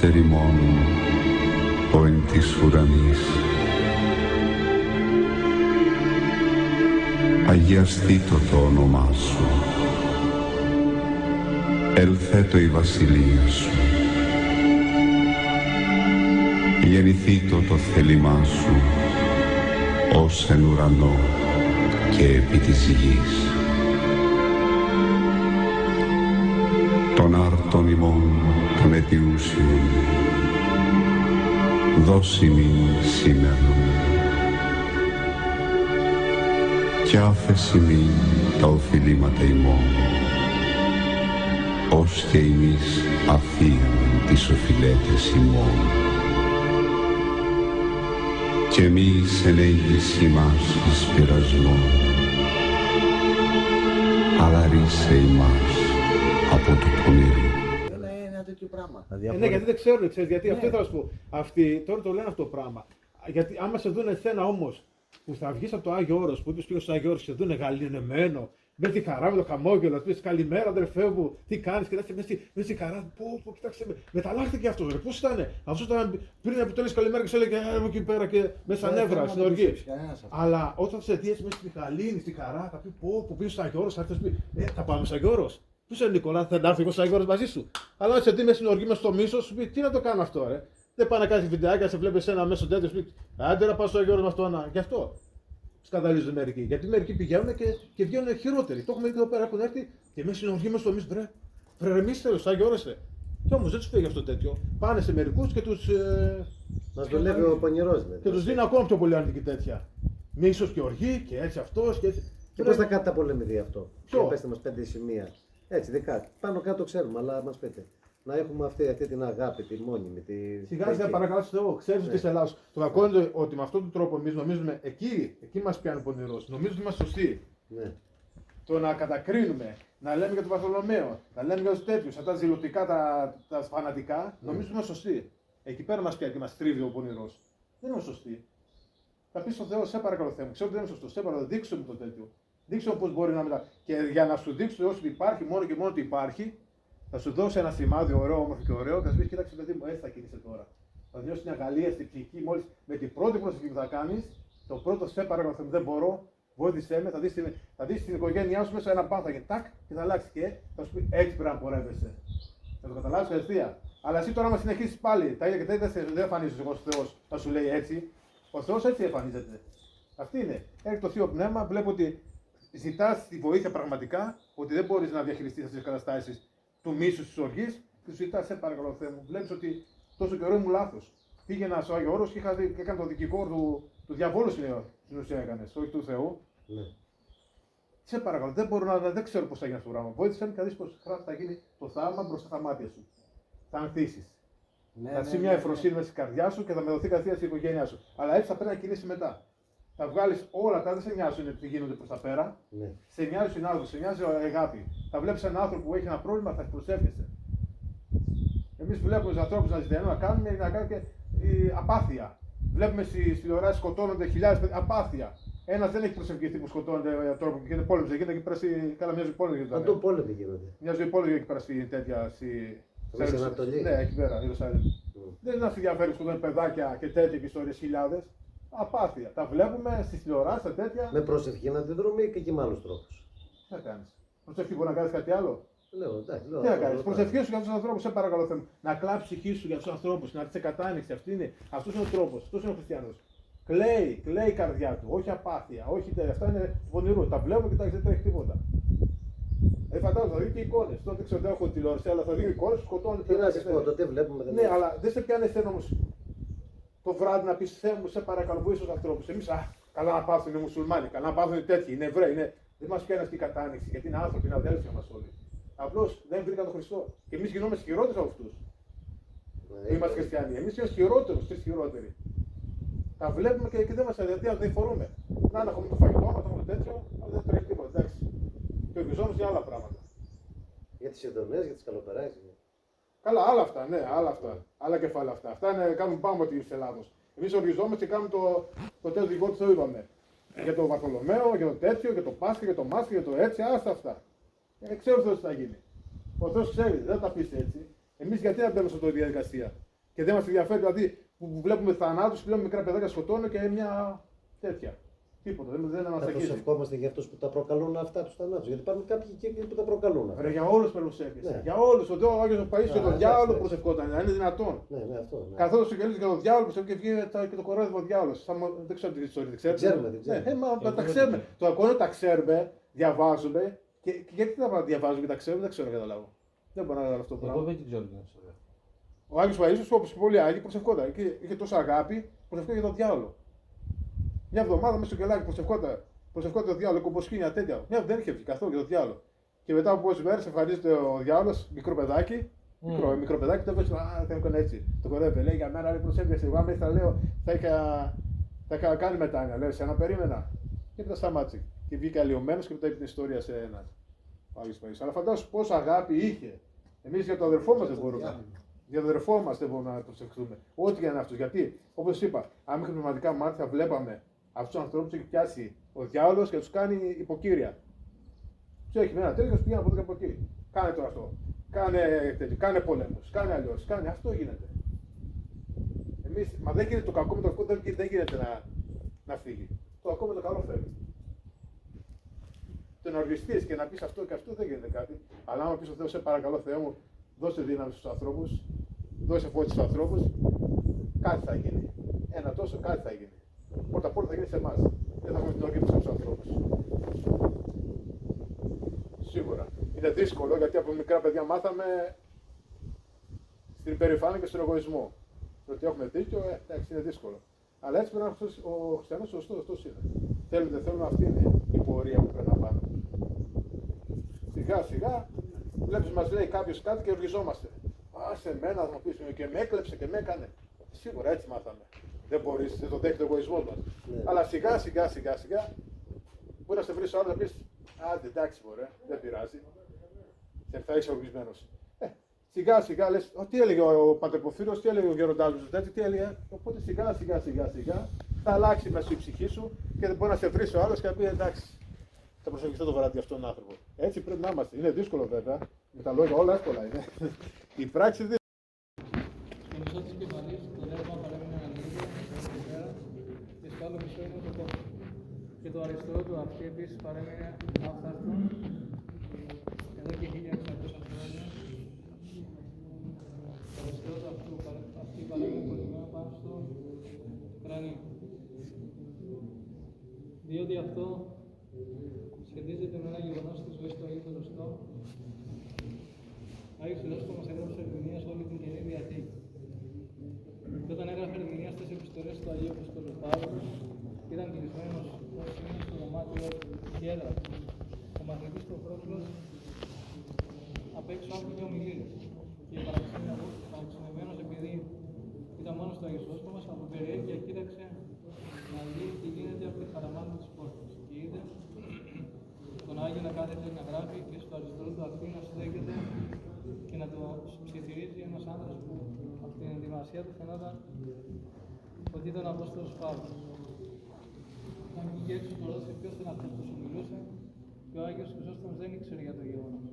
Πάτερ ημών, ο εν της ουρανής, αγιαστήτω το όνομά σου, ελθέτω η βασιλεία σου, γεννηθήτω το θέλημά σου, ως εν ουρανό και επί της γης. Τον άρτον ημών των αιτιούσιων, δώσ' ημίν σήμερον, κι άφες ημίν τα οφειλήματα ημών, ως και εμείς αφίαμεν τις οφειλέτες ημών. Και εμείς εν έγγυς ημάς εις πειρασμόν, αλλά ρίσε ημάς από το πονηρό. Ένα τέτοιο πράγμα. Ναι, γιατί δεν ξέρουν, ξέρεις, γιατί Ναι. αυτό θα σου πω. Αυτοί τώρα το λένε αυτό το πράγμα. Γιατί άμα σε δουν εσένα όμως, που θα βγεις από το Άγιο Όρος, που είπες πήγες στο Άγιο Όρος και σε δουν γαληνεμένο, με τη χαρά, με το χαμόγελο, να πεις καλημέρα αδερφέ μου, τι κάνεις, κοιτάξτε με στη χαρά, πω, κοιτάξτε με. Μεταλλάχθηκε αυτός, ρε, πώς ήτανε. Αυτός ήταν πριν από το λες καλημέρα και σου έλεγε είμαι εκεί πέρα και μέσα νεύρα, στην οργή. Αλλά όταν σε δει έτσι μέσα στη γαλήνη, στη χαρά, θα πει πω, πήγες στο Άγιο Όρος, θα έρθεις να πει θα πάμε στο Άγιο Όρος. Πού είσαι Νικόλα, θα έρθω εγώ στο Άγιο Όρος μαζί σου. Αλλά αν σε δει μέσα στην οργή, μέσα στο μίσο, σου πει τι να το κάνω αυτό, ρε. Δεν πάει να κάνει βιντεάκια, σε βλέπει ένα μέσο τέτοιο, σου πει άντε να πάω στο Άγιο Όρος μας το ένα. Γι' αυτό σκανδαλίζουν μερικοί. Γιατί μερικοί πηγαίνουν και βγαίνουν χειρότεροι. Το έχουμε δει εδώ πέρα, έχουν έρθει και μέσα στην οργή, μέσα στο μίσο, βρε, ρεμίστε, στο Άγιο Όρος. Και όμως δεν του φύγει αυτό τέτοιο. Πάνε σε μερικούς και τους. Μας δουλεύει ο πονηρός. Και τους δίνει ακόμα πιο πολύ αρνητική τέτοια. Μίσος και οργή και έτσι αυτός και έτσι. Και πώς θα καταπολεμηθεί αυτό. Ποιο? Πέστε μας 5 σημεία. Έτσι, δεκά. Πάνω κάτω ξέρουμε, αλλά μας πείτε. Να έχουμε αυτή την αγάπη, τη μόνιμη. Σιγά σιγά παρακαλώ Θεό, ξέρεις ότι είσαι λάθος. Το κακό είναι ότι με αυτόν τον τρόπο εμείς νομίζουμε εκεί μας πιάνει πονηρός. Νομίζουμε ότι είμαστε σωστοί. Ναι. Το να κατακρίνουμε, να λέμε για τον Βαρθολομαίο, να λέμε για τους τέτοιους, αυτά τα ζηλωτικά, τα φανατικά, νομίζουμε είμαστε σωστοί. Εκεί πέρα μας πιάνει και μας τρίβει ο πονηρός. Δεν είμαστε σωστοί. Θα πει στον Θεό, σε παρακαλώ Θεό, ξέρω ότι δεν είναι σωστό, σε παρακαλώ, δείξω μου το τέτοιο. Δείξω μου πώς μπορεί να μετά. Και για να σου δείξω ότι υπάρχει μόνο και μόνο ότι υπάρχει, θα σου δώσει ένα σημάδι ωραίο, όμορφο και ωραίο και θα σου πει: κοίταξε, παιδί μου, έτσι θα κινείσαι τώρα. Θα νιώσει μια γαλία στην ψυχή, μόλις με την πρώτη προσευχή που θα κάνει, το πρώτο σε παρακαλώ Θεό, δεν μπορώ, βοήθησέ με, θα δεις την οικογένειά σου μέσα ένα πάθο θα γίνει τάκ και θα αλλάξει και θα σου πει: έτσι πρέπει να πορεύεσαι. Θα το καταλάβει ευθεία. Αλλά εσύ τώρα, άμα συνεχίσει πάλι τα ίδια και τα ίδια, δεν εμφανίζεσαι εγώ στο Θεό, θα σου λέει έτσι. Ο Θεός έτσι εμφανίζεται. Αυτή είναι. Έχει το Θείο Πνεύμα, βλέπω ότι ζητάς τη βοήθεια πραγματικά, ότι δεν μπορείς να διαχειριστείς αυτές τις καταστάσεις του μίσους, της οργής, και σου ζητάς, σε παρακαλώ Θεέ μου, βλέπεις ότι τόσο καιρό ήμουν λάθος. Πήγαινα στο Άγιο Όρος και έκανα το δικηγόρο του διαβόλου στην ουσία έκανες, όχι του Θεού. Ναι. Σε παρακαλώ, δεν ξέρω πώς θα γίνει αυτό το πράγμα. Βοήθησε με και δεις πώς θα γίνει το θαύμα μπροστά στα μάτια σου. Θα ανθίσεις. Ναι, Θα ζει μια ευφροσύνη μέσα στη καρδιά σου και θα με δοθεί κατευθείαν στην οικογένειά σου. Αλλά έτσι θα πρέπει να κινήσει μετά. Θα βγάλει όλα τα, δεν σε νοιάζουν τι γίνονται προς τα πέρα. Ναι. Σε νοιάζει ο συνάδελφος, σε νοιάζει η αγάπη. Θα βλέπει έναν άνθρωπο που έχει ένα πρόβλημα, θα προσεύχεσαι. Εμείς βλέπουμε τους ανθρώπους να ζητάνε να κάνουν και η απάθεια. Βλέπουμε στις τηλεοράσεις σκοτώνονται χιλιάδες παιδιά, απάθεια. Ένας δεν έχει προσευχηθεί που σκοτώνεται τρόπο που γίνεται πόλεμος. Γίνεται εκεί πέρα καλά μια ζωή πόλεμη. Παντού πόλεμοι γίνονται. Μια ζωή πόλεμη εκεί πέρα στη τέτοια. Μέση Ανατολή. Ναι, εκεί πέρα, Ιερουσαλήμ. Δεν είναι να σε ενδιαφέρει που είναι παιδάκια και τέτοια και ιστορίες χιλιάδες. Απάθεια. Τα βλέπουμε στις τηλεοράσεις, τα τέτοια. Με προσευχή να την δρούμε και με άλλους τρόπους. Τι θα κάνεις. Προσευχή μπορεί να κάνεις κάτι άλλο. Λέω, εντάξει, Τι θα κάνεις. Προσευχή σου για τους ανθρώπους, σε παρακαλώ Θεέ μου. Να κλάψει η ψυχή σου για τους ανθρώπους, να τη κατάνοιξη. Αυτός είναι ο τρόπος. Αυτός είναι ο χριστιανός. Κλαίει η καρδιά του. Όχι απάθεια. Όχι τέτοια. Αυτά είναι πονηρό. Τα βλέπω και τα δεν τρέχει τίποτα. Φαντάζομαι, θα δει και εικόνες. Τότε δεν ξέρω, δεν έχω τηλεόραση, αλλά θα δει εικόνες που σκοτώνουν. Τι να σας πω, τότε βλέπουμε. Ναι, αλλά δεν σε πιάνει εσένα όμως το βράδυ να πεις Θεέ μου, σε παρακαλώ, βοήθησε τους ανθρώπους. Εμείς, καλά να πάθουν οι μουσουλμάνοι, καλά να πάθουν οι τέτοιοι, είναι Εβραίοι. Δεν μας πιάνει αυτή η κατάνοιξη, γιατί είναι άνθρωποι, είναι αδέλφια μας όλοι. Απλώς δεν βρήκαν τον Χριστό. Και εμείς γινόμαστε χειρότεροι από αυτούς. Είμαστε χριστιανοί. Εμείς είμαστε χειρότερους, τρεις χειρότεροι. Τα βλέπουμε και δεν μας αδελφιά, δεν φορούμε. Να έχουμε το φαγητό μας, έχουμε τέτοιο, αλλά δεν τρέχει τίποτα. Εντάξει. Και ορκιζόμαστε για άλλα πράγματα. Για τις ειδονές, για τις καλοπεράσεις. Καλά, άλλα αυτά, ναι, άλλα αυτά. Άλλα κεφάλαια αυτά. Αυτά είναι, κάνουν πάνω από τη Ελλάδος. Εμείς οργιζόμαστε και κάνουμε το τέλος δικό του Θεού, είπαμε. Για το Βαρθολομαίο, για το τέτοιο, για το Πάσχα, για το Μάσχα, για το έτσι, άστα αυτά. Ξέρω ο Θεός τι θα γίνει. Ο Θεός ξέρει, δεν θα τα πεις έτσι. Εμείς γιατί να μπαίνουμε σε αυτή τη διαδικασία. Και δεν μας ενδιαφέρει, δηλαδή που βλέπουμε θανάτους, βλέπουμε μικρά παιδάκια σκοτώνουν και μια τέτοια. Τίποτα, δεν μας Θα αγγίζει. προσευχόμαστε για αυτούς που τα προκαλούν αυτά τους θανάτους. Γιατί υπάρχουν κάποιοι κύκλοι που τα προκαλούν. Ρε, για όλους προσεύχεσαι. Ναι. Για όλους. Ο Άγιος ο Παΐσιος και τον διάολο εντάξει. προσευχόταν. Αν είναι δυνατόν. Ναι, αυτό. Ναι. Καθόταν στο κελί και τον διάολο προσεύχε και βγήκε και το κορόιδευε ο διάολος. Δεν ξέρω τι ιστορία, ξέρετε. Δεν ξέρουμε. Ναι, μα τα ξέρουμε. Το ακόμα τα ξέρουμε, διαβάζουμε. Και γιατί τα διαβάζουμε και τα ξέρουμε, δεν ξέρω να καταλάβω. Δεν μπορώ να καταλάβω αυτό το Εγώ πράγμα. δεν ξέρω την ιστορία. Ο Άγιος Παΐσιος, όπως και πολλοί άλλοι, προσευχόταν. Είχε τόση αγάπη, προσευχόταν για τον διάολο. Μια εβδομάδα μέσα στο κελάκι προσευχόταν. Προσευχόταν τον διάολο, κομποσκίνια τέτοια. Μια δεν είχε βγει καθόλου για τον διάολο. Και μετά από πόσες μέρες εμφανίζεται ο διάολος, μικρό παιδάκι. Μικρό παιδάκι, το έπαιξε, θα έκανε έτσι. Το κορεύει, λέει για μένα, λέει προσεύχεσαι. Εγώ άμα ήθελα, λέω, θα είχα κάνει μετάνοια. Λέω, σε ένα περίμενα. Και μετά σταμάτησε. Και βγήκε αλλοιωμένος και μετά είπε την ιστορία σε έναν. Ο Άγιος Παΐσιος. Αλλά φαντάσου πόση αγάπη είχε. Εμείς για τον αδερφό μας δεν μπορούμε. Για τον αδερφό μας δεν μπορούμε να προσευχθούμε. Ό,τι και να είναι αυτός. Γιατί, όπως είπα, αν είχαμε πνευματικά μάτια, βλέπαμε αυτούς τους ανθρώπους έχει πιάσει ο διάολος και τους κάνει υποκύρια. Τους έχει με ένα τέλος, πήγαινε από εδώ και από εκεί. Κάνε τώρα αυτό. Κάνε πολέμους. Κάνε αλλιώς. Κάνε αυτό γίνεται. Εμείς, μα δεν γίνεται το κακό με το κακό, δεν γίνεται να φύγει. Το κακό με το καλό φεύγει. Το να οργιστείς και να πεις αυτό και αυτό δεν γίνεται κάτι. Αλλά άμα πεις στο Θεό, σε παρακαλώ Θεέ μου, δώσε δύναμη στους ανθρώπους, δώσε φώτιση στους ανθρώπους, κάτι θα γίνει. Ένα τόσο κάτι θα γίνει. Πρώτα απ' όλα θα γίνει σε εμάς. Δεν θα έχουμε την οργή στους ανθρώπους. Σίγουρα. Είναι δύσκολο γιατί από μικρά παιδιά μάθαμε στην υπερηφάνεια και στον εγωισμό. Ότι έχουμε δίκιο, εντάξει, είναι δύσκολο. Αλλά έτσι πρέπει να είναι ο χριστιανός σωστός είναι. Θέλουν, δεν θέλουν, αυτή είναι η πορεία που πρέπει να πάμε. Σιγά σιγά, βλέπεις μας λέει κάποιος κάτι και οργιζόμαστε. Α, σε μένα θα μου πεις και με έκλεψε και με έκανε. Σίγουρα έτσι μάθαμε. Δεν μπορείς, δεν το δέχεται ο εγωισμός μας. Ναι. Αλλά σιγά σιγά μπορεί να σε βρεις ο άλλος να πεις άντε εντάξει μωρέ, δεν πειράζει. Και θα είσαι οργισμένος. Σιγά σιγά λες, τι έλεγε ο Πατερποφύρος, τι έλεγε ο Γεροντάς Ζουτέτη, τι έλεγε. Οπότε σιγά σιγά θα αλλάξει μέσα η ψυχή σου και δεν μπορεί να σε βρει ο άλλος και να πει εντάξει, θα προσευχηθώ το βράδυ αυτόν τον άνθρωπο. Έτσι πρέπει να είμαστε. Είναι δύσκολο βέβαια. Με τα λόγια όλα εύκολα είναι. Η πράξη δεν. Στο μισό της κεφαλής, το δέρμα παρέμεινε ανοιχτό στην πέρα και στο άλλο μισό είναι το κόμμα. Και το αριστερό του αυτί επίσης παρέμεινε άφθαρτο εδώ και 1600 χρόνια. Το αριστερό του αυτί παρέμεινε κολλημένο πάνω στο κρανίο. Διότι αυτό σχετίζεται με ένα γεγονός της ζωής του Αγίου Θεοτόκου. Ο Άγιος Θεοτόκος μας έγραψε ερμηνεία σε όλη την Καινή Διαθήκη. Και όταν έγραφε ερμηνεία στις επιστολές του Αγίου Αποστόλου Παύλου, ήταν κλεισμένος ως είναι στο δωμάτιο και έγραφε. Ο μαθητής του Πρόκλος απ' έξω άκουγε ομιλίες. Και παραξενεμένος επειδή ήταν μόνο στο Αγίου Θεοτόκο μας, από περιέργεια κοίταξε να δει τι γίνεται από τη χαραμάδα της πόρτας. Και είδε τον Άγιο να κάθεται να γράφει και στο αριστερό του αυτί να στέκεται και να το ψιθυρίζει ένας άνδρας που από την ενδυμασία του φαινόταν ότι ήταν ο Απόστολος Παύλος. Όταν βγήκε έξω το ρώτησε ποιος ήταν αυτός που σου μιλούσε και ο Άγιος Χρυσόστομος δεν ήξερε για το γεγονός.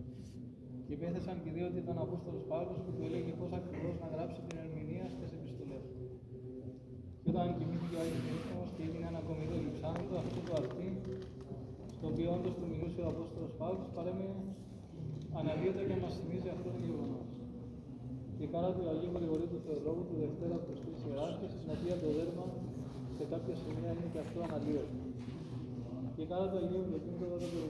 Και υπέθεσαν και δύο ότι ήταν ο Απόστολος Παύλος που του έλεγε πώς ακριβώς να γράψει την ερμηνεία στις επιστολές. Και όταν κοιμήθηκε ο Άγιος Χρυσόστομος και έγινε ένα κομιδό λιψάνητο, αυτό το αυτί, στο οποίο όντως του μιλούσε ο Απόστολος Παύλος, παρέμεινε αναβίωτα και μας θυμίζει αυτό το γεγονός. Η κάρα του Αγίου Γρηγορίου του Θεολόγου του Δευτέρα από τους τρεις ιεράρχες, στην οποία το δέρμα σε κάποια σημεία είναι και αυτό αναλύωτο. Και η κάρα του Αγίου Γρηγορίου του Θεολόγου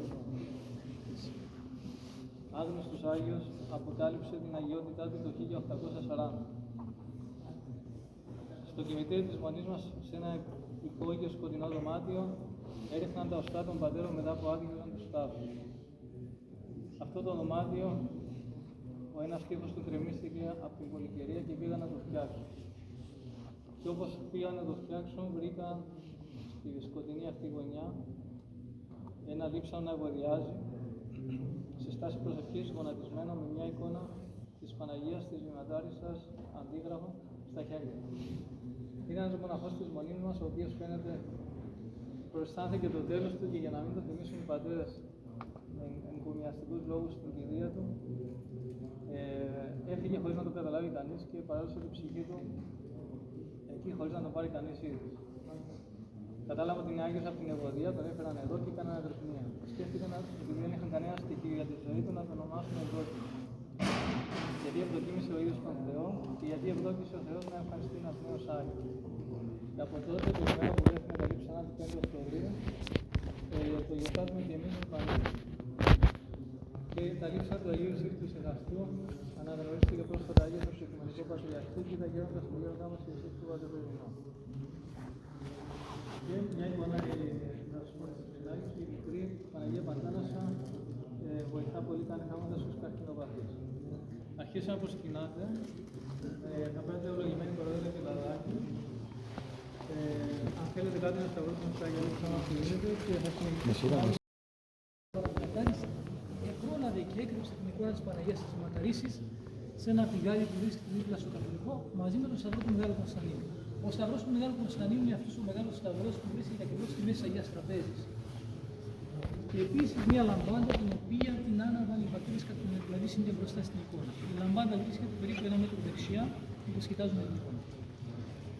άγνωστος Άγιος αποκάλυψε την αγιότητά του το 1840. Στο κημητήρι της μονής μας, σε ένα υπόγειο σκοτεινό δωμάτιο, έριχναν τα οστά των πατέρων μετά που άγγιζαν τους τάφους. Αυτό το δωμάτιο, ο ένας τείχος του κρεμίστηκε από την πολυκαιρία και πήγαν να το φτιάξουν. Και όπως πήγαν να το φτιάξουν, βρήκαν στη σκοτεινή αυτή γωνιά ένα λείψανο να βοδιάζει σε στάση προσευχής γονατισμένο με μια εικόνα της Παναγίας της Βηματάρισσας αντίγραφο στα χέρια. Ήταν ένας μοναχός της μονής μας, ο οποίος φαίνεται προαισθάνθηκε το τέλος του και για να μην το θυμίσουν οι πατέρες με εγκομιαστικούς λόγους στην κηδεία του, έφυγε χωρίς να το καταλάβει πάρει κανείς και παράδοσε την ψυχή του εκεί χωρίς να τον πάρει κανείς ήδη. Κατάλαβα ότι είναι Άγιος από την Ευωδία, τον έφεραν εδώ και έκαναν αγρυπνία. Σκέφτηκαν ότι δεν είχαν κανένα στοιχείο για τη ζωή του να τον ονομάσουν Ευδόκη. Γιατί ευδοκίμησε ο ίδιος τον Θεό και γιατί ευδόκησε ο Θεός να εμφανιστεί ένας νέος Άγιος. Και από τότε, το ημέρα που βρέθηκε να καλύψει ανά 5 Οκτωβρίου, το γιορτάζουμε και εμείς με Παναγία. Και τα λείψα του Αγίου Σύρτου του Σεγαστού αναγνωρίστηκε πρόσφατα Άγιος από το Οικουμενικό Πατριαρχείο και τα γέροντα του γέροντά μας Ιωσήφ του Βατεπεδινού. Και μια εικόνα να σου πω στην Άγιος, η μικρή Παναγία Παντάνασα βοηθά πολύ τα ανεχάμματα στους καρκινοπαθείς. Αρχίσαμε να προσκυνάτε, θα πάτε ολογημένοι κοροϊδεύετε και λαδάκι. Αν θέλετε κάτι να σταυρώσουμε στα Άγια Λίψα να αφιλίνετε και θα συνεχίσουμε. Πρόλαβε και έκρυψε την εικόνα της Παναγίας της Ματαρίσης σε ένα πηγάδι που βρίσκεται δίπλα στο Καθολικό μαζί με τον Σταυρό του Μεγάλου Κωνσταντίνου. Ο Σταυρός του Μεγάλου Κωνσταντίνου είναι αυτός ο μεγάλος Σταυρός που βρίσκεται ακριβώς στη μέση της Αγίας Τραπέζης. Και επίσης μια λαμπάδα την οποία την άναβαν οι πατρίδες κατά την εκλαβή είναι μπροστά στην εικόνα. Η λαμπάδα βρίσκεται περίπου 1 μέτρο δεξιά όπως κοιτάζουμε την εικόνα.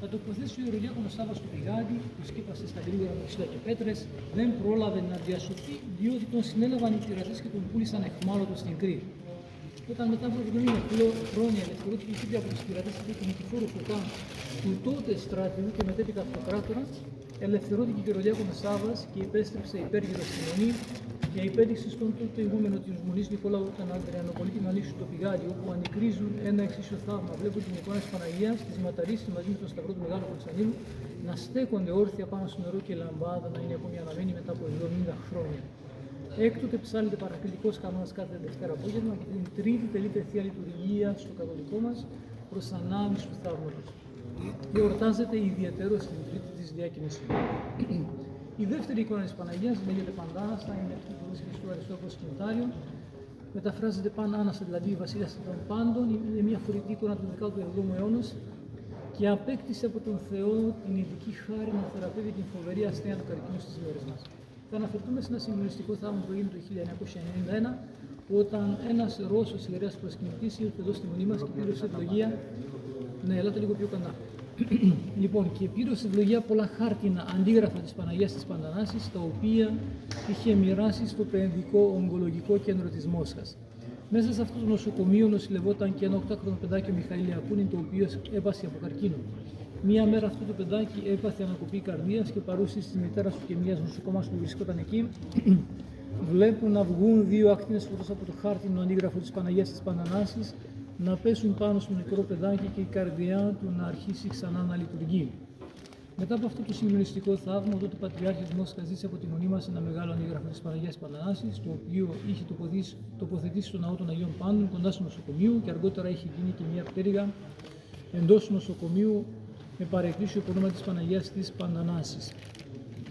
Θα τοποθέσει ο ιερολιάκονος Σάββας στο πηγάδι, που σκύπασε στα γρήγορα με ξύλα και πέτρες, δεν πρόλαβε να διασωθεί, διότι τον συνέλαβαν οι πειρατές και τον πούλησαν αιχμάλωτο στην Κρήτη. Όταν μετά από 70 χρόνια ελευθερώθηκε η Κρήτη από τους πειρατές του Νικηφόρου Φωκά, του τότε στρατιού και μετέπειτα αυτοκράτορα, ελευθερώθηκε ο ιερολιάκονος Σάββας και υπέστρεψε υπέργυρο στη Μονή και υπέδειξε στον τότε ηγούμενο της Μονής Νικόλαου τον Αδριανοπολίτη να λύσει το πηγάδι, όπου ανικρίζουν ένα εξίσιο θαύμα. Βλέπω την εικόνα της Παναγίας, της Ματαρίσης μαζί με τον Σταυρό του Μεγάλου Κωνσταντίνου να στέκονται όρθια πάνω στο νερό και η λαμπάδα να είναι ακόμη αναμένη μετά από 70 χρόνια. Έκτοτε ψάλλεται παρακλητικός κανόνας κάθε Δευτέρα απόγευμα και την Τρίτη τελείται θεία λειτουργία στο καθολικό μας προς ανάμνηση του θαύματος. Εορτάζεται ιδιαίτερο στην Τρίτη της Διακοινησίας. Η δεύτερη εικόνα της Παναγίας λέγεται Παντάνασα, είναι αυτή που βρίσκεται στο αριστερό προσκυνητάριο. Μεταφράζεται Πανάνασα, δηλαδή η βασίλισσα των πάντων. Είναι μια φορητή εικόνα του 17ου αιώνα και απέκτησε από τον Θεό την ειδική χάρη να θεραπεύει την φοβερή ασθένεια του καρκίνου στις μέρες μας. Θα αναφερθούμε σε ένα συγκλονιστικό θαύμα που έγινε το 1991, όταν ένας Ρώσος ιερέας προσκυνητής ήρθε εδώ στη Μονή μας και πήρε ως ευλογία. Ναι, ελάτε λίγο πιο κοντά. Λοιπόν, και πήρε ως ευλογία πολλά χάρτινα αντίγραφα της Παναγίας της Παντανάσης, τα οποία είχε μοιράσει στο παιδικό ογκολογικό κέντρο της Μόσχας. Μέσα σε αυτό το νοσοκομείο νοσηλευόταν και ένα 8χρονο παιδάκι, ο Μιχαήλ Ιακούνιν, το οποίο έπασε από καρκίνο. Μία μέρα αυτό το παιδάκι έπαθε ανακοπή καρδίας και παρούσιες της μητέρας του και μιας νοσοκόμας που βρισκόταν εκεί, βλέπουν να βγουν 2 ακτίνες φωτός από το χάρτινο αντίγραφο της Παναγίας της Παντανάσης, να πέσουν πάνω στο μικρό παιδάκι και η καρδιά του να αρχίσει ξανά να λειτουργεί. Μετά από αυτό το συγκλονιστικό θαύμα, ο τότε Πατριάρχης Μόσχας ζήτησε από τη Μονή μας ένα μεγάλο αντίγραφο της Παναγίας Παντανάσης, το οποίο είχε τοποθετήσει στο ναό των Αγίων Πάντων κοντά στο νοσοκομείο και αργότερα είχε γίνει και μια πτέρυγα εντός του νοσοκομείου με παρεκκλήσιο όνομα της Παναγίας της Παντανάσης.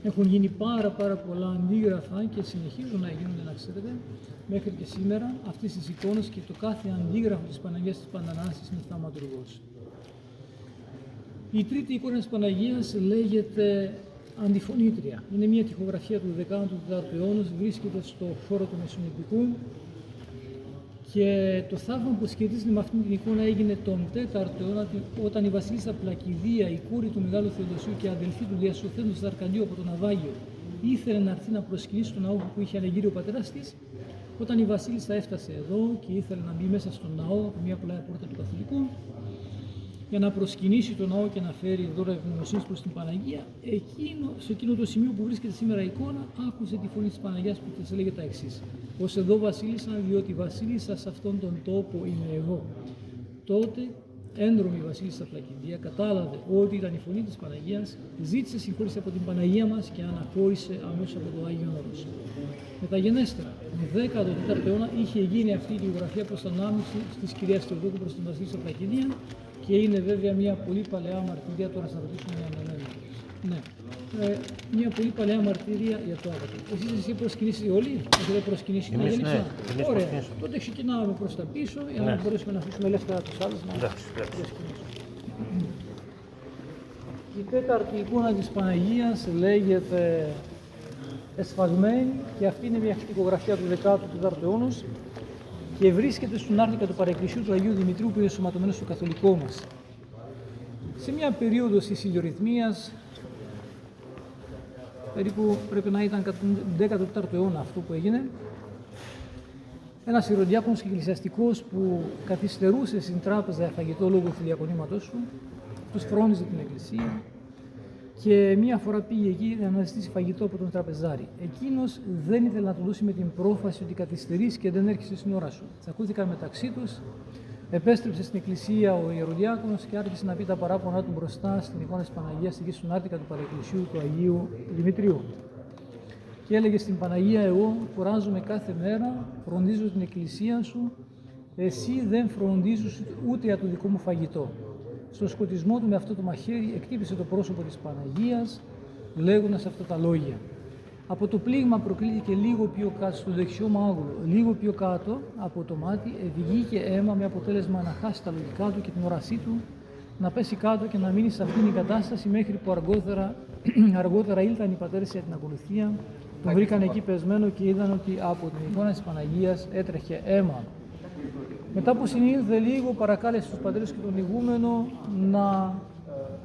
Έχουν γίνει πάρα πολλά αντίγραφα και συνεχίζουν να γίνονται, να ξέρετε, μέχρι και σήμερα αυτές τις εικόνες και το κάθε αντίγραφο της Παναγίας της Παντανάσης είναι θαυματουργός. Η τρίτη εικόνα της Παναγίας λέγεται Αντιφωνήτρια. Είναι μια τοιχογραφία του 14ου αιώνα, βρίσκεται στο χώρο του Μεσονητικού και το θαύμα που σχετίζεται με αυτήν την εικόνα έγινε τον 4ο αιώνα, όταν η βασίλισσα Πλακιδία, η κούρη του Μεγάλου Θεοδοσίου και αδελφή του διασωθέντος Αρκαντίου από το ναυάγιο, ήθελε να έρθει να προσκυνήσει τον ναό που είχε ανεγείρει ο πατέρας της. Όταν η βασίλισσα έφτασε εδώ και ήθελε να μπει μέσα στον ναό από μια πλάι πόρτα του Καθολικού για να προσκυνήσει τον ναό και να φέρει δώρα ευγνωμοσύνης προς την Παναγία, σε εκείνο το σημείο που βρίσκεται σήμερα η εικόνα, άκουσε τη φωνή της Παναγιάς που της έλεγε τα εξής: «Ως εδώ βασίλισσα, διότι βασίλισσα σε αυτόν τον τόπο είμαι εγώ». Τότε έντρομη η βασίλισσα Πλακιδία κατάλαβε ότι ήταν η φωνή της Παναγίας, ζήτησε συγχώρηση από την Παναγία μας και αναχώρησε αμέσως από το Άγιον Όρος. Μεταγενέστερα, τον 14ο αιώνα είχε γίνει αυτή η τοιχογραφία προς ανάμνηση της κυρίας Θεοδόκου προς την βασίλισσα Πλακιδία και είναι βέβαια μια πολύ παλαιά μαρτυρία. Τώρα θα ρωτήσουμε μια μελέτη. Ναι. Μια πολύ παλαιά μαρτυρία για το άβατο. Εσείς εσύ προσκυνήσετε όλοι, έχετε προσκυνήσει την Αγγελίξα. Ωραία. Τότε ξεκινάμε προς τα πίσω για να μπορέσουμε να αφήσουμε ελεύθερα τους άλλους να προσκυνήσουν. Η τέταρτη εικόνα της Παναγίας λέγεται Εσφαγμένη και αυτή είναι μια τοιχογραφία του 14ου αιώνα. και βρίσκεται στον άρτικα του παρεκκλησίου του Αγίου Δημητρίου που είναι σωματωμένο στο καθολικό μας. Σε μια περίοδο της ηλιορυθμίας, περίπου πρέπει να ήταν κατά τον 14ο αιώνα αυτό που έγινε, ένας ιεροντιάκονος και εκκλησιαστικός που καθυστερούσε στην τράπεζα φαγητό λόγω του διακονήματός του, τους φρόνιζε την εκκλησία και μία φορά πήγε εκεί να αναζητήσει φαγητό από τον τραπεζάρι. Εκείνος δεν ήθελε να του δώσει με την πρόφαση ότι καθυστερείς και δεν έρχεσαι στην ώρα σου. Τσακώθηκαν μεταξύ τους, επέστρεψε στην εκκλησία ο ιεροντιάκονος και άρχισε να πει τα παράπονά του μπροστά στην εικόνα της Παναγίας εκεί στον άρτικα του παρεκκλησίου του Αγίου Δημητρίου. Και έλεγε στην Παναγία: εγώ κουράζομαι κάθε μέρα, φροντίζω την εκκλησία σου, εσύ δεν φροντίζεις ούτε για το δικό μου φαγητό. Στο σκοτισμό του με αυτό το μαχαίρι εκτύπησε το πρόσωπο της Παναγίας, λέγοντας αυτά τα λόγια. Από το πλήγμα προκλήθηκε λίγο πιο κάτω, στο δεξιό μάγουλο, λίγο πιο κάτω από το μάτι, βγήκε αίμα με αποτέλεσμα να χάσει τα λογικά του και την όρασή του, να πέσει κάτω και να μείνει σε αυτήν την κατάσταση μέχρι που αργότερα ήλθαν οι πατέρες για την ακολουθία. Τον βρήκαν εκεί πεσμένο και είδαν ότι από την εικόνα της Παναγίας έτρεχε αίμα. Μετά που συνήλθε λίγο, παρακάλεσε τους πατέρες και τον ηγούμενο να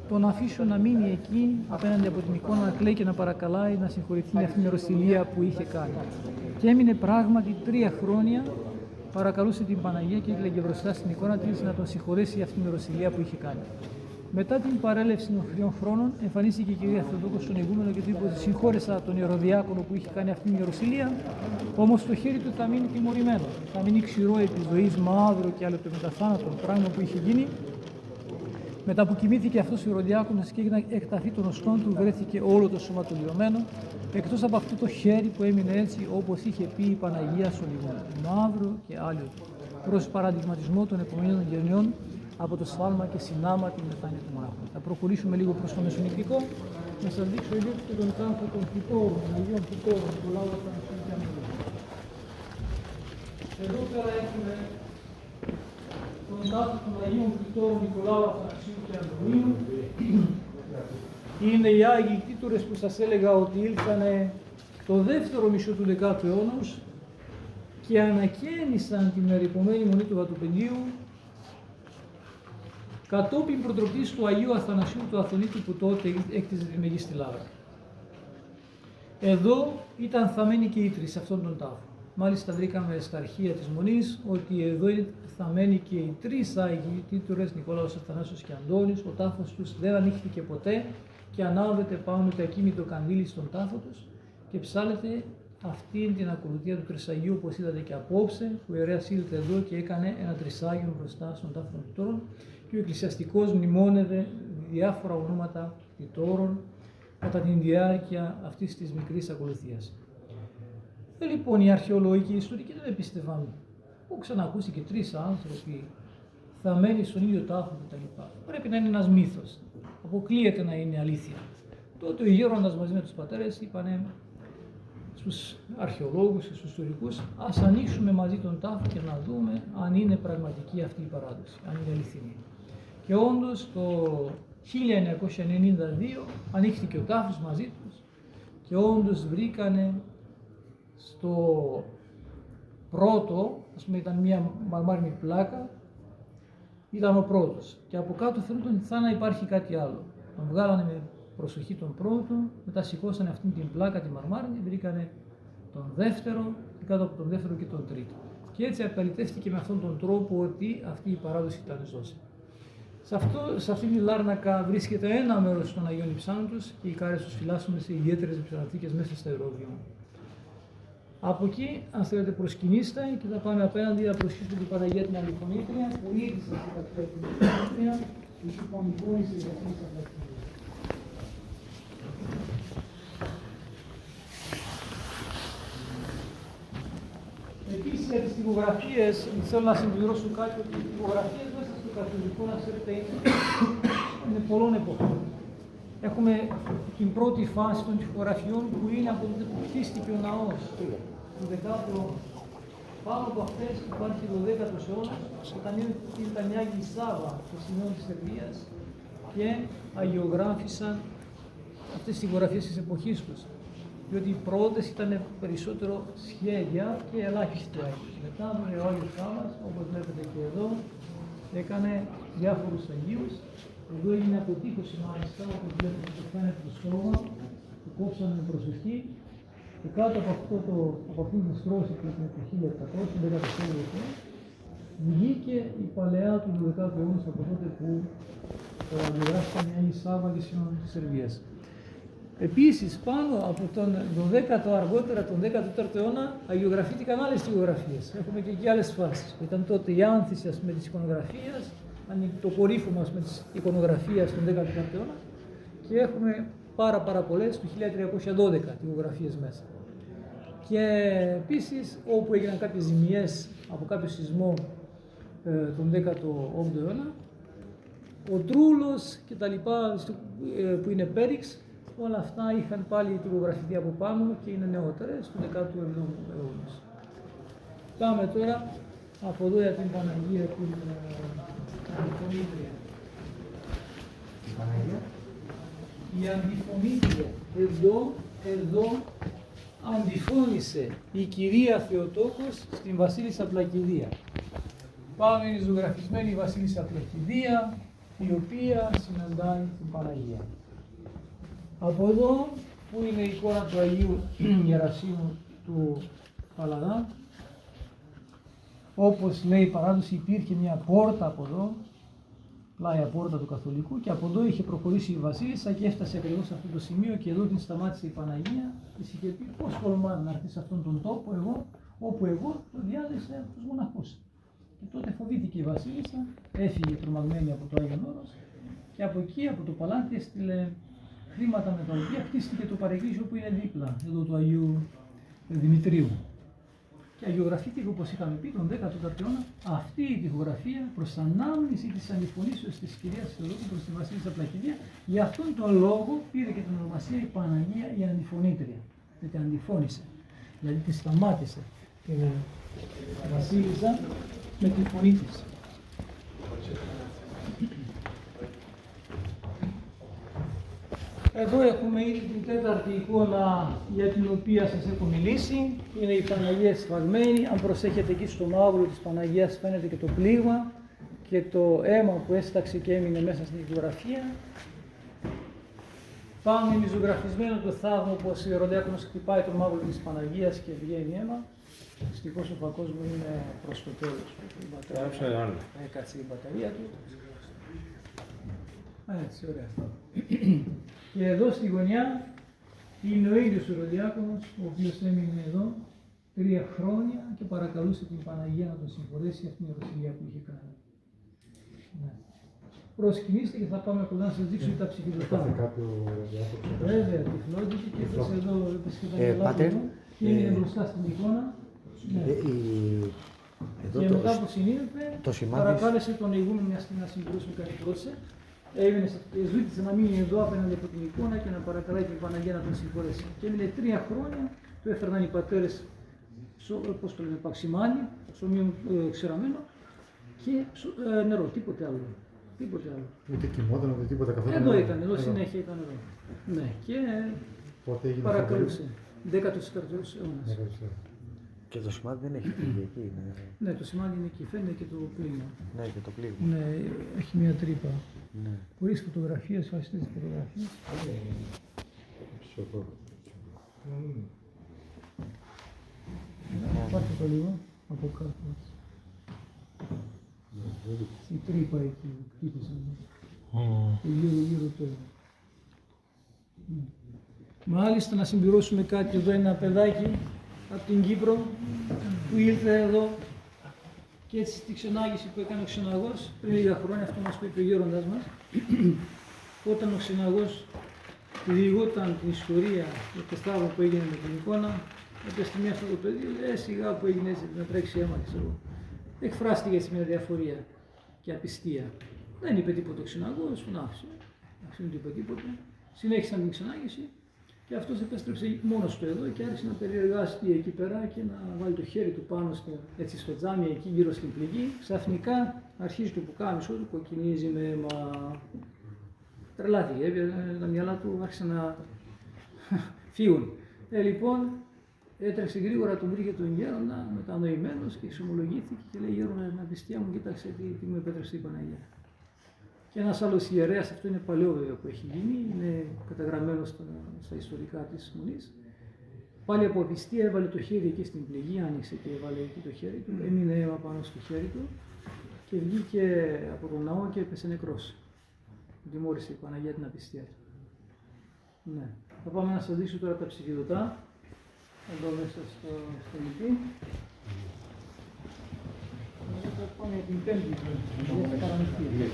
τον αφήσουν να μείνει εκεί απέναντι από την εικόνα, να κλαίει και να παρακαλάει να συγχωρηθεί με αυτήν την νεροσιλία που είχε κάνει. Και έμεινε πράγματι 3 χρόνια, παρακαλούσε την Παναγία και έκλαιγε μπροστά στην εικόνα της να τον συγχωρέσει για αυτήν την νεροσιλία που είχε κάνει. Μετά την παρέλευση των 3 χρόνων, εμφανίστηκε η κυρία Θεοτόκος στον ηγούμενο και του είπε ότι συγχώρεσα τον ιεροδιάκονο που είχε κάνει αυτήν την ιεροσιλία, όμως το χέρι του θα μείνει τιμωρημένο. Θα μείνει ξηρό επί ζωής, μαύρο και αλλοτομεταθάνατο, πράγμα που είχε γίνει. Μετά που κοιμήθηκε αυτός ο ιεροδιάκονος και έγινε εκταφή των οστών του, βρέθηκε όλο το σώμα του λιωμένο, εκτός από αυτό το χέρι που έμεινε έτσι όπως είχε πει η Παναγία στον ηγούμενο, μαύρο και άλιωτο, προς παραδειγματισμό των επομένων γενιών από το σφάλμα και συνάμα την μετάνοια του μονάχου. Θα προχωρήσουμε λίγο προς το μεσονυχτικό, να σας δείξω λίγο και τον τάφο των φυτόρων, των Αγίων Φυτόρων, του λαού Αθανασίου και Ανδρείου. Εδώ πέρα έχουμε τον τάφο των Αγίων Φυτόρων Νικολάου Αθανασίου και Ανδρείου. Είναι οι Άγιοι Κτήτορες που σας έλεγα ότι ήλθαν το δεύτερο μισό του 10ου αιώνα και ανακαίνισαν την ερειπωμένη μονή του Βατοπεδίου κατόπιν προτροπής του Αγίου Αθανασίου του Αθωνίτου που τότε έκτιζε τη Μεγίστη Λάβρα. Εδώ ήταν θαμμένοι και οι 3 σε αυτόν τον τάφο. Μάλιστα βρήκαμε στα αρχεία της Μονής ότι εδώ είναι θαμμένοι και οι 3 Άγιοι Κτήτορες, Νικόλαος, Αθανάσιος και Αντώνης. Ο τάφος τους δεν ανοίχθηκε ποτέ και ανάβεται πάνω το ακίνητο καντήλι στον τάφο τους και ψάλεται αυτή την ακολουθία του Τρισαγίου, όπως είδατε και απόψε, που ο ιερέας ήλθε εδώ και έκανε ένα τρισάγιο μπροστά στον τάφο των Κτήτορων και ο εκκλησιαστικός μνημόνευε διάφορα ονόματα κτητόρων κατά την διάρκεια αυτής της μικρής ακολουθίας. Λοιπόν, οι αρχαιολόγοι και οι ιστορικοί δεν πίστευαν. Έχω ξανακούσει και 3 άνθρωποι θαμμένοι στον ίδιο τάφο κτλ. Πρέπει να είναι ένας μύθος. Αποκλείεται να είναι αλήθεια. Τότε ο γέροντας μαζί με τους πατέρες είπανε στους αρχαιολόγους και στους ιστορικούς, ας ανοίξουμε μαζί τον τάφο και να δούμε αν είναι πραγματική αυτή η παράδοση, αν είναι αληθινή. Και όντως το 1992 ανοίχθηκε ο τάφος μαζί τους και όντως βρήκανε στο πρώτο, ας πούμε ήταν μια μαρμάρινη πλάκα, ήταν ο πρώτος και από κάτω φαίνονταν σαν να υπάρχει κάτι άλλο. Τον βγάλανε με προσοχή τον πρώτο, μετά σηκώσανε αυτήν την πλάκα, τη μαρμάρινη, βρήκανε τον δεύτερο και κάτω από τον δεύτερο και τον τρίτο. Και έτσι απαλυτεύτηκε με αυτόν τον τρόπο ότι αυτή η παράδοση ήταν ζώση. Σε αυτήν την Λάρνακα βρίσκεται ένα μέρος των Αγίων Υψάνων τους και οι κάρες τους φυλάσσονται σε ιδιαίτερες υψηλαθήκες μέσα στα αερόβια. Από εκεί, αν θέλετε, προσκυνήστε και θα πάμε απέναντι να προσχίσουμε την Παναγία την Αληθονήτρια που ήδη σας είπα την Αληθονήτρια, η υπομικόνηση για αυτήν την Αληθονήτρια. Επίσης για τις τυπογραφίες, θέλω να συμπληρώσω κάτι ότι οι τυπογραφίες μέσα στο καθολικό, να ξέρετε, είναι πολλών εποχών. Έχουμε την πρώτη φάση των τυπογραφιών που είναι από τότε που χτίστηκε ο ναός του 10ου αιώνα. Πάνω από αυτές υπάρχει το 10ος αιώνας, όταν ήταν οι Άγιοι Σάββα στο σημείο της Σερβίας και αγιογράφησαν αυτές τις τυπογραφίες της εποχής τους. διότι οι πρώτες ήταν περισσότερο σχέδια και ελάχιστο έργο. Μετά ο Άγιος Σάββας, όπως βλέπετε και εδώ, έκανε διάφορους Αγίους. Εδώ έγινε αποτύχωση μάλιστα, όπως βλέπετε το φαίνεται το στρώμα, που κόψανε με προσοχή. Και κάτω από αυτήν την στρώση που ήταν το 1800, τον 14ο αιώνα, βγήκε η παλαιά του 12ου αιώνα από τότε που αντιγράφηκαν οι Άγιοι Σάββατοι της Σερβίας. Επίσης, πάνω από τον 12ο, αργότερα τον 14ο αιώνα, αγιογραφήθηκαν άλλες τυπογραφίες. Έχουμε και εκεί άλλες φάσεις. Ήταν τότε η άνθηση με της εικονογραφίας, το κορύφωμα με της εικονογραφίας τον 14ο αιώνα και έχουμε πάρα πολλές του 1312 τυπογραφίες μέσα. Και επίσης, όπου έγιναν κάποιες ζημιές από κάποιο σεισμό τον 18ο αιώνα, ο Τρούλος και τα λοιπά που είναι πέριξ, όλα αυτά είχαν πάλι τυπογραφηθεί από πάνω και είναι νεότερες, του 17ου αιώνα. Πάμε τώρα από εδώ για την Παναγία, την Αντιφωνήτρια. Η Παναγία. Η Αντιφωνήτρια. Εδώ αντιφώνησε η κυρία Θεοτόκος στην Βασίλισσα Πλακιδία. Πάμε, είναι ζωγραφισμένη η Βασίλισσα Πλακιδία, η οποία συναντάει την Παναγία. Από εδώ που είναι η εικόνα του Αγίου Γερασίμου του Παλαδά, όπως λέει η παράδοση, υπήρχε μια πόρτα από εδώ, πλάια πόρτα του Καθολικού, και από εδώ είχε προχωρήσει η Βασίλισσα και έφτασε ακριβώς σε αυτό το σημείο και εδώ την σταμάτησε η Παναγία. Της είχε πει: πώς τολμά να έρθει σε αυτόν τον τόπο, όπου εγώ το διάλυσα από τους μοναχούς. Και τότε φοβήθηκε η Βασίλισσα, έφυγε τρομαγμένη από το Άγιον Όρος και από εκεί, από το παλάτι, έστειλε χρήματα με τα οποία χτίστηκε το παρεκκλήσιο που είναι δίπλα, εδώ του Αγίου Δημητρίου. Και αγιογραφήθηκε, όπως είχαμε πει, τον 14ο αιώνα αυτή η τοιχογραφία προς ανάμνηση της αντιφωνήσεως της κυρίας Θεοτόκου προς τη Βασίλισσα Πλακιδία. Γι' αυτόν τον λόγο πήρε και την ονομασία η Παναγία η Αντιφωνήτρια. Γιατί αντιφώνησε. Δηλαδή τη σταμάτησε την Βασίλισσα με τη φωνή της. Εδώ έχουμε ήδη την τέταρτη εικόνα για την οποία σας έχω μιλήσει. Είναι η Παναγία σφαγμένη. Αν προσέχετε εκεί στο μαύρο της Παναγίας φαίνεται και το πλήγμα και το αίμα που έσταξε και έμεινε μέσα στην φωτογραφία. Πάνω είναι ζωγραφισμένο το θαύμα πως ο ιεροντιάκονος χτυπάει το μαύρο της Παναγίας και βγαίνει αίμα. Δυστυχώς ο φακός μου είναι προς το τέλος. Έκατσε η μπαταρία του. Έτσι, ωραία. Και εδώ στη γωνιά είναι ο ίδιος ο ιεροντιάκονος, ο οποίος έμεινε εδώ 3 χρόνια και παρακαλούσε την Παναγία να τον συγχωρέσει για αυτήν την οροσυρία που είχε κάνει. Ναι. Προσκυνήστε και θα πάμε κοντά να σας δείξω τα ψυχιδωτά. Βέβαια, τυφλώθηκε και έφτασε εδώ, έπεσε και τα γελάκια εδώ και έμεινε μπροστά στην εικόνα. Ναι. Και μετά που συνήλθε, παρακάλεσε τον ηγούμενο μια στιγμή να συμπληρώσουμε κάτι πρόσθεση. Έμεινε, ζήτησε να μείνει εδώ απέναντι από την εικόνα και να παρακαλάει την Παναγία να τον συγχωρέσει. Και έμεινε 3 χρόνια, του έφερναν οι πατέρες, πώς το λένε, παξιμάνι, ψωμί ξεραμένο και νερό, τίποτε άλλο. Τίποτε άλλο. Ούτε κοιμόταν, ούτε τίποτα καθόλου. Εδώ ήταν, εδώ συνέχεια ήταν εδώ. Ναι, και παρακαλούσε. 14ος αιώνας. Και το σημάδι δεν έχει φύγει εκεί. Ναι, το σημάδι είναι εκεί, φαίνεται και το πλήγμα. Ναι, και το πλήγμα. Ναι, έχει μια τρύπα. Ναι. Χωρίς φωτογραφίες, χωρίς τις φωτογραφίες. Πάρτε το λίγο από κάτω. Η τρύπα εκεί που χτύπησε. Και γύρω το. Μάλιστα να συμπληρώσουμε κάτι, εδώ ένα παιδάκι από την Κύπρο που ήρθε εδώ και έτσι στη ξενάγηση που έκανε ο ξεναγός πριν λίγα χρόνια, αυτό μας είπε ο γέροντας μας, όταν ο ξεναγός διηγόταν την ιστορία για το θαύμα που έγινε με την εικόνα, έπαιξε στη μία αυτό το παιδί, σιγά που έγινε έτσι να τρέξει αίμα και ξέρω. Εκφράστηκε έτσι μια διαφορία και απιστία. Δεν είπε τίποτα ο ξεναγός, τον άφησε. Δεν είπε τίποτα. Συνέχισαν την ξενάγηση. Και αυτός επέστρεψε μόνος του εδώ και άρχισε να περιεργάστηκε εκεί πέρα και να βάλει το χέρι του πάνω έτσι στο τζάμι εκεί γύρω στην πληγή. Ξαφνικά αρχίζει το πουκάμισό του, κοκκινίζει με αίμα. Τρελάθηκε, τα μυαλά του άρχισαν να φύγουν. Λοιπόν, έτρεξε γρήγορα, τον βρήκε τον γέροντα, μετανοημένος και εξομολογήθηκε και λέει: Γέροντα, την απιστία μου, κοίταξε τι μου επέτρεψε η Παναγία. Και ένας άλλος ιερέας, αυτό είναι παλαιό βέβαια που έχει γίνει, είναι καταγραμμένο στα ιστορικά της Μονής. Πάλι από απιστία έβαλε το χέρι εκεί στην πληγή, άνοιξε και έβαλε εκεί το χέρι του, έμεινε αίμα πάνω στο χέρι του και βγήκε από τον ναό και έπεσε νεκρός. Τιμώρησε η Παναγία την απιστία του. Ναι. Θα πάμε να σας δείξω τώρα τα ψηφιδωτά, εδώ μέσα στο λυπή. Θα πάμε για την πέμπτη, για τα παραμυθία.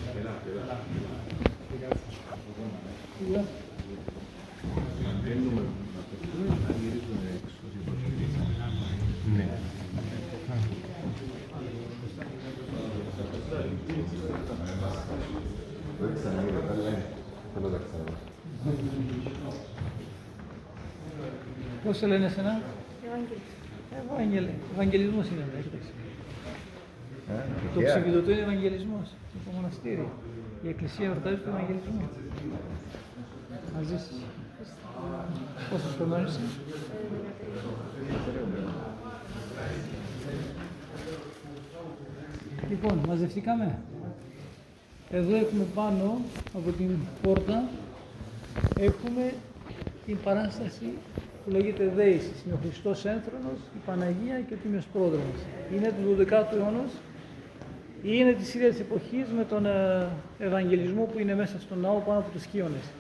Πώς σε λένε εσένα? Ευαγγελισμός είναι, κοίταξε. Το ψηφιδωτό είναι Ευαγγελισμός, το μοναστήρι. Η Εκκλησία εορτάζει τον Ευαγγελισμό. Να ζήσεις. Πόσες χρονών είσαι? Λοιπόν, μαζευτήκαμε. Εδώ έχουμε πάνω από την πόρτα, έχουμε την παράσταση που λέγεται Δέησης. Είναι ο Χριστός Ένθρονος, η Παναγία και ο Τίμιος Πρόδρομος. Είναι του 12ου αιώνα ή είναι της ίδιας εποχής με τον Ευαγγελισμό που είναι μέσα στον ναό πάνω από τους Σκύονες.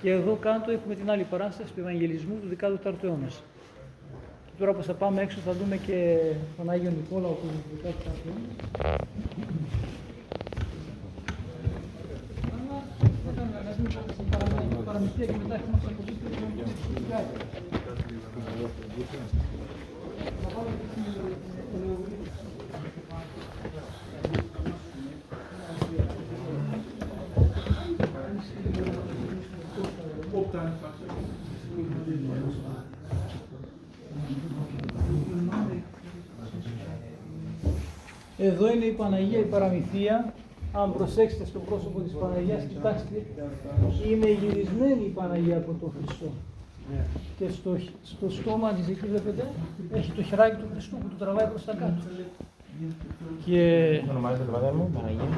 Και εδώ κάτω έχουμε την άλλη παράσταση του Ευαγγελισμού του 14ου αιώνα. Και τώρα που θα πάμε έξω θα δούμε και τον Άγιο Νικόλαο που είναι του 14ου αιώνα. Παραμυθία και μετά έχουμε το Εδώ είναι η Παναγία, η παραμυθία. Αν προσέξετε στο πρόσωπο της Παναγίας, κοιτάξτε, είναι γυρισμένη η Παναγία από τον Χριστό. Και στο στόμα της, εκεί βλέπετε, έχει το χεράκι του Χριστού που το τραβάει προς τα κάτω. Και Ονομάζεται το πατέρα μου, Παναγία.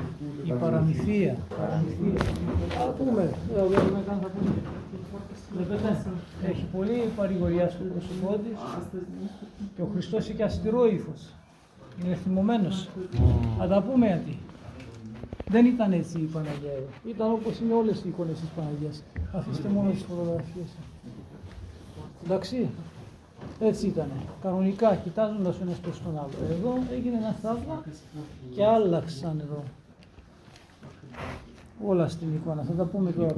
η παραμυθία. Θα πούμε, βλέπετε, έχει πολύ παρηγοριά στο πρόσωπό της και ο Χριστός είχε αυστηρό ύφος. Είναι θυμωμένος. Θα τα πούμε γιατί. Δεν ήταν έτσι η Παναγία. Ήταν όπως είναι όλες οι εικόνες της Παναγίας. Αφήστε μόνο τις φωτογραφίες. Εντάξει, έτσι ήταν. Κανονικά, κοιτάζοντας ο ένας προς τον άλλο. Εδώ έγινε ένα θαύμα και άλλαξαν εδώ. Όλα στην εικόνα. Θα τα πούμε τώρα.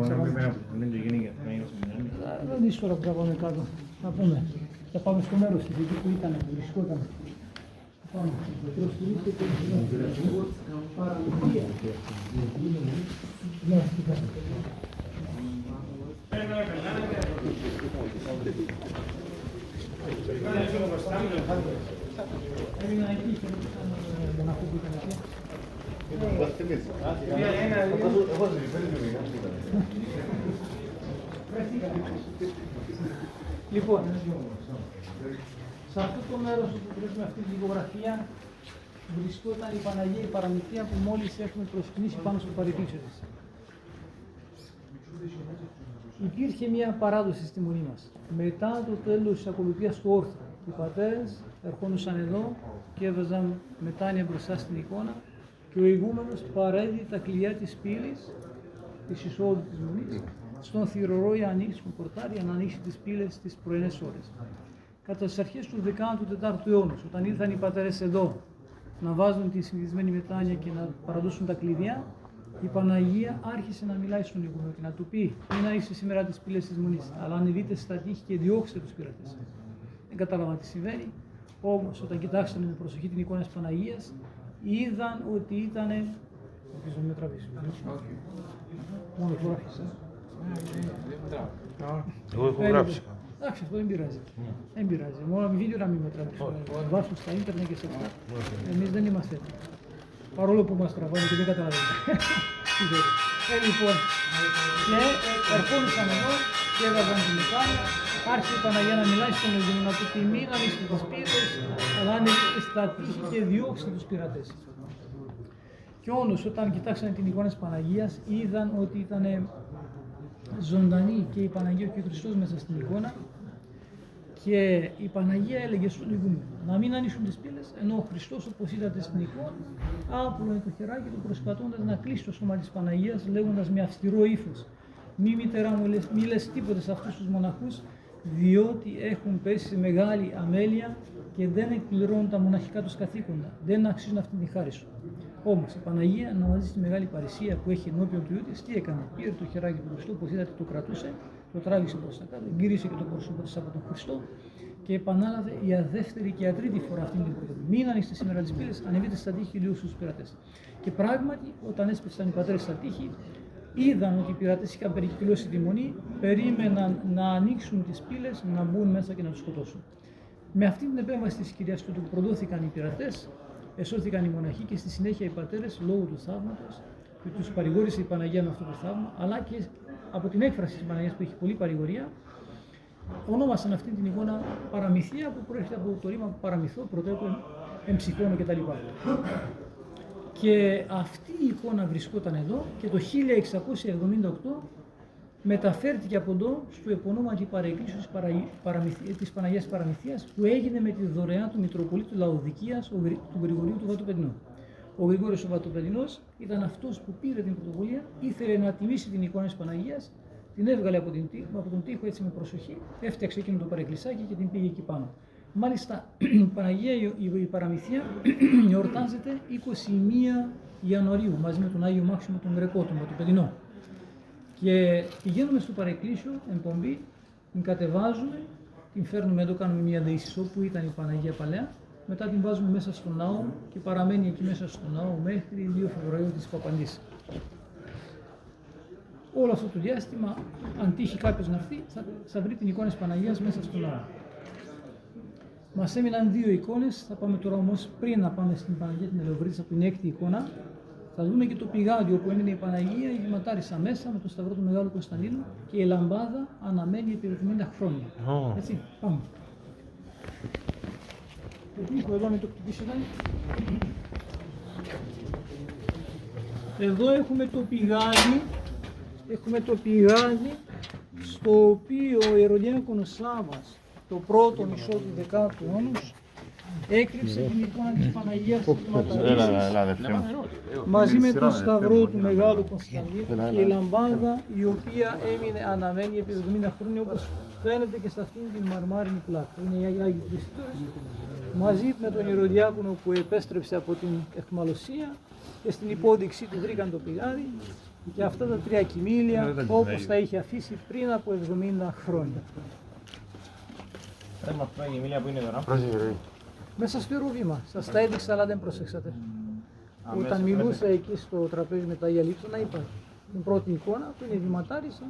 Δεν είσαι τώρα που θα πάμε κάτω. Θα πούμε. Θα πάμε στο μέρος της εκεί που ήταν, που βρισκόταν. Πάμε. Προσκυνήστε και παραμυθία. Έμεινα εκεί και δεν ακούω που ήταν εκεί. Λοιπόν, σε αυτό το μέρος που βρίσκουμε αυτή τη λιπογραφία βρισκόταν η Παναγία, η παραμυθία που μόλις έχουμε προσκυνήσει πάνω στο παρεδίτσιο της. Υπήρχε μια παράδοση στη Μονή μας. Μετά το τέλος της ακολουθίας του όρθρου, οι πατέρες ερχόντουσαν εδώ και έβαζαν μετάνοια μπροστά στην εικόνα και ο ηγούμενος παρέδει τα κλειδιά της πύλης, της εισόδου της Μονής, στον θυρωρό ή ανοίξει τον πορτάρι για να ανοίξει τις πύλες τις πρωινές ώρες. Κατά τις αρχές του 14ου αιώνα, όταν ήρθαν οι πατέρες εδώ να βάζουν τη συνηθισμένη μετάνοια και να παραδώσουν τα κλειδιά, η Παναγία άρχισε να μιλάει στον ηγούμενο και να του πει: μην ανοίξετε σήμερα τις πύλες της Μονής, αλλά ανεβείτε στα τείχη και διώξτε τους πειρατές. Δεν κατάλαβαν τι συμβαίνει. Όμως, όταν κοιτάξαν με προσοχή την εικόνα της Παναγίας, είδαν ότι ήταν. Ελπίζω να με τραβήσει. Μόνο τώρα άρχισα. Εγώ έχω γράψει. Εντάξει, αυτό δεν πειράζει. Δεν πειράζει. Μόνο με βίντεο να μην με τραβήσει. Βάσουν στα ίντερνετ και σε αυτά. Εμείς δεν είμαστε έτσι. Παρόλο που μας τραβάνε και δεν καταλαβαίνουμε. Λοιπόν, και ερχόντουσαν εδώ και έβαζαν τη μετάνοια άρχισε η Παναγία να μιλάει στον Αιγαίο, να του πει μην ανοίξετε τις πύλες, αλλά ανοίξτε στα τείχη και διώξτε τους πειρατές. Και όντως, όταν κοιτάξανε την εικόνα της Παναγίας, είδαν ότι ήταν ζωντανή και η Παναγία και ο Χριστός μέσα στην εικόνα. Και η Παναγία έλεγε στον ηγούμενο να μην ανοίξουν τις πύλες, ενώ ο Χριστός, όπως είδατε στην εικόνα, άπλωνε το χεράκι του προσπαθώντας να κλείσει το σώμα της Παναγίας, λέγοντας με αυστηρό ύφος: «Μη μητέρα μου, μη λες τίποτε σε αυτούς τους μοναχούς, διότι έχουν πέσει σε μεγάλη αμέλεια και δεν εκπληρώνουν τα μοναχικά τους καθήκοντα. Δεν αξίζουν αυτή τη χάρη σου». Όμως η Παναγία, αναμαζεί στη μεγάλη παρησία που έχει ενώπιον του Υιού της, τι έκανε? Πήρε το χεράκι του Χριστού, όπως είδατε, το κρατούσε, το τράβηξε προς τα κάτω, γύρισε και το πρόσωπο της από τον Χριστό και επανάλαβε για δεύτερη και για τρίτη φορά αυτήν την πρόταση. Μην ανοίξετε σήμερα τις πύλες, ανεβείτε στα τείχη ηλίου στους πειρατές. Και πράγματι, όταν έσπευσαν οι πατέρες στα τείχη, είδαν ότι οι πειρατές είχαν περικυκλώσει τη μονή, περίμεναν να ανοίξουν τις πύλες, να μπουν μέσα και να τους σκοτώσουν. Με αυτή την επέμβαση της Κυριάς του προδόθηκαν οι πειρατές, εσώθηκαν οι μοναχοί και στη συνέχεια οι πατέρες, λόγω του θαύματος, που τους παρηγόρησε η Παναγία με αυτό το θαύμα, αλλά και από την έκφραση της Παναγίας που έχει πολλή παρηγορία, ονόμασαν αυτή την εικόνα παραμυθία, που προέρχεται από το ρήμα παραμυθό, πρωτεύον, εμψυχώνω κτλ. Και αυτή η εικόνα βρισκόταν εδώ και το 1678 μεταφέρθηκε από εδώ στο επωνόματι παρεκκλήσιο της Παναγίας Παραμυθίας, που έγινε με τη δωρεά του Μητροπολίτου Λαοδικίας, του Γρηγορίου του Βατοπεδινού. Ο Γρηγόριος ο Βατοπεδινός ήταν αυτός που πήρε την πρωτοβουλία, ήθελε να τιμήσει την εικόνα της Παναγίας, την έβγαλε από τον τοίχο έτσι με προσοχή, έφτιαξε εκείνο το παρεκκλησάκι και την πήγε εκεί πάνω. Μάλιστα, η Παναγία η Παραμυθία εορτάζεται 21 Ιανουαρίου μαζί με τον Άγιο Μάξιμο τον Γρεκό, τον Βατοπεδινό. Και πηγαίνουμε στο παρεκκλήσιο, εμπομβή, την κατεβάζουμε, την φέρνουμε εδώ, κάνουμε μια δεήσεις όπου ήταν η Παναγία παλαιά, μετά την βάζουμε μέσα στο ναό και παραμένει εκεί μέσα στο ναό μέχρι 2 Φεβρουαρίου της Παπαντής. Όλο αυτό το διάστημα, αν τύχει κάποιος να έρθει, θα βρει την εικόνα της Παναγίας μέσα στο ναό. Μας έμειναν 2 εικόνες, θα πάμε τώρα όμως πριν να πάμε στην Παναγία την Ελεοβρύτισσα που είναι η 6η εικόνα. Θα δούμε και το πηγάδιο όπου έμεινε η Παναγία, η βηματάρισα μέσα με το σταυρό του Μεγάλου Κωνσταντίνου και η λαμπάδα αναμένει επί 70 χρόνια. Έτσι, πάμε. Το τοίχο εδώ με το κτυπήσετε. Εδώ έχουμε το πηγάδι, στο οποίο ο Ιεροντιάκονος Σάββας το πρώτο μισό του 10ου αιώνα έκρυψε την εικόνα της Παναγίας της Βηματαρίσσης μαζί με τον σταυρό του Μεγάλου Κωνσταντίνου και η λαμπάδα, η οποία έμεινε αναμένη επί 70 χρόνια, όπως φαίνεται και σε αυτήν την μαρμάρινη πλάκα. Είναι οι Άγιοι Χριστός μαζί με τον Ιεροντιάκονο που επέστρεψε από την αιχμαλωσία και στην υπόδειξή του βρήκαν το πηγάδι και αυτά τα 3 κοιμήλια όπως τα είχε αφήσει πριν από 70 χρόνια. Δεν μας πάει η Εμίλια που είναι τώρα. Μέσα στο Ιεροβήμα. Σας τα έδειξα αλλά δεν προσέξατε. Όταν μιλούσα εκεί στο τραπέζι με τα Αγία Λείψανα, είπα την πρώτη εικόνα που είναι η βηματάρισα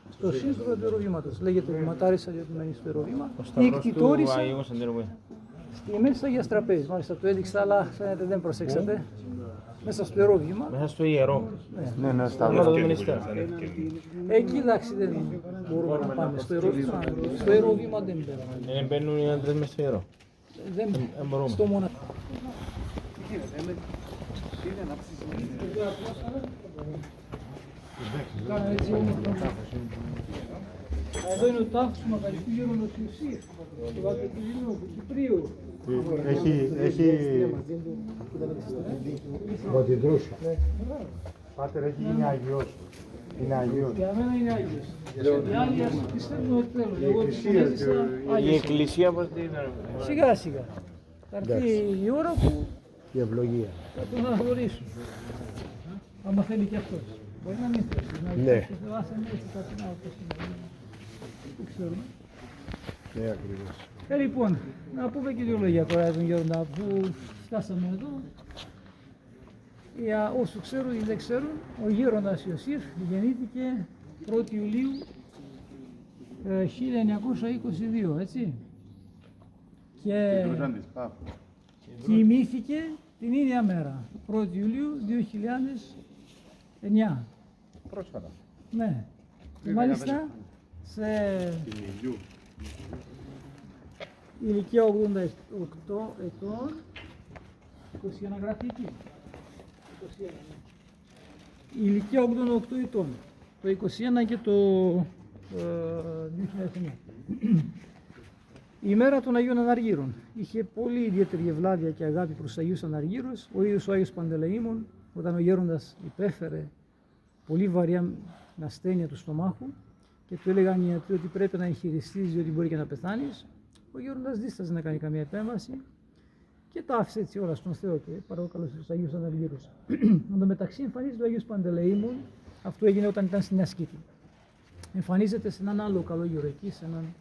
στο σύστημα του Ιεροβήματος. Λέγεται βηματάρισα γιατί μένει στο Ιεροβήμα. Η κτητόρισα στη μέση Αγίας Τραπέζης. Μάλιστα το έδειξα αλλά φαίνεται δεν προσέξατε. Μέσα στο Ιερόβήμα. Μέσα στο ιερό. Ναι, στα εκεί εντάξει δεν μπορούμε να πάμε στο Ιερόβήμα. Στο Ιερόβήμα δεν μπαίνουμε. Δεν μπαίνουν οι άντρες μέσα στο ιερό. Δεν μπορούμε. στο μοναχό. Εδώ είναι ο τάφος του Μακαριστού Γέροντος του Ιωσήφ, του Βατοπεδινού, του Κυπρίου. Έχει Βατιδρούσα. Πάτερ, έχει γίνει Άγιος. Είναι Άγιος. Για μένα είναι Άγιος. Οι άλλοι ας πιστεύουν ότι θέλουν. Εγώ τους συνέζησα Η Άγιος. εκκλησία πώς τι ήταν. Σιγά σιγά. Θα έρθει η ώρα που Η ευλογία. θα τον αναγνωρίσουν. Άμα θέλει και αυτός. Μπορεί να μην θέλει. Ναι. Να θελάσαμε έτσι κάτι να όπως είναι. Δεν ξέρουμε. Ναι, ακριβώς. Λοιπόν, να πούμε και δύο λόγια τώρα για τον Γέροντα που φτάσαμε εδώ. Για όσους ξέρουν ή δεν ξέρουν, ο Γέροντας Ιωσήφ γεννήθηκε 1η Ιουλίου 1922, έτσι. Και κοιμήθηκε την ίδια μέρα, 1η Ιουλίου 2009. Πρόσφατα. Ναι. Και μάλιστα σε Ηλικία 88 ετών, 21 γράφει εκεί. 21, ναι. Η ηλικία 88 ετών, το 21 και το 2009. Η μέρα των Αγίων Αναργύρων. Είχε πολύ ιδιαίτερη ευλάβεια και αγάπη προς τους Αγίους Αναργύρους. Ο ίδιος ο Άγιος Παντελεήμων, όταν ο γέροντας υπέφερε πολύ βαριά ασθένεια του στομάχου και του έλεγαν οι ιατροί ότι πρέπει να εγχειριστείς διότι μπορεί και να πεθάνεις, ο γέροντας δίσταζε να κάνει καμία επέμβαση και τα άφησε έτσι όλα στον Θεό και παρακαλούσε στους Αγίους Αναργύρους. Εν τω μεταξύ εμφανίζεται ο Άγιος Παντελεήμων, αυτό έγινε όταν ήταν στην Ασκήτη. Εμφανίζεται σε έναν άλλο καλό γέρο εκεί, σε έναν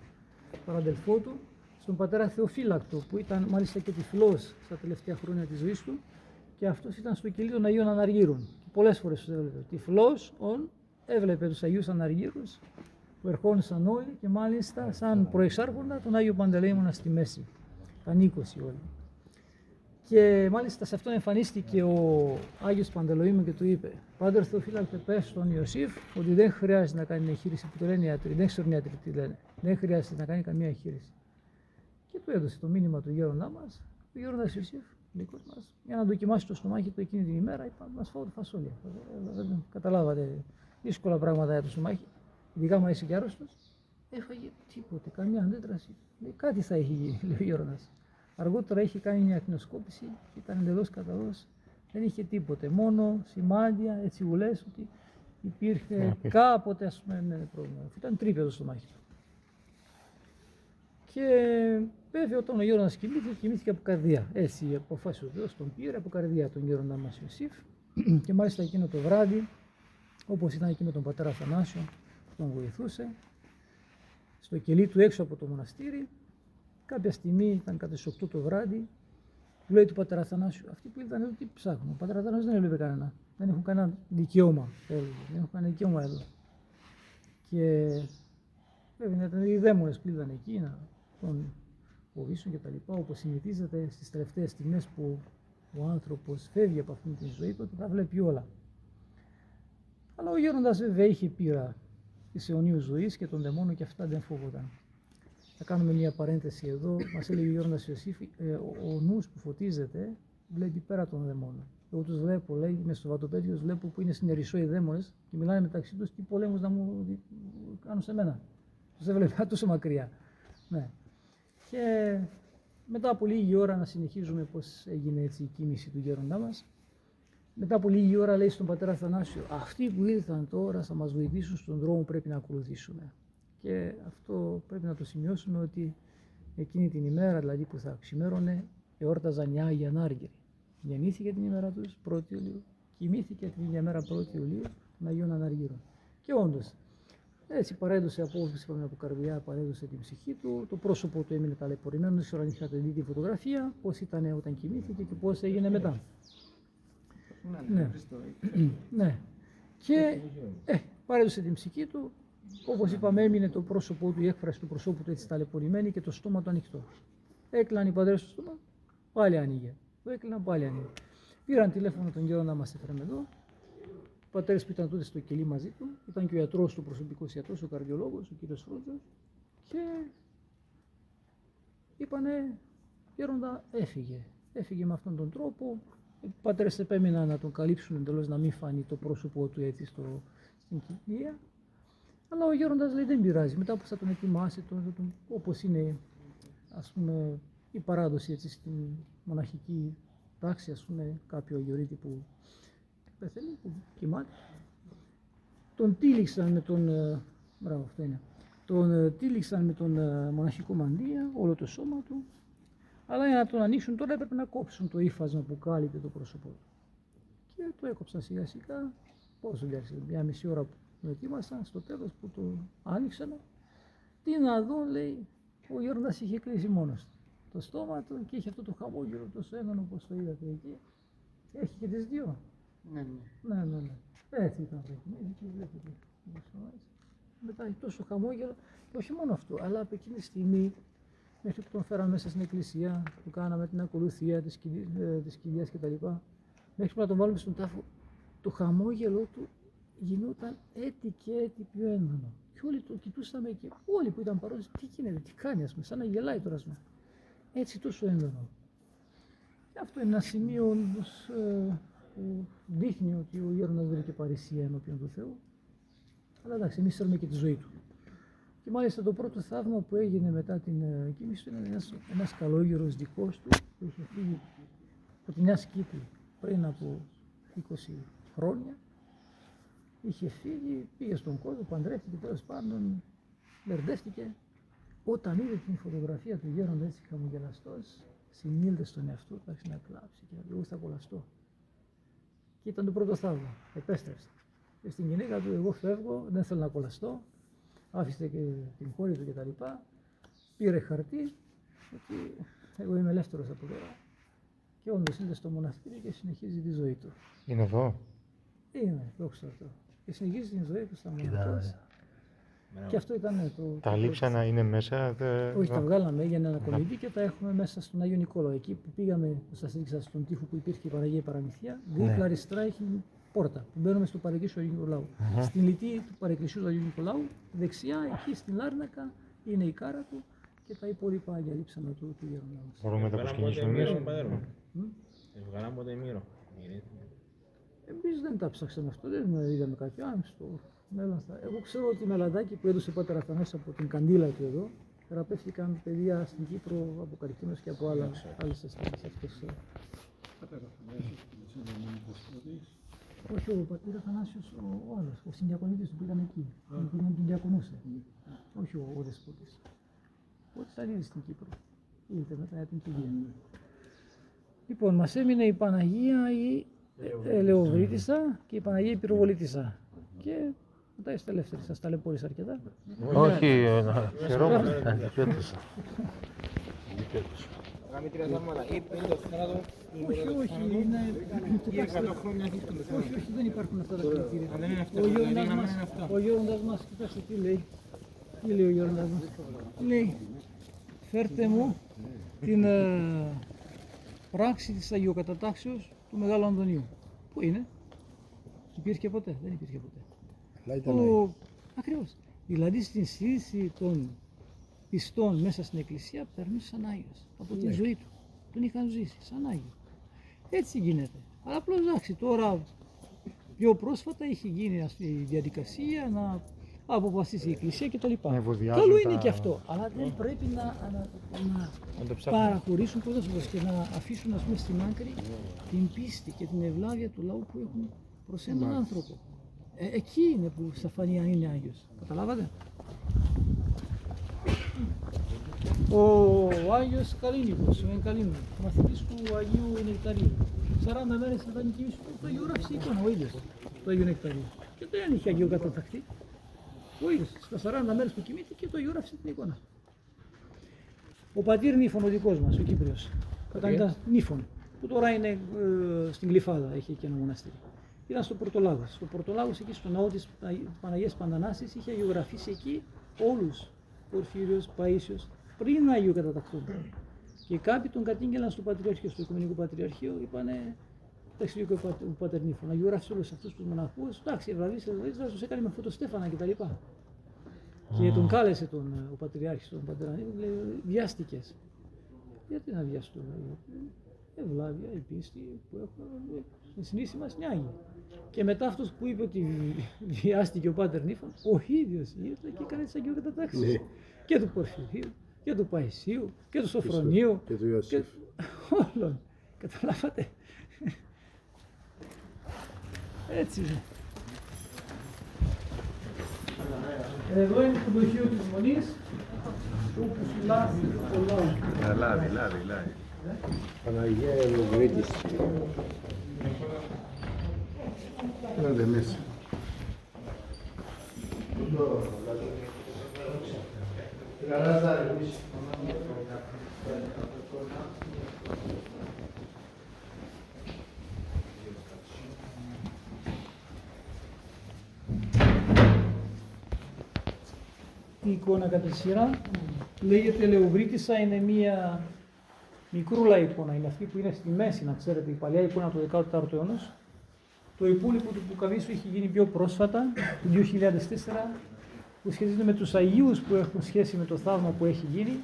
παραδελφό του, στον πατέρα Θεοφύλακτο, που ήταν μάλιστα και τυφλός στα τελευταία χρόνια της ζωής του, και αυτός ήταν στο κελί των Αγίων Αναργύρων. Και πολλές φορές τους έβλεπε. Τυφλός, έβλεπε τους Αγίους Αναργύρους που ερχόντουσαν όλοι και μάλιστα σαν προεξάρχοντα τον Άγιο Παντελεήμονα στη μέση. Ήταν 20 όλοι. Και μάλιστα σε αυτόν εμφανίστηκε ο Άγιος Παντελεήμων και του είπε: Πάτερ Θεοφύλακτε, πες στον Ιωσήφ ότι δεν χρειάζεται να κάνει εγχείρηση, που το λένε οι ιατροί, δεν ξέρουν οι ιατροί τι λένε. Δεν χρειάζεται να κάνει καμία εγχείρηση. Και του έδωσε το μήνυμα του γέροντά μας, ο γέροντας Ιωσήφ, δικός μας, για να δοκιμάσει το στομάχι του εκείνη την ημέρα. Είπα: Μας φάω το φασόλι. Καταλάβατε, δύσκολα πράγματα για το στομάχι. Ειδικά μου είσαι και άρρωστος. Έφαγε τίποτε, καμία αντίδραση. Λέει: Κάτι θα έχει γίνει, λέει ο γέροντας. Αργότερα είχε κάνει μια ακτινοσκόπηση και ήταν εντελώς καθαρός. Δεν είχε τίποτε, μόνο σημάδια, έτσι ουλές ότι υπήρχε κάποτε ας πούμε πρόβλημα. Ήταν τρύπιο το στομάχι του. Και βέβαια όταν ο γέροντας κοιμήθηκε από καρδιά. Έτσι αποφάσισε ο Θεός, τον πήρε από καρδιά τον γέροντα μας Ιωσήφ. Και μάλιστα εκείνο το βράδυ, όπως ήταν εκεί με τον πατέρα Αθανάσιο που τον βοηθούσε, στο κελί του έξω από το μοναστήρι, κάποια στιγμή ήταν κατά τις 8 το βράδυ, του λέει του πατέρα Αθανάσιου: Αυτοί που ήταν εδώ τι ψάχνουν? Ο πατέρα Αθανάσιος δεν έβλεπε κανένα. Δεν έχουν κανένα δικαίωμα. Δεν έχουν κανένα δικαίωμα εδώ. Και βέβαια ήταν οι δαίμονες που ήταν εκεί να τον φοβήσουν και τα λοιπά. Όπως συνηθίζεται στις τελευταίες στιγμές που ο άνθρωπος φεύγει από αυτήν την ζωή, τότε τα βλέπει όλα. Αλλά ο γέροντας βέβαια είχε πείρα της αιωνίου ζωής και των δαιμόνων και αυτά δεν φόβονταν. Θα κάνουμε μια παρένθεση εδώ. Μας έλεγε ο γέροντας Ιωσήφ, ο νους που φωτίζεται βλέπει πέρα των δαιμόνων. Εγώ τους βλέπω, λέει, μες στο βατοπέδιο τους βλέπω που είναι στην Ερισσό οι δαίμονες και μιλάνε μεταξύ τους τι πολέμους να μου κάνουν σε μένα. Τους έβλεπα τόσο μακριά. Ναι. Και μετά από λίγη ώρα να συνεχίζουμε πώς έγινε έτσι η κίνηση του γέροντά μας. Μετά από λίγη ώρα λέει στον πατέρα Αθανάσιο: Αυτοί που ήρθαν τώρα θα μας βοηθήσουν στον δρόμο που πρέπει να ακολουθήσουμε. Και αυτό πρέπει να το σημειώσουμε ότι εκείνη την ημέρα, δηλαδή που θα ξημέρωνε, εόρταζαν οι Άγιοι Ανάργυροι. Γεννήθηκε την ημέρα τους 1η Ιουλίου, κοιμήθηκε την ίδια μέρα 1η Ιουλίου των Αγίων Αναργύρων. Και όντως, έτσι παρέδωσε απόφαση, είπαμε από καρδιά, παρέδωσε την ψυχή του, το πρόσωπο του έμεινε ταλαιπωρημένο. Δεν ξέρω αν είχατε δει τη φωτογραφία, πώς ήταν όταν κοιμήθηκε και πώς έγινε μετά. Ναι. Ναι. Και παρέδωσε την ψυχή του. Όπως είπαμε, έμεινε το πρόσωπό του, η έκφραση του προσώπου του έτσι ταλαιπωρημένη και το στόμα του ανοιχτό. Έκλειναν οι πατέρες στο στόμα, πάλι άνοιγε. Το έκλειναν, πάλι άνοιγε. Πήραν τηλέφωνο τον γέροντα να μας έφεραν εδώ. Οι πατέρες που ήταν τότε στο κελί μαζί του, ήταν και ο ιατρός του, προσωπικός ιατρός, ο καρδιολόγος, ο κύριος Φρόντζος. Και είπανε: Γέροντα, έφυγε. Έφυγε με αυτόν τον τρόπο. Οι πατέρες επέμειναν να τον καλύψουν εντελώς, να μην φανεί το πρόσωπό του έτσι στην κοιλία. Αλλά ο γέροντας λέει: Δεν πειράζει, μετά που θα τον ετοιμάσει, όπως είναι ας πούμε η παράδοση έτσι, στην μοναχική τάξη, ας πούμε, κάποιο αγιορείτη που πεθαίνει, που κοιμάται, τον τύλιξαν με τον, τον τύλιξαν με τον μοναχικό μαντία, όλο το σώμα του, αλλά για να τον ανοίξουν τώρα έπρεπε να κόψουν το ύφασμα που κάλυπτε το πρόσωπό του. Και το έκοψαν σιγά σιγά, πόσο διάρκεια, μια μισή ώρα που το ετοίμασαν, στο τέλος που το άνοιξαν, τι να δω, λέει, ο γέροντας είχε κλείσει μόνος του το στόμα του και είχε αυτό το χαμόγελο τόσο έντονο όπως το είδατε εκεί. Έχει και τις δύο. Ναι. Έτσι ήταν εκεί, βλέπετε. Μετά έχει τόσο χαμόγελο και όχι μόνο αυτό, αλλά από εκείνη τη στιγμή μέχρι που τον φέραμε μέσα στην εκκλησία, που κάναμε την ακολουθία της κηδείας κτλ. Μέχρι που να τον βάλουμε στον τάφο, το χαμόγελο του γινόταν έτη και έτη πιο έντονο. Και όλοι το κοιτούσαμε και όλοι που ήταν παρόντες, τι γίνεται, τι κάνει, ας πούμε, σαν να γελάει τώρα, ας πούμε. Έτσι τόσο έντονο. Και αυτό είναι ένα σημείο που δείχνει ότι ο Γέροντας βρήκε παρησία ενώπιον του Θεού. Αλλά εντάξει, εμείς θέλουμε και τη ζωή του. Και μάλιστα το πρώτο θαύμα που έγινε μετά την κοίμηση του είναι ένας καλόγερος δικός του που είχε φύγει από τη μια Σκήτη πριν από 20 χρόνια. Είχε φύγει, πήγε στον κόσμο, παντρεύτηκε, τέλος πάντων, μπερδεύτηκε. Όταν είδε την φωτογραφία του Γέροντα έτσι χαμογελαστός, συνήλθε στον εαυτό του, άρχισε να κλάψει και να πει: εγώ θα κολλαστώ. Και ήταν το πρώτο θαύμα. Επέστρεψε. Και στην γυναίκα του: εγώ φεύγω, δεν θέλω να κολλαστώ. Άφησε και την κόρη του κτλ. Πήρε χαρτί, ότι εγώ είμαι ελεύθερος από τώρα. Και όντως ήλθε στο μοναστήρι και συνεχίζει τη ζωή του. Είναι εδώ. Είναι, δόξα τω Θεώ. Και συνεχίζει την ζωή του στα μοναστήρια. Και αυτό ήταν το. Τα λείψανα είναι μέσα. Όχι, τα βγάλαμε για ένα κομιτή και τα έχουμε μέσα στον Άγιο Νικόλαο. Εκεί που πήγαμε, που σας έδειξα στον τοίχο που υπήρχε η Παναγία Παραμυθία, δίπλα αριστερά έχει πόρτα που μπαίνουμε στο παρεκκλήσιο του Αγίου Νικολάου. Στην λιτή του παρεκκλησίου του Αγίου Νικολάου, δεξιά, εκεί στην Λάρνακα, είναι η κάρα του και τα υπόλοιπα Άγια λείψανα του Γέροντα μας. Μπορούμε να τα προσκυνήσουμε εμείς. Βγάλαμε ποτέ μύρο. Εμείς δεν τα ψάξαμε αυτό, δεν είδαμε κάτι άλλο στο μέλλον. Εγώ ξέρω ότι η μελαντάκι που έδωσε ο Πάτερ Αθανάσιος από την καντήλα του εδώ, θεραπεύτηκαν παιδιά στην Κύπρο από καρκίνος και από άλλες ασθένειες αυτές. Όχι, ο Πατήρ Αθανάσιος ο άλλος, ο συνδιακονίτης του που ήταν εκεί, που τον διακονούσε. Όχι ο δεσπότης. Ο της ήταν ήδη στην Κύπρο. Ήρθε μετά για την κηδεία. Λοιπόν, μας έμεινε η Παναγία η Ελεοβρίτισσα και η Παναγία η Πυροβολίτισσα. Και μετά είστε ελεύθεροι, σας ταλαιπώρησα αρκετά. Όχι, χαιρόμαστε. Κάμε 3 θαύματα ή πριν το θάνατο Όχι, όχι, είναι. Όχι, όχι, δεν υπάρχουν αυτά τα κριτήρια. δεν είναι αυτά, Ο δηλαδή, Γέροντας να μας, μην είναι αυτά. ο Γέροντας μας, κοιτάξτε τι λέει. Τι λέει ο Γέροντας μας. Λέει, φέρτε μου την πράξη της Αγιοκατατάξεως του Μεγάλου Αντωνίου. Πού είναι? Υπήρχε ποτέ? Δεν υπήρχε ποτέ. Ακριβώς. Δηλαδή στην συνείδηση των πιστών μέσα στην Εκκλησία παίρνει σαν Άγιος από τη ζωή του. Τον είχαν ζήσει σαν Άγιο. Έτσι γίνεται. Αλλά απλώς εντάξει, τώρα πιο πρόσφατα έχει γίνει η διαδικασία να αποφασίσει η Εκκλησία κτλ. Καλό είναι και αυτό, αλλά δεν πρέπει να παραχωρήσουν πρόσφατες και να αφήσουν ας πούμε, στην άκρη την πίστη και την ευλάβεια του λαού που έχουν προς έναν άνθρωπο. Εκεί είναι που θα φανεί αν είναι Άγιος. Καταλάβατε? Ο Άγιος Καλίνικος, ο Ενκαλίνος, μαθητής του Αγίου Νεκταρίου. 40 μέρες μετά την κοίμηση του, το αγιογράφησε η εικόνα ο ίδιος, το Αγίου Νεκταρίου. Και δεν είχε αγιοκαταταχθεί. Ο ίδιος, στα 40 μέρες που κοιμήθηκε, το αγιογράφησε την εικόνα. Ο πατήρ Νίφων, ο δικός μας, ο Κύπριος, όταν ήταν Νίφων, που τώρα είναι στην Γλυφάδα, έχει και ένα μοναστήρι. Ήταν στο Πορτολάγος. Στο Πορτολάγος, εκεί στο ναό της Παναγίας Παντανάσης, είχε αγιογραφήσει εκεί όλους, Πορφύριος, Παΐσιος, πριν να αγιοκαταταχθούν. Και κάποιοι τον κατήγγελαν στο Πατριαρχείο, στο Οικουμενικό Πατριαρχείο, είπανε εντάξει, ο Πατέρ Νίφων, αγιογράφησε όλους αυτούς τους μοναχούς, εντάξει, ευλαβείς, τους έκανε με φωτοστέφανα κτλ. Και τον κάλεσε ο Πατριάρχης, τον Πατέρα Νίφων, λέει, βιάστηκες. Γιατί να βιαστούν? Ευλάβεια, η πίστη που έχουμε, στη συνείδηση μας νιάγει. Και μετά αυτός που είπε ότι βιάστηκε ο Πάτερ Νίφων, ο ίδιος ήρθε και έκανε τις αγιοκατατάξεις. Και του Πορφυρίου, και του Παϊσίου, και του Σοφρονίου, και του Ιωσήφ. όλων. Καταλάβατε? Έτσι είναι. Εδώ είναι το δοχείο της Μονής, όπου φυλάζει το λαό. Λάδι. Παναγία Ελεοβρίτισσα. Έλατε μέσα. Η εικόνα κατά σειρά λέγεται Ελεοβρίτισσα, είναι μία μικρούλα εικόνα, είναι αυτή που είναι στη μέση, να ξέρετε, η παλιά εικόνα του 14ου αιώνα. Το υπόλοιπο του πουκαμίσου έχει γίνει πιο πρόσφατα, το 2004, που σχετίζονται με τους Αγίους που έχουν σχέση με το θαύμα που έχει γίνει.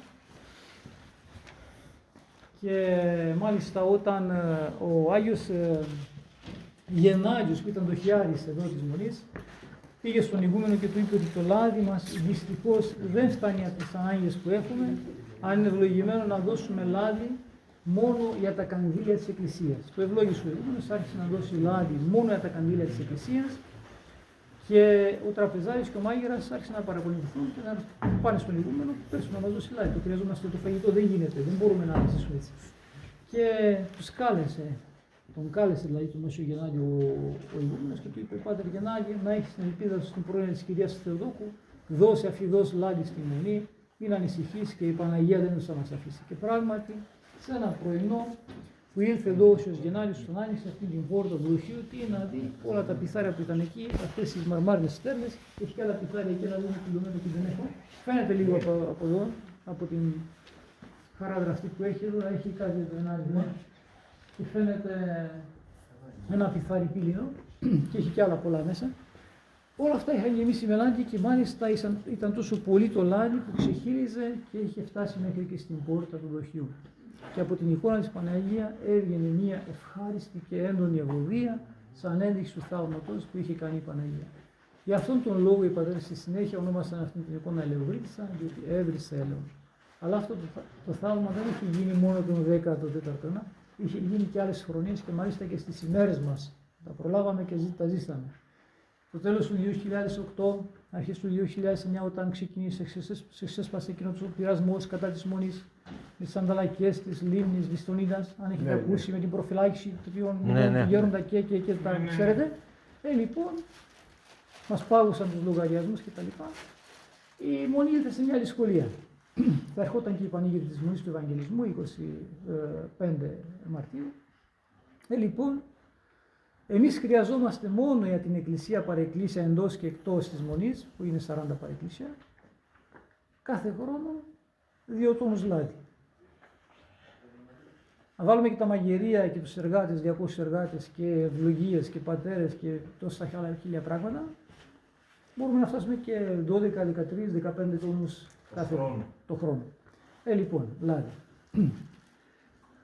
Και μάλιστα όταν ο Άγιος Γεννάδιος, που ήταν το χιάρις εδώ της Μονής, πήγε στον ηγούμενο και του είπε ότι το λάδι μας δυστυχώς δεν φτάνει από τις ανάγκες που έχουμε, αν είναι ευλογημένο να δώσουμε λάδι μόνο για τα κανδύλια της Εκκλησίας. Το ευλόγησε ο ηγούμενος, άρχισε να δώσει λάδι μόνο για τα κανδύλια της Εκκλησίας και ο τραπεζάρης και ο μάγειρας άρχισαν να παρακολουθούν και να πάνε στον ηγούμενο, πέρσι να μας δώσει λάδι. Το χρειαζόμαστε το φαγητό, δεν γίνεται, δεν μπορούμε να ζήσουμε έτσι. Και τους κάλεσε. Τον κάλεσε δηλαδή τον Μέσο Γεννάδιο ο ηγούμενος και του είπε: Πάτερ Γεννάδιο, να έχεις την ελπίδα σου στην πρώην της κυρίας Θεοδόκου, δώσε αφιδώς λάδι στη Μονή, μην ανησυχείς και η Παναγία δεν θα μας αφήσει. Και πράγματι, σε ένα πρωινό που ήλθε εδώ ο Σιος Γεννάδιος, τον άνοιξε αυτή την πόρτα του δοχείου, τι να δει όλα τα πιθάρια που ήταν εκεί, αυτές τις μαρμάρινες στέρνες, έχει και άλλα πιθάρια εκεί, ένα λίγο κιλομένο και δεν έχω. Φαίνεται λίγο από εδώ, από την χαράδρα αυτή που έχει εδώ, έχει κάτι το ένα αριθμό. Και φαίνεται ένα πιθάρι πύληνο και έχει και άλλα πολλά μέσα. Όλα αυτά είχαν γεμίσει με λάδι και μάλιστα ήταν τόσο πολύ το λάδι που ξεχύριζε και είχε φτάσει μέχρι και στην πόρτα του δοχείου. Και από την εικόνα της Παναγία έβγαινε μια ευχάριστη και έντονη ευωδία σαν ένδειξη του θαύματος που είχε κάνει η Παναγία. Γι' αυτόν τον λόγο οι πατέρες στη συνέχεια ονόμασαν αυτή την εικόνα Ελεοβρίτισσα, διότι έβρισε έλεος. Αλλά αυτό το θαύμα δεν είχε γίνει μόνο τον 14ο αιώνα, είχε γίνει και άλλες χρονίες και μάλιστα και στις ημέρες μας. Τα προλάβαμε και τα ζήσαμε. Το τέλος του 2008, αρχές του 2009, όταν ξεκίνησε, ξέσπασε εκείνο το πειρασμός κατά της Μονής, με τις ανταλλαγές της Λίμνης, Βιστονίδας, αν έχετε ακούσει με την προφυλάκηση του γέροντα και τα ξέρετε. Λοιπόν, μας πάγουσαν τους λογαριασμούς κτλ. Η Μονή ήρθε σε μια δυσκολία. Θα ερχόταν και η πανήγυρη της Μονής του Ευαγγελισμού, 25 Μαρτίου. Λοιπόν, εμείς χρειαζόμαστε μόνο για την εκκλησία παρεκκλήσια εντός και εκτός της Μονής, που είναι 40 παρεκκλήσια, κάθε χρόνο 2 τόνους λάδι. Αν βάλουμε και τα μαγειρία και τους εργάτες, 200 εργάτες και ευλογίες και πατέρες και τόσα άλλα χίλια πράγματα, μπορούμε να φτάσουμε και 12, 13, 15 τόνους κάθε το χρόνο. Λοιπόν, λάδι.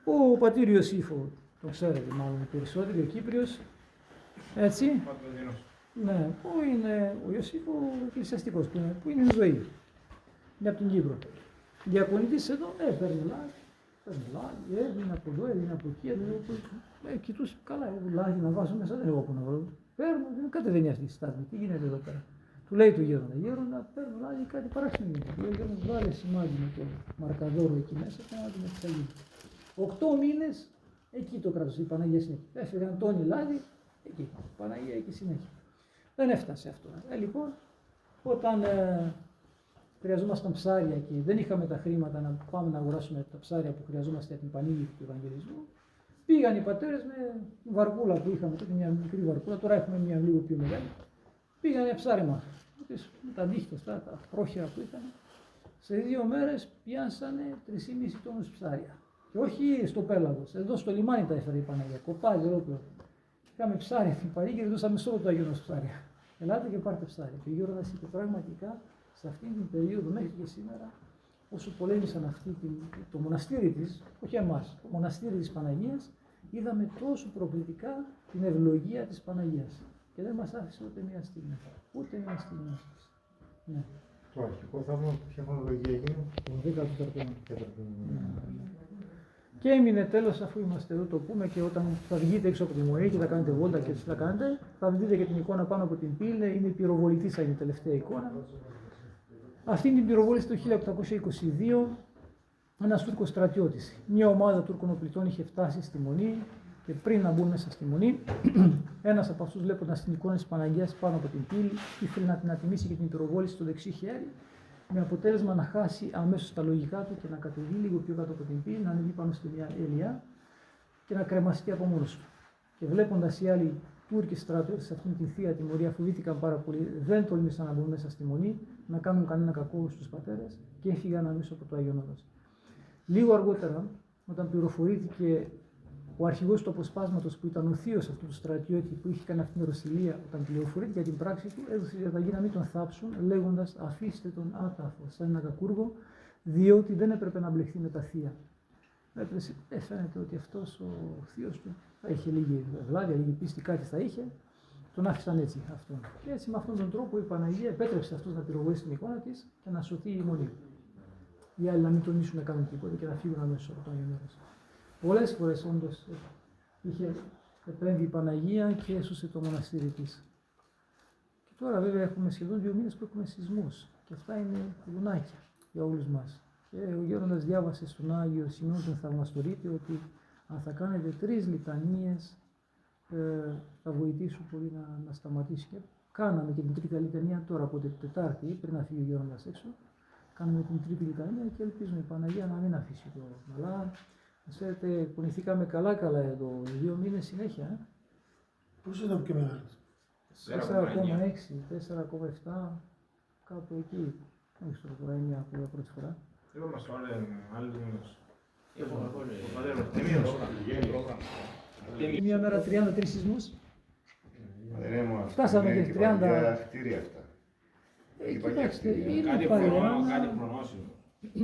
Ο πατήρ Ιωσήφο, το ξέρετε μάλλον περισσότερο, ο Κύπριος, έτσι, ναι, που είναι ο Ιωσήφο ο εκκλησιαστικός, που είναι ζωή, είναι από την Κύπρο. Διακονητής εδώ, παίρνει λάδι, έδινε από εδώ, έδινε από εκεί, κοιτούσε, καλά, λάδι να βάζω μέσα, δεν έχω που να βρω. Παίρνω, κατεβαίνει αυτή η στάθμη, τι γίνεται εδώ πέρα. Του λέει του γέροντα, παίρνω λάδι, κάτι παράξενο γίνεται. Του λέει γέροντα, βάλε σημάδι με το μαρκαδόρο εκεί μέσα και να την εξαγεί. 8 μήνες εκεί το κράτος, η Παναγία συνέχεια. Έφεραν τόνι λάδι, εκεί, η Παναγία εκεί συνέχεια. Δεν έφτασε αυτό. Λοιπόν, όταν χρειαζόμασταν ψάρια και δεν είχαμε τα χρήματα να πάμε να αγοράσουμε τα ψάρια που χρειαζόμαστε για την πανήγυρη του Ευαγγελισμού, πήγαν οι πατέρες με βαρκούλα που είχαμε τότε, μια μικρή βαρκούλα, τώρα έχουμε μια λίγο πιο μεγάλη. Πήγαν για ψάρεμα, με τα δίχτυα, τα πρόχειρα που ήταν. Σε 2 μέρες πιάσανε 3,5 τόνους ψάρια. Και όχι στο πέλαγος, εδώ στο λιμάνι τα έφερε η Παναγία, κοπάδι ολόκληρο. Είχαμε ψάρια στην πανήγυρη, δώσαμε σε όλο το Άγιο ψάρια. Ελάτε και πάρτε ψάρια. Και ο γέροντας είπε πραγματικά σε αυτή την περίοδο μέχρι και σήμερα, όσο πολέμησαν το μοναστήρι της, όχι εμάς, το μοναστήρι της Παναγίας, είδαμε τόσο προκλητικά την ευλογία της Παναγίας. Και δεν μας άφησε ούτε μία στιγμή. Ούτε μία στιγμή. Ναι. Το αρχικό θαύμα, ποια χρονολογία έγινε? Το 14ο αιώνα. Και έμεινε τέλος, αφού είμαστε εδώ, το πούμε, και όταν θα βγείτε έξω από τη Μονή και θα κάνετε βόλτα και θα κάνετε, θα δείτε και την εικόνα πάνω από την πύλη, είναι η πυροβολητήσα, είναι η τελευταία εικόνα. Αυτή την πυροβόληση το 1822, ένας Τούρκος στρατιώτης. Μια ομάδα Τούρκων οπλιτών είχε φτάσει στη Μονή και πριν να μπουν μέσα στη Μονή, ένας από αυτούς, βλέποντας την εικόνα της Παναγίας πάνω από την πύλη, ήθελε να την ατιμήσει και την πυροβόληση στο δεξί χέρι, με αποτέλεσμα να χάσει αμέσως τα λογικά του και να κατεβεί λίγο πιο κάτω από την πύλη, να ανέβει πάνω στη μια ελιά και να κρεμαστεί από μόνος του. Και βλέποντας οι άλλοι Τούρκοι στρατιώτες σε αυτήν την θεία τιμωρία, φοβήθηκαν πάρα πολύ, δεν τολμήσαν να μπουν μέσα στη Μονή, να κάνουν κανένα κακό στους πατέρες και έφυγαν αμέσως από το Άγιον Όρος. Λίγο αργότερα, όταν πληροφορήθηκε Ο αρχηγός του αποσπάσματος, που ήταν ο θείος αυτού του στρατιώτη που είχε κάνει αυτήν την ρωσιλία όταν πληροφορήθηκε για την πράξη του, έδωσε διαταγή να μην τον θάψουν, λέγοντας: αφήστε τον άταφο σαν ένα κακούργο, διότι δεν έπρεπε να μπλεχθεί με τα θεία. Φαίνεται ότι αυτός ο θείος του θα είχε λίγη ευλάβεια, λίγη πίστη, κάτι θα είχε. Τον άφησαν έτσι αυτόν. Και έτσι με αυτόν τον τρόπο η Παναγία επέτρεψε αυτός να πυροβολήσει την εικόνα της και να σωθεί η μονή. Οι άλλοι να μην τονίσουν να κάνουν τίποτα και να φύγουν αμέσως από τον Άγιο Νόρος. Πολλές φορές όντως είχε επέμβει η Παναγία και έσωσε το μοναστήρι της. Και τώρα βέβαια έχουμε σχεδόν 2 μήνες που έχουμε σεισμούς. Και αυτά είναι βουνάκια για όλους μας. Και ο Γέροντας διάβασε στον Άγιο Σημείο τον Θαυμαστορίτη ότι αν θα κάνετε 3 λιτανίες θα βοηθήσουν πολύ να σταματήσει. Και κάναμε και την 3η λιτανία τώρα από την Τετάρτη, πριν να φύγει ο Γέροντας έξω. Κάναμε την 3η λιτανία και ελπίζουμε η Παναγία να μην αφήσει το μαλά. Ξέρετε, πονηθήκαμε καλά εδώ, 2 μήνες συνέχεια. Πόσο ήταν πιο μεγάλος? 4,6, 4,7, κάπου εκεί. Δεν ξέρω τώρα, είναι μια πρώτη φορά. Μια μέρα 33 σεισμούς. Φτάσαμε και 30. Κοιτάξτε, είναι παλιά.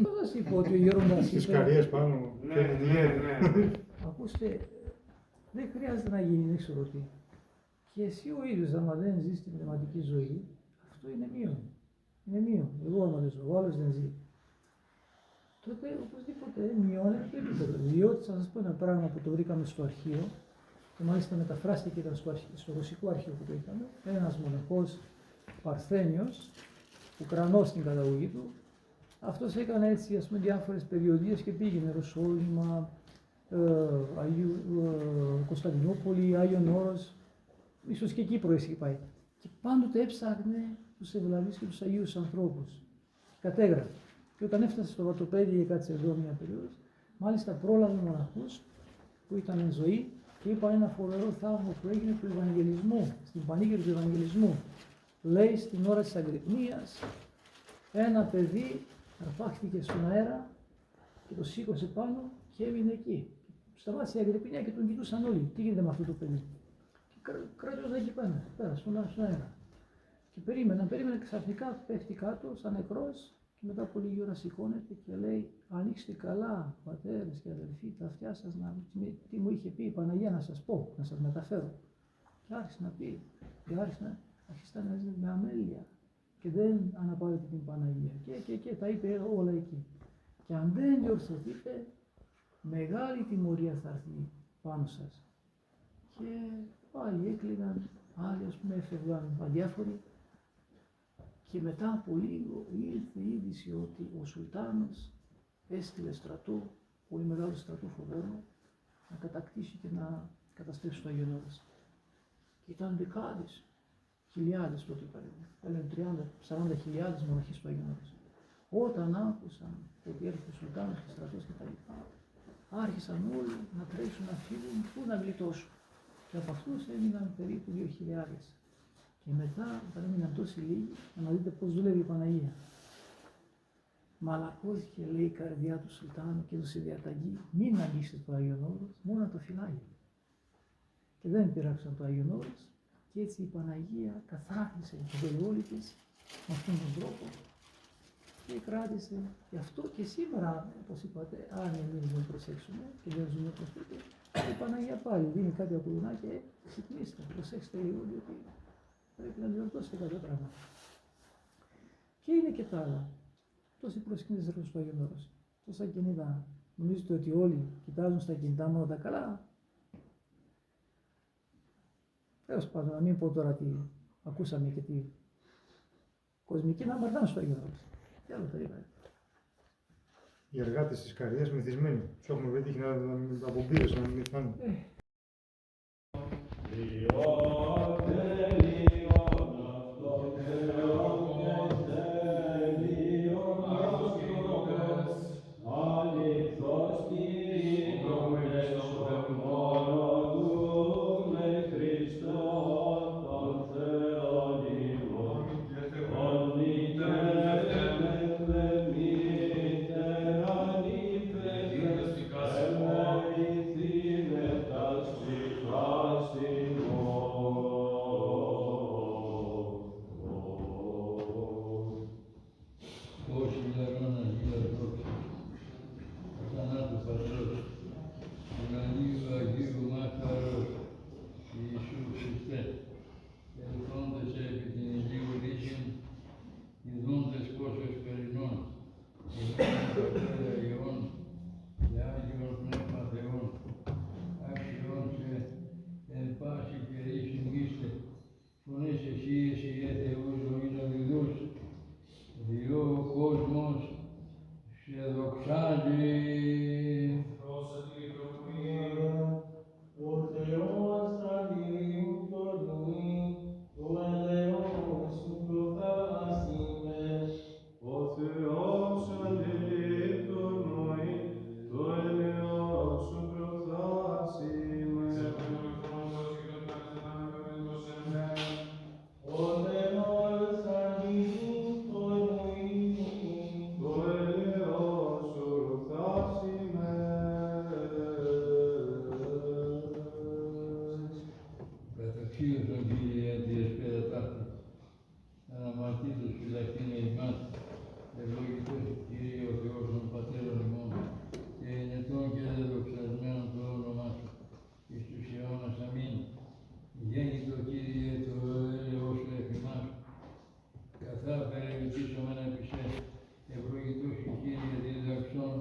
Θα σας είπα ότι ο Γέροντας Στις καριές πάνω. Ακούστε, δεν χρειάζεται να γίνει, δεν ξέρω τι. Και εσύ ο ίδιος, άμα δεν ζεις την πνευματική ζωή, αυτό είναι μείον. Είναι μείον. Εγώ άμα δεν ζω, ο άλλος δεν ζει. Τότε οπωσδήποτε μειώνεται το επίπεδο. Διότι θα σας πω ένα πράγμα που το βρήκαμε στο αρχείο, και μάλιστα μεταφράστηκε ήταν στο ρωσικό αρχείο που το είχαμε, ένας μοναχός Παρθένιος, Ουκρανός στην καταγωγή του. Αυτός έκανε έτσι, ας πούμε, διάφορες περιοδίες και πήγαινε Ρωσόλυμα, Κωνσταντινούπολη, Άγιον Όρος, ίσως και Κύπρο είχε πάει. Και πάντοτε έψαχνε τους ευλαβείς και τους Αγίους ανθρώπους. Κατέγραφε. Και όταν έφτασε στο Βατοπέδι και κάτσε εδώ μια περίοδος, μάλιστα πρόλαβε μοναχούς που ήταν εν ζωή και είπα ένα φοβερό θαύμα που έγινε του Ευαγγελισμού, στην πανήγυρη του Ευαγγελισμού. Λέει στην ώρα της Αγρυπνίας, ένα παιδί αρπάχθηκε στον αέρα και το σήκωσε πάνω και έμεινε εκεί. Σταμάτησε η Αγρυπνία και τον κοιτούσαν όλοι. Τι γίνεται με αυτό το παιδί? Και κρατιόταν εκεί πέρα, στον αέρα. Και περίμεναν, ξαφνικά πέφτει κάτω σαν νεκρός και μετά από λίγη ώρα σηκώνεται και λέει: ανοίξτε καλά, πατέρες και αδελφοί, τα αυτιά σας, τι μου είχε πει η Παναγία να σας πω, να σας μεταφέρω. Και άρχισε να πει, και άρχισε να ζει με αμέλεια. Και δεν αναπάρετε την Παναγία. Και τα είπε όλα εκεί. Και αν δεν διορθωθείτε, μεγάλη τιμωρία θα έρθει πάνω σας. Και πάλι έκλειναν, άλλοι ας πούμε έφευγαν αδιάφοροι. Και μετά από λίγο ήρθε η είδηση ότι ο Σουλτάνος έστειλε στρατό, πολύ μεγάλο στρατό φοβερό, να κατακτήσει και να καταστρέψει το Άγιον Όρος. Και ήταν δεκάδες, χιλιάδες τότε περίπου, 30-40 μοναχοί στο Άγιον Όρος. Όταν άκουσαν ότι έρχεται ο Σουλτάνος και στρατός και τα λοιπά, άρχισαν όλοι να τρέξουν να φύγουν, πού να γλιτώσουν. Και από αυτούς έμειναν περίπου 2.000. Και μετά, όταν έμειναν τόσοι λίγοι, να δείτε πώς δούλευε η Παναγία. Μαλακώθηκε, λέει, η καρδιά του Σουλτάνου και έδωσε διαταγή: μην αγγίξετε το Άγιον Όρος, μόνο το φυλάγιο. Και δεν πειράξαν το Άγιον Όρος, και έτσι η Παναγία καθάρισε τη ζωή όλη της με αυτόν τον τρόπο και κράτησε. Γι' αυτό και σήμερα, όπως είπατε, αν εμείς δεν προσέξουμε και δεν ζούμε προς τούτο, η Παναγία πάλι δίνει κάποια κουδουνά και ξυπνήστε, προσέξτε λίγο, διότι πρέπει να διορθώσετε κάποια πράγματα. Και είναι και τα άλλα. Τόσοι προσκύνες έρχονται στο Άγιον Όρος, τόσα κινητά. Νομίζετε ότι όλοι κοιτάζουν στα κινητά μόνο τα καλά? Τέλος πάντων, να μην πω τώρα τι ακούσαμε και τι κοσμική να μαρτάνε στο Άγιον Όρος. Τι άλλο θα είπα. Οι εργάτες της καρδιάς μεθυσμένοι. Τους έχουμε βρει τύχη να απομπήρες, να μην μεθάνε. Χριστέ, ελθόντες επί την Ηλίου Ρήσιν, ιδόντες πόσος περινών, ιδόντες πατέρα Υιών, και Άγιον Πνεύμα Θεόν, άξιον σε εν πάση καιρή συγγείστε, φωνές εσύ Θεούς ζωήν οδηδούς, διό ο κόσμος σε δοξάζει. Καταξίωσον Κύριε Έντιες Παιδατάρτη, αναμαρτήτως φυλακτήνε ημάς, ευλογητός Κύριε ο Θεός των Πατέρων ημών, και ενετών και δεδοξασμένων το όνομά Σου, εις τους αιώνας αμήν. Γέννητο Κύριε το έλεος Σου επ' ημάς, καθά περιλυπήσομεν επί σε, ευλογητός Σου Κύριε διδαξών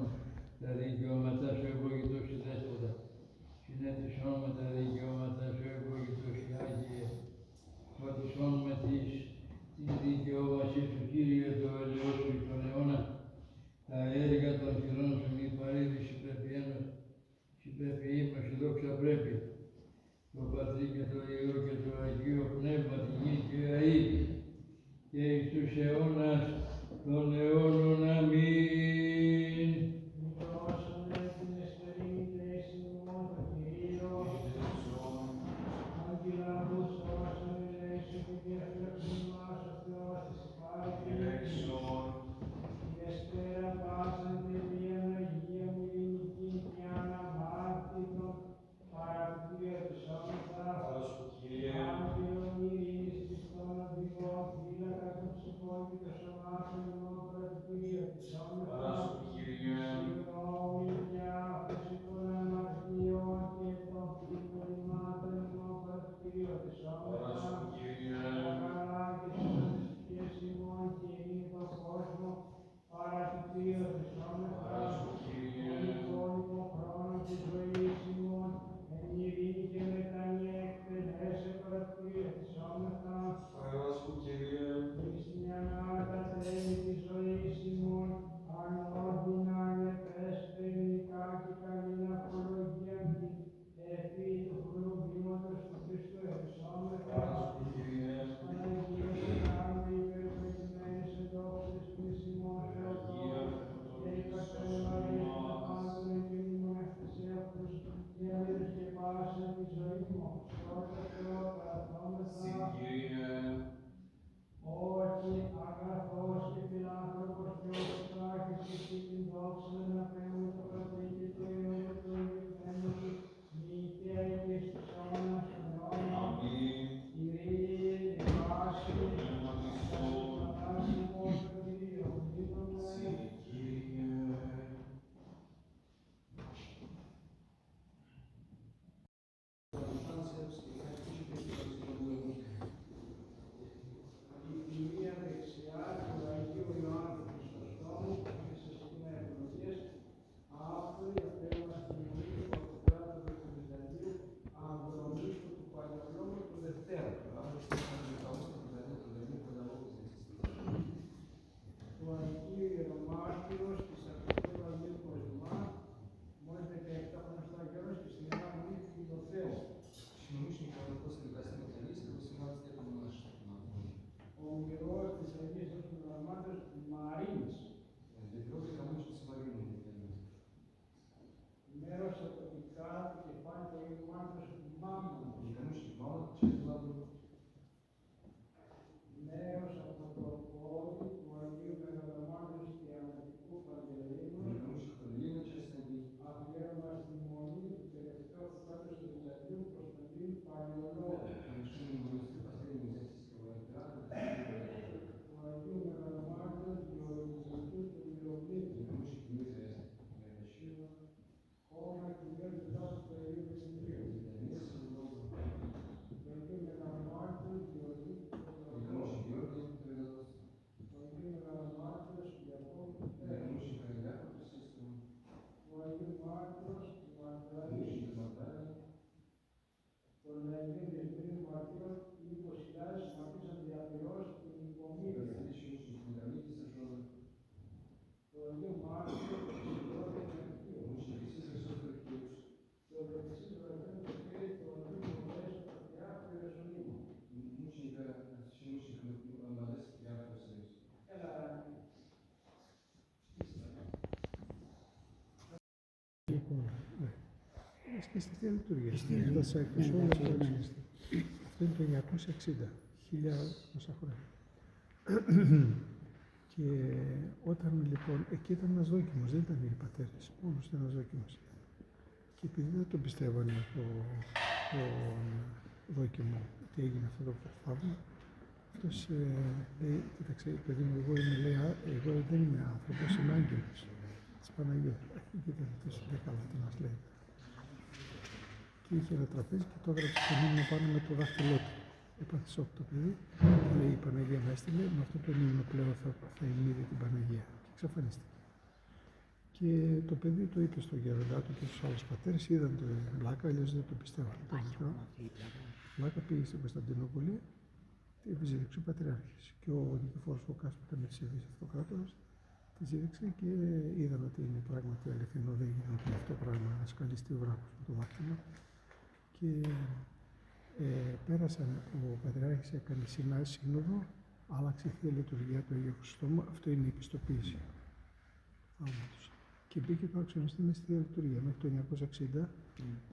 τα δικαιώματά Σου, ευλογητός Σου Δέσποτα, συνέτησόν με τα δικαιώματα Σου, ευλογητός Σου Άγιε, φωτισόν με την δικαιώμαση Σου Κύριε το έλεος Σου εις τον αιώνα, τα έργα των χειρών Σου μη παρήδης υπερποιήμνος η δόξα πρέπει, το Πατρί και το Υιό και το Αγίο Πνεύμα τη γη και αεί, και εις τους αιώνας των αιώνων αμήν. Ευχή του Χριστού βήματος του Χριστού, επισώμεθα. Και στη Θεία Λειτουργία. Αυτά τα έκθεση όλα αυτά εξηγήσετε. Αυτό είναι το 960, 1000 χρόνια. Και όταν λοιπόν, εκεί ήταν ένας δόκιμος, δεν ήταν οι πατέρες, μόνος ήταν ένας δόκιμος. Και επειδή δεν τον πιστεύανε τον δόκιμο ότι έγινε αυτό το θαύμα, αυτός λέει, κοίταξε, παιδί μου, εγώ δεν είμαι άνθρωπος, είμαι άγγελος της Παναγίας. Κοίταξε, αυτός δεν καλά τι μας λέει. Και είχε ένα τραπέζι και το έγραψε το μήνυμα πάνω με το δάχτυλό του. Έπαθε σοκ το παιδί, λέει η Παναγία με έστειλε, με αυτό το μήνυμα πλέον θα ημίδει την Παναγία. Και εξαφανίστηκε. Και το παιδί το είπε στον γέροντά του και στους άλλους πατέρες, είδαν τον Βλάκα, αλλιώς δεν το πιστεύαν. Ο Βλάκα πήγε στην Κωνσταντινούπολη, τη ζήτησε ο Πατριάρχης. Και ο Νικηφόρος Φωκάς που ήταν ευσεβής αυτοκράτορας, τη ζήτησε και είδαν ότι είναι πράγματι αληθινό, δεν γίνεται αυτό το πράγμα, να σκαλιστεί ο βράχος με το δάχτυλο. Και πέρασαν, ο Πατριάρχης έκανε σύνοδο, άλλαξε η Θεία Λειτουργία του Αγίου Χριστόμου, αυτό είναι η επιστοποίηση. Και μπήκε το αξιονιστή μέσα στη Θεία Λειτουργία. Μέχρι το 1960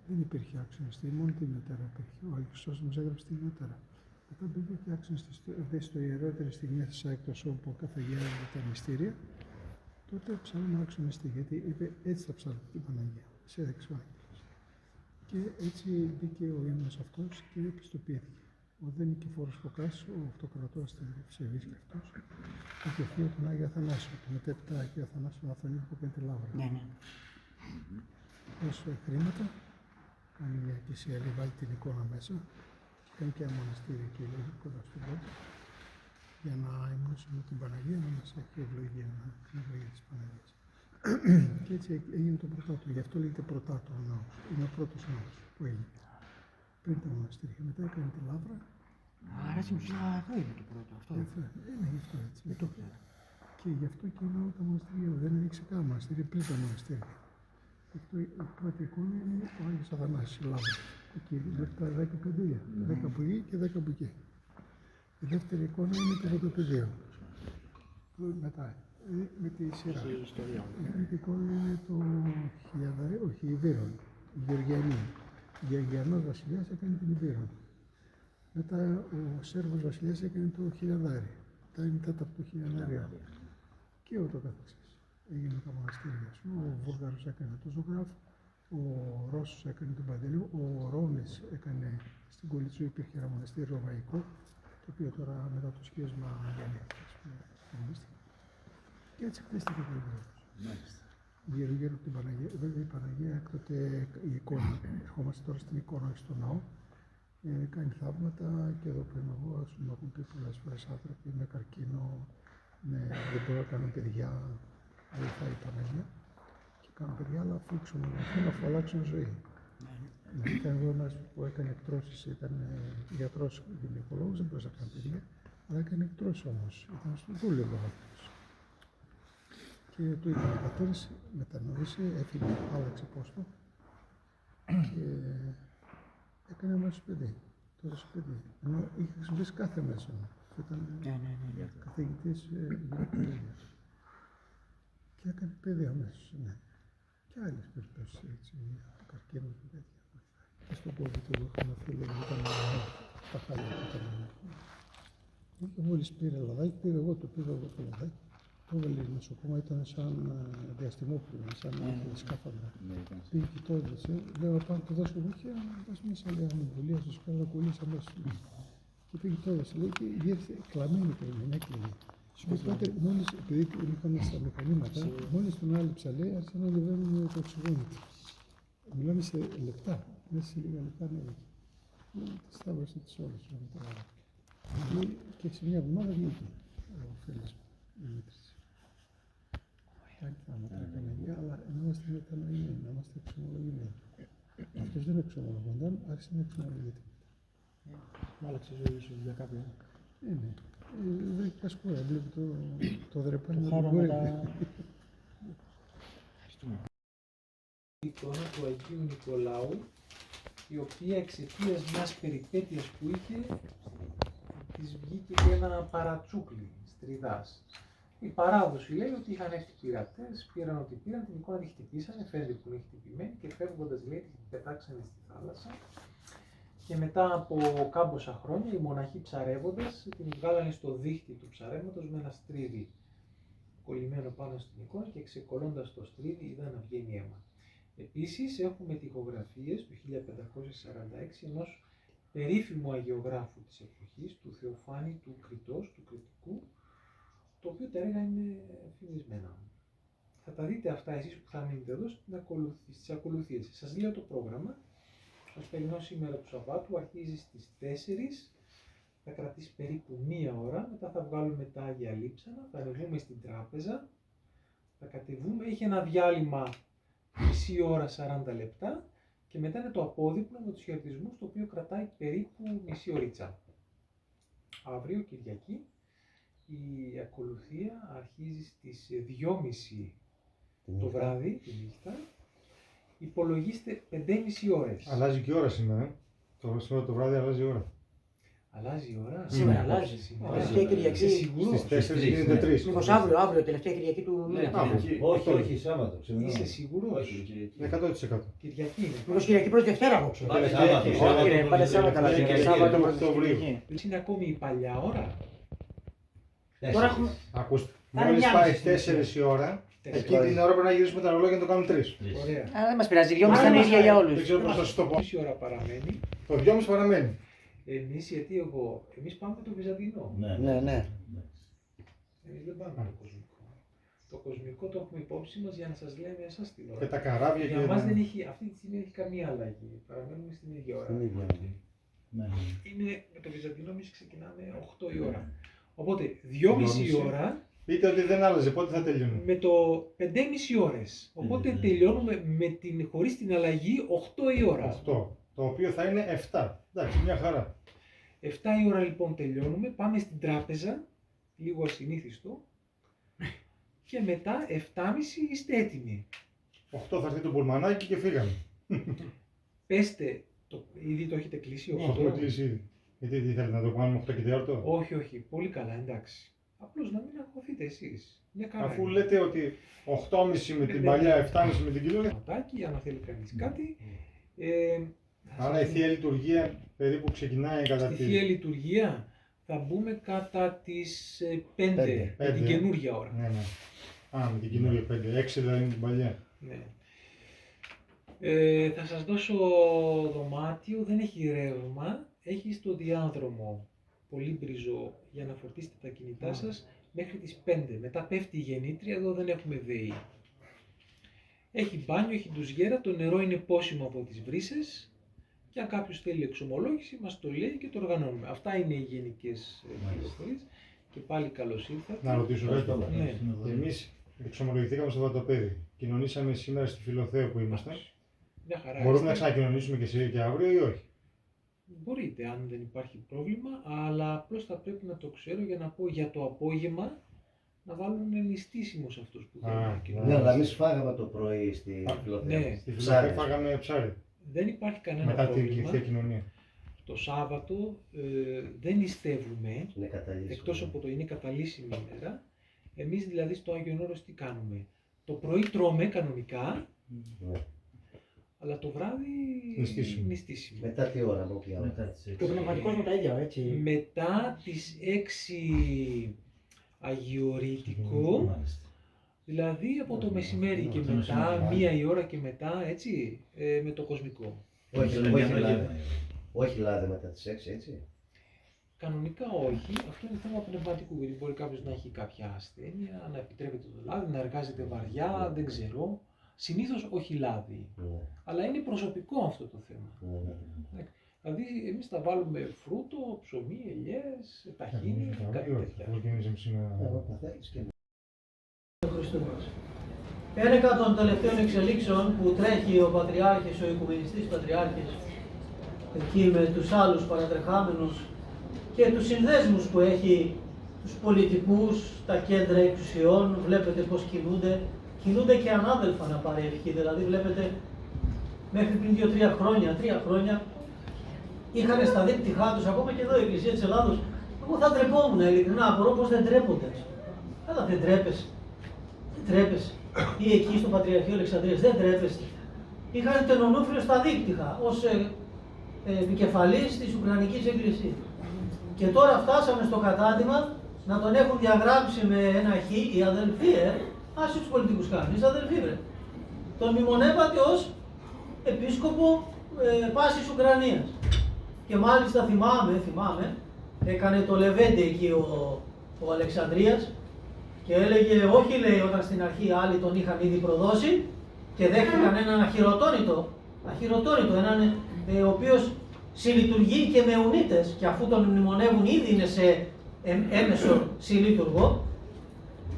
δεν υπήρχε αξιονιστή, μόνο την Ιωτέρα υπήρχε. Ο Άγιος Χρυσόστομος έγραψε την Ιωτέρα. Μετά μπήκε και αξιονιστή στο ιερότερη στιγμή αίθουσα εκτός όπου καθαγιάζονται τα μυστήρια. Τότε ψάχνουμε αξιονιστή, γιατί είπε έτσι θα ψάχνουμε την Παναγία. Σε έδειξε ο Άγγελος. Και έτσι μπήκε ο ύμνος αυτός και επιστοποιήθηκε. Ο δε Νικηφόρος Φωκάς, ο αυτοκρατόρας της Ευσεβής και αυτός, είχε θείο τον Άγιο Αθανάσιο, και μετέπειτα Άγιο Αθανάσιο Αθωνίου που έκανε τη Λαύρα. Ναι, ναι. Έστω χρήματα, κάνει μια εκκλησία, βάλει την εικόνα μέσα, και κάνει και ένα μοναστήρι εκεί λίγο κοντά στον πόντο, για να υμνήσουμε την Παναγία, να μας έχει ευλογία, την ευλογία της Παναγίας. Και έτσι έγινε το πρωτάτο, γι' αυτό λέγεται πρωτάτο ο ναός. Είναι ο πρώτος ναός που έγινε. Πριν τα μοναστήρια. Μετά έκανε τη Λαύρα. Άρα στην ουσία αυτό είναι το πρώτο. Αυτό. Είναι γι' αυτό έτσι. Και γι' αυτό και είναι όλα τα μοναστήρια. Δεν ανοίξει κανένα μοναστήρι πριν τα μοναστήρια. Αυτό, η πρώτη εικόνα είναι ο Άγιος Αθανάσιος, η Λαύρα. Εκεί μέχρι τα 10 παιδεία. 10 από εκεί και 10 από εκεί. Η δεύτερη εικόνα είναι το Βατοπεδίο. Μετά, με τη σειρά. Η τρίτη εικόνα είναι το Χιλιαδάρι, όχι, η Βύρον, η Γεωργιανή. Ο Γεωργιανός βασιλιάς έκανε την Ιβύρο. Μετά ο Σέρβος βασιλιάς έκανε το Χιλιαδάρι. Τα είναι τέταρτο Χιλιαδάριο. Και ούτω καθεξής. Έγιναν τα μοναστήρια. Ο Βούλγαρος έκανε το Ζωγράφ, ο Ρώσος έκανε τον Παντελού, ο Ρώνης έκανε στην Κολιτσού, υπήρχε ένα μοναστήρι ρωμαϊκό, το οποίο τώρα μετά το σχέσμα γεννήθηκε. Και έτσι χτίστηκε το Ιβύρο. Γύρω-γύρω από την Παναγία. Βέβαια η Παναγία έκτοτε η εικόνα. Ερχόμαστε τώρα στην εικόνα, όχι στο ναό. Κάνει θαύματα και εδώ που είμαι εγώ, ας πούμε, έχουν πει πολλές φορές άνθρωποι με καρκίνο, δεν μπορώ να κάνω παιδιά, βοηθάει η Παναγία. Και κάνω παιδιά, αλλά αφού ξεμονωθούν, αφού αλλάξουν ζωή. Ήταν εδώ ένας που έκανε εκτρώσεις, ήταν γιατρός γυναικολόγος, δεν μπορούσε να κάνει παιδιά, αλλά έκανε εκτρώσεις όμως. Ήταν στο δούλευο άνθρωπος. Και του είπαν οι πατέρες, μετανόησε, έφυγε, άλλαξε πόστο και έκανε αμέσως παιδί. Τώρα στο παιδί. Ενώ είχε χρησιμοποιήσει κάθε μέσο. Ήταν καθηγητής γυναικολογίας. Και έκανε παιδί αμέσως, ναι. Και άλλες περιπτώσεις έτσι, το καρκίνο και τέτοια. Και στον πόδι του είχαμε φίλο που ήταν τα χάλια που ήταν. Μόλις πήρε λαδάκι, πήρε εγώ το λαδάκι. Το έβαλε νοσοκόμα, ήταν σαν διαστημόπλοιο, σαν σκάφανδρα. Πήγε και το έδωσε, λέω πάω να το δώσω εγώ και πας μέσα, λέει αμβουλία στο σκάφανδρα, κολλήσει αμέσως. Και πήγε το έδωσε, λέει και γύρισε κλαμμένη πριν, δεν έκλαιγε. Οπότε μόλις, επειδή είχαμε στα μηχανήματα, μόλις τον άλυψα, λέει, άρχισε να ανεβαίνουν το οξυγόνο. Μιλάμε σε λεπτά, μέσα σε λίγα λεπτά ανέβηκε. Τη σταύρωσε τις ώρες. Και σε μια εβδομάδα βγήκε ο φίλος μου. Κάνει θάματα η Παναγία, αλλά να είμαστε μετανοημένοι, να είμαστε εξομολογημένοι. Αυτός δεν εξομολογούνταν, άρχισε να εξομολογείται. Άλλαξε η ζωή σου για κάποιον. Ναι. Δεν έχει πασκούρα, βλέπει το δρεπάνι να τον μπορεί. Η εικόνα του Αγίου Νικολάου, η οποία εξαιτίας μιας περιπέτειας που είχε, της βγήκε και ένα παρατσούκλι στριδάς. Η παράδοση λέει ότι είχαν έρθει πειρατές, πήραν ό,τι πήραν, την εικόνα τη χτυπήσανε, φαίνεται που είναι χτυπημένη και φεύγοντας λέει την πετάξανε στη θάλασσα. Και μετά από κάμποσα χρόνια οι μοναχοί ψαρεύοντας την βγάλανε στο δίχτυ του ψαρεύματος με ένα στρίδι κολλημένο πάνω στην εικόνα και ξεκολλώντας το στρίδι είδαν να βγαίνει αίμα. Επίσης έχουμε τοιχογραφίες του 1546 ενός περίφημου αγιογράφου της εποχής, του Θεοφάνη του Κρητός, του Κρητικού, το οποίο τα έργα είναι φημισμένα. Θα τα δείτε αυτά εσείς που θα μείνετε εδώ στις ακολουθίες. Σας λέω το πρόγραμμα. Το σπερινό σήμερα του Σαββάτου αρχίζει στις 4, θα κρατήσει περίπου 1 ώρα, μετά θα βγάλουμε τα Άγια Λείψανα, θα ανεβούμε στην τράπεζα, θα κατεβούμε, έχει ένα διάλειμμα μισή ώρα 40 λεπτά και μετά είναι το απόδειπνο με τους χαιρετισμούς, το οποίο κρατάει περίπου μισή ωρίτσα. Αύριο, Κυριακή, η ακολουθία αρχίζει στις 2.30 το βράδυ, τη νύχτα. Υπολογίστε 5,5 ώρες. Αλλάζει και η ώρα σήμερα. Σήμερα το βράδυ αλλάζει η ώρα. Αλλάζει η ώρα. Σήμερα αλλάζει. Τελευταία Κυριακή. Είσαι σίγουρος? Στις 4 γίνεται 3. Μήπως αύριο, τελευταία Κυριακή του μήνα. Όχι, Σάββατο. Είσαι σίγουρος? 100%. Κυριακή είναι. Μήπως Κυριακή προς Δευτέρα εγώ ξέρω. Πάλι Σάββατο. Όχι ρε, πάλι Σάββατο. Σάββατο προς Κυριακή. Είναι ακόμη η παλιά ώρα. Τώρα έχουμε... Ακούστε, Κάνε μόλις μια πάει μισή. 4 η ώρα, 4. εκεί την ώρα πρέπει να γυρίσουμε τα ρολόγια να το κάνουμε 3. Ωραία. Α, δεν μας πειράζει, 2,5 θα είναι ίδια για Δεν όλους. ξέρω πώς θα σας το πω. Μισή ώρα παραμένει. Το 2,5 παραμένει. Εμείς γιατί εμείς πάμε με το Βυζαντινό. Ναι. Εμείς δεν πάμε με το κοσμικό. Το κοσμικό το έχουμε υπόψη μας για να σας λέμε εσάς την ώρα. Και τα καράβια Για και... μας δεν έχει, αυτή τη στιγμή δεν έχει καμία αλλαγή. Παραμένουμε στην ίδια ώρα. Είναι, με το Βυζαντινό εμείς ξεκινάμε 8 η ώρα. Οπότε 2,5 ώρα Πείτε ότι δεν άλλαζε, πότε θα τελειώνει. με το 5,5 ώρες. Οπότε τελειώνουμε χωρίς την αλλαγή 8 η ώρα. 8. Το οποίο θα είναι 7. Εντάξει, μια χαρά. 7 η ώρα λοιπόν τελειώνουμε, πάμε στην τράπεζα, λίγο ασυνήθιστο, και μετά 7,5 είστε έτοιμοι. 8 θα έρθει το πουλμανάκι και φύγαμε. Πέστε, ήδη το έχετε κλείσει 8. Έχουμε κλείσει ήδη. Γιατί τι θέλετε να το κάνουμε 8 και 4. Όχι, πολύ καλά, εντάξει. Απλώς να μην αγχωθείτε εσείς. Μια καλά. Αφού λέτε ότι 8,5 με την παλιά, 7,5 με την καινούργια. Ματάκι, αν θέλει κανείς κάτι. Άρα η Θεία Λειτουργία περίπου ξεκινάει κατά Στη Θεία Λειτουργία θα μπούμε κατά τις 5 με την καινούργια ώρα. Ναι. Α, με την καινούργια 5. 6 δηλαδή με την παλιά. Ναι. Θα σας δώσω δωμάτιο, δεν έχει ρεύμα, έχει στο διάδρομο πολύ μπριζό για να φορτίσετε τα κινητά σας μέχρι τις 5. Μετά πέφτει η γεννήτρια, εδώ δεν έχουμε ΔΕΗ. Έχει μπάνιο, έχει ντουζιέρα, το νερό είναι πόσιμο από τις βρύσες και αν κάποιος θέλει εξομολόγηση μας το λέει και το οργανώνουμε. Αυτά είναι οι γενικές ιστορίες και πάλι καλώς ήρθατε. Να ρωτήσω κάτι. Ναι. Εμείς εξομολογηθήκαμε στο Βατοπέδι. Κοινωνήσαμε σήμερα στη Φιλοθέο που ήμασταν. Μια χαρά. Μπορούμε είστε. να ξανακοινωνήσουμε και αύριο ή όχι. Μπορείτε αν δεν υπάρχει πρόβλημα, αλλά απλώς θα πρέπει να το ξέρω για να πω για το απόγευμα να βάλουν νηστίσιμο σε αυτούς που θέλουν να κοινωνήσουν. Ναι, αλλά εμείς φάγαμε το πρωί στη Φιλοθέο. Ναι. Στη Φιλοθέο φάγαμε ψάρι. Δεν υπάρχει κανένα Μετά την πρόβλημα. Θεία Κοινωνία. Το Σάββατο δεν νηστεύουμε, Είναι καταλύσιμο. εκτός από το είναι καταλύσιμη ημέρα. Εμείς δηλαδή στο Άγιον Όρος τι κάνουμε. Το πρωί τρώμε κανονικά, Ναι. αλλά το βράδυ νηστίσιμο. Μετά τι ώρα, από ποια ώρα. Και ο πνευματικός με τα ίδια, έτσι. Μετά τις 6 Αγιορείτικο, δηλαδή από το μεσημέρι και μετά, 1 η ώρα και μετά, έτσι, με το κοσμικό. Όχι λάδι μετά τις 6, έτσι. Κανονικά όχι, αυτό είναι θέμα πνευματικού, γιατί μπορεί κάποιος να έχει κάποια ασθένεια, να επιτρέπεται το λάδι, να εργάζεται βαριά, δεν ξέρω. Συνήθως όχι λάδι, αλλά είναι προσωπικό αυτό το θέμα. Δηλαδή εμείς θα βάλουμε φρούτο, ψωμί, ελιές, ταχίνι, κάτι τέτοια. Ένεκα των τελευταίων εξελίξεων που τρέχει ο Πατριάρχης, ο Οικουμενιστής Πατριάρχης, εκεί με τους άλλους παρατρεχάμενους και τους συνδέσμους που έχει, τους πολιτικούς, τα κέντρα εξουσιών, βλέπετε πώς κινούνται και ανάδελφα να πάρει ευχή. Δηλαδή βλέπετε μέχρι πριν 2-3 χρόνια, 3 χρόνια, είχαν στα δίπτυχά τους, ακόμα και εδώ η Εκκλησία της Ελλάδος. Εγώ θα ντρεπόμουν, ειλικρινά, απορώ πώς δεν ντρέπονται. Αλλά δεν τρέπεσαι. Δεν τρέπεσαι. Ή εκεί στο Πατριαρχείο Αλεξανδρίας, δεν τρέπεστε. Είχαν τον Ονούφριο στα δίκτυα ως επικεφαλής της Ουκρανικής Εκκλησίας. Και τώρα φτάσαμε στο κατάδυμα να τον έχουν διαγράψει με ένα χ οι αδελφοί, άσε τους πολιτικούς κάνεις, αδελφοί βρε. Τον μνημονεύατε ως επίσκοπο πάσης Ουκρανίας. Και μάλιστα θυμάμαι, έκανε το Λεβέντε εκεί ο Αλεξανδρίας και έλεγε, όχι λέει όταν στην αρχή άλλοι τον είχαν ήδη προδώσει και δέχτηκαν έναν αχυρωτόνητο, έναν ο οποίος συλλειτουργεί και με ουνίτες και αφού τον μνημονεύουν ήδη είναι σε έμεσο συλλειτουργό,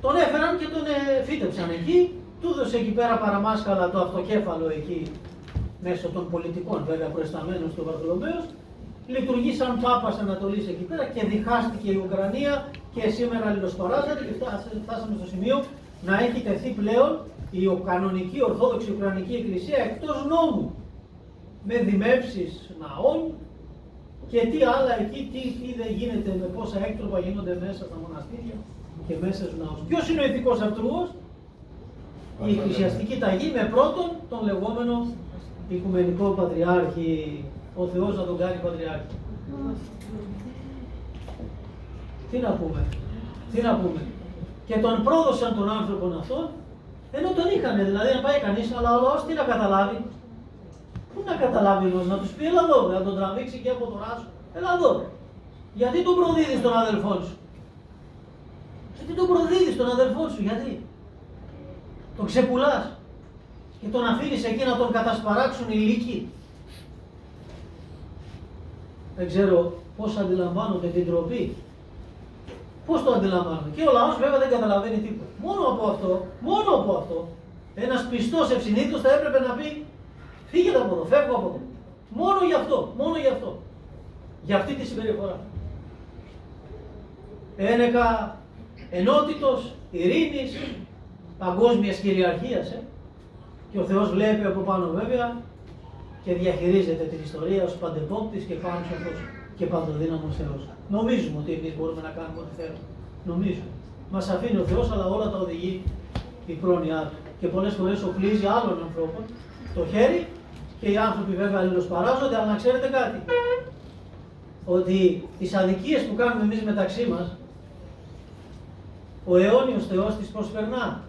τον έφεραν και τον φύτεψαν εκεί, του έδωσε εκεί πέρα παραμάσκαλα το αυτοκέφαλο εκεί μέσω των πολιτικών βέβαια προϊσταμένων στο Βαρθολομαίος, λειτουργεί σαν Πάπας Ανατολής εκεί πέρα και διχάστηκε η Ουκρανία και σήμερα αλληλοσπαράζεται και φτάσαμε στο σημείο να έχει τεθεί πλέον η κανονική Ορθόδοξη Ουκρανική Εκκλησία εκτός νόμου με δημεύσεις ναών και τι άλλα εκεί, τι δεν γίνεται, με πόσα έκτροπα γίνονται μέσα στα μοναστήρια και μέσα στους ναούς. Ποιος είναι ο ηθικός αυτούργος? Η εκκλησιαστική ταγή με πρώτον τον λεγόμενο Οικουμενικό Πατριάρχη, ο Θεός να τον κάνει Πατριάρχη. Τι να πούμε. Και τον πρόδωσαν τον άνθρωπο αυτόν, ενώ τον είχανε, δηλαδή να πάει κανείς, αλλά ο λαός τι να καταλάβει? Πού να καταλάβει όμως, να τους πει έλα εδώ, να τον τραβήξει και από το ράσο, έλα εδώ. Γιατί τον προδίδεις τον αδελφό σου? Γιατί? Τον ξεπουλάς και τον αφήνεις εκεί να τον κατασπαράξουν οι λύκοι. Δεν ξέρω πώς αντιλαμβάνονται την τροπή. Πώς το αντιλαμβάνονται. Και ο λαός βέβαια δεν καταλαβαίνει τίποτα. Μόνο από αυτό, ένας πιστός ευσυνείδητος θα έπρεπε να πει φύγετε από εδώ, φεύγω από εδώ. Μόνο γι' αυτό. Για αυτή τη συμπεριφορά. Ένεκα ενότητος, ειρήνης, παγκόσμιας κυριαρχίας. Και ο Θεός βλέπει από πάνω βέβαια και διαχειρίζεται την ιστορία ως παντεπόπτης και πάνσοφος και παντοδύναμος Θεός. Νομίζουμε ότι εμείς μπορούμε να κάνουμε ό,τι θέλουμε. Νομίζουμε. Μας αφήνει ο Θεός, αλλά όλα τα οδηγεί η πρόνοιά Του. Και πολλές φορές οπλίζει άλλων ανθρώπων το χέρι και οι άνθρωποι βέβαια αλληλοσπαράζονται, αλλά να ξέρετε κάτι. Ότι τις αδικίες που κάνουμε εμείς μεταξύ μας, ο αιώνιος Θεός τις προσπερνά.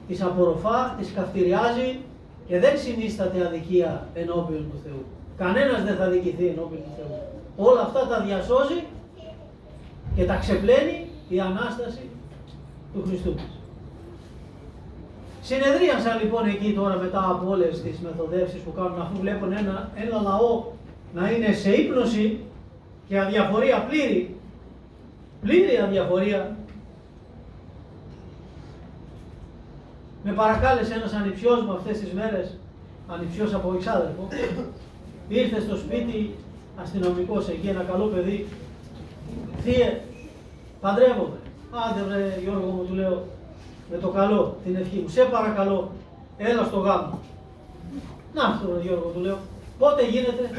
Τις απορροφά, τις καυτηριάζει και δεν συνίσταται αδικία ενώπιον του Θεού. Κανένας δεν θα δικηθεί ενώπιον του Θεού. Όλα αυτά τα διασώζει και τα ξεπλένει η Ανάσταση του Χριστού. Συνεδρίασαν λοιπόν εκεί τώρα μετά από όλες τις μεθοδεύσεις που κάνουν, αφού βλέπουν ένα λαό να είναι σε ύπνωση και αδιαφορία πλήρη αδιαφορία. Με παρακάλεσε ένας ανιψιός μου αυτές τις μέρες, ανιψιός από εξάδελφο, ήρθε στο σπίτι αστυνομικός εκεί, ένα καλό παιδί. Θείε, παντρεύομαι. Άντε βρε Γιώργο μου, του λέω, με το καλό, την ευχή μου, σε παρακαλώ, έλα στο γάμο. Να αυτό ρε Γιώργο, του λέω, πότε γίνεται?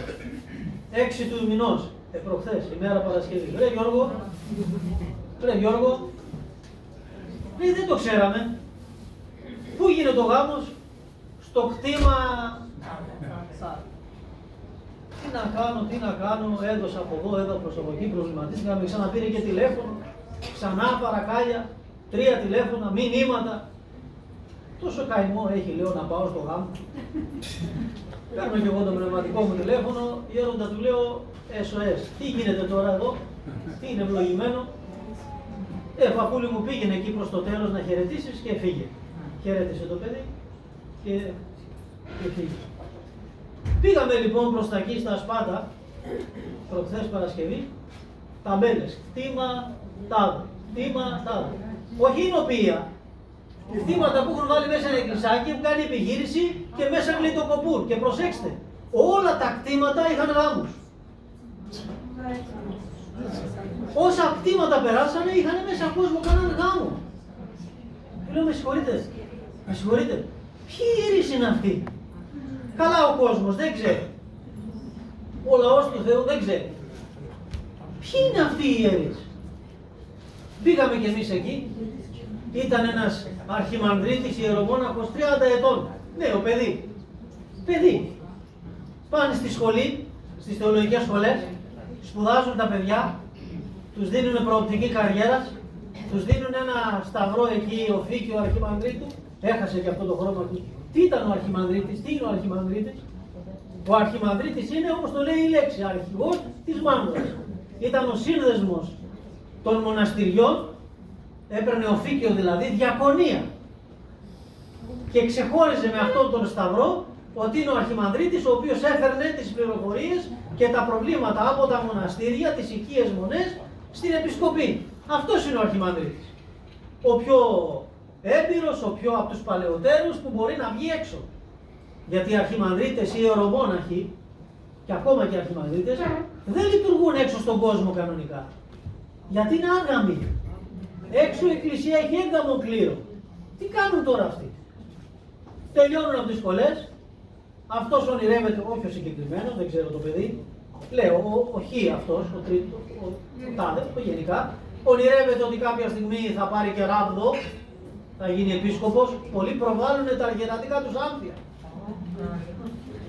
6 του μηνός, προχθές, ημέρα Παρασκευή. Ρε Γιώργο, δεν το ξέραμε. Πού γίνεται ο γάμος? Στο κτήμα. Τι να κάνω, έδωσα από εδώ, έδωσα από εκεί, προβληματίστηκα, με ξαναπήρε και τηλέφωνο, ξανά παρακάλια, 3 τηλέφωνα, μηνύματα. Τόσο καημό έχει, λέω, να πάω στο γάμο. Παίρνω και εγώ το πνευματικό μου τηλέφωνο, γέροντα του λέω, SOS, τι γίνεται τώρα εδώ, τι είναι ευλογημένο? Παππούλη μου, πήγαινε εκεί προς το τέλος να χαιρετήσεις και φύγε. Χαιρέτησε το παιδί και φύγε. Πήγαμε λοιπόν προς τα εκεί στα Σπάτα, προχθές Παρασκευή, ταμπέλες, κτήμα τάδε. Όχι εινοποιία. Κτήματα που έχουν βάλει μέσα ένα εκκλησάκι, που κάνει επιχείρηση και μέσα γλιτοκοπούρ. Και προσέξτε, όλα τα κτήματα είχαν γάμους. Όσα κτήματα περάσανε είχαν μέσα κόσμο, κάνανε γάμο. Λέω, με συγχωρείτε, ποιοι ιερείς είναι αυτοί? Καλά ο κόσμος δεν ξέρει. Ο λαός του Θεού δεν ξέρει. Ποιοι είναι αυτοί οι ιερείς? Πήγαμε κι εμείς εκεί, ήταν ένας αρχιμανδρίτης ιερομόναχος 30 ετών. Νέο παιδί. Παιδί. Πάνε στη σχολή, στις θεολογικές σχολές, σπουδάζουν τα παιδιά, τους δίνουν προοπτική καριέρας, τους δίνουν ένα σταυρό εκεί, οφήκιο αρχιμανδρίτου. Έχασε και αυτό το χρώμα του. Τι ήταν ο αρχιμανδρίτης, τι είναι ο αρχιμανδρίτης? Ο αρχιμανδρίτης είναι, όπως το λέει η λέξη, αρχηγός της Μάνδρας. Ήταν ο σύνδεσμος των μοναστηριών, έπαιρνε οφήκιο δηλαδή, διακονία. Και ξεχώριζε με αυτόν τον σταυρό ότι είναι ο αρχιμανδρίτης ο οποίος έφερνε τις πληροφορίες και τα προβλήματα από τα μοναστήρια, τις οικίες μονές, στην επισκοπή. Αυτός είναι ο αρχιμανδρίτης. Ο πιο έμπειρος, ο πιο από τους παλαιότερους που μπορεί να βγει έξω. Γιατί οι αρχιμανδρίτες, οι ιερομόναχοι, και ακόμα και οι αρχιμανδρίτες, δεν λειτουργούν έξω στον κόσμο κανονικά. Γιατί είναι άγαμοι. Έξω η εκκλησία έχει έγκαμο κλήρο. Τι κάνουν τώρα αυτοί? Τελειώνουν από τις σχολές, αυτός ονειρεύεται, όχι ο συγκεκριμένος, δεν ξέρω το παιδί, λέω ο Χ αυτός, ο τρίτος, ο τάδε, γενικά, ονειρεύεται ότι κάποια στιγμή θα πάρει και ράβδο, θα γίνει επίσκοπος. Πολλοί προβάλλουν τα γερατικά τους άμφια.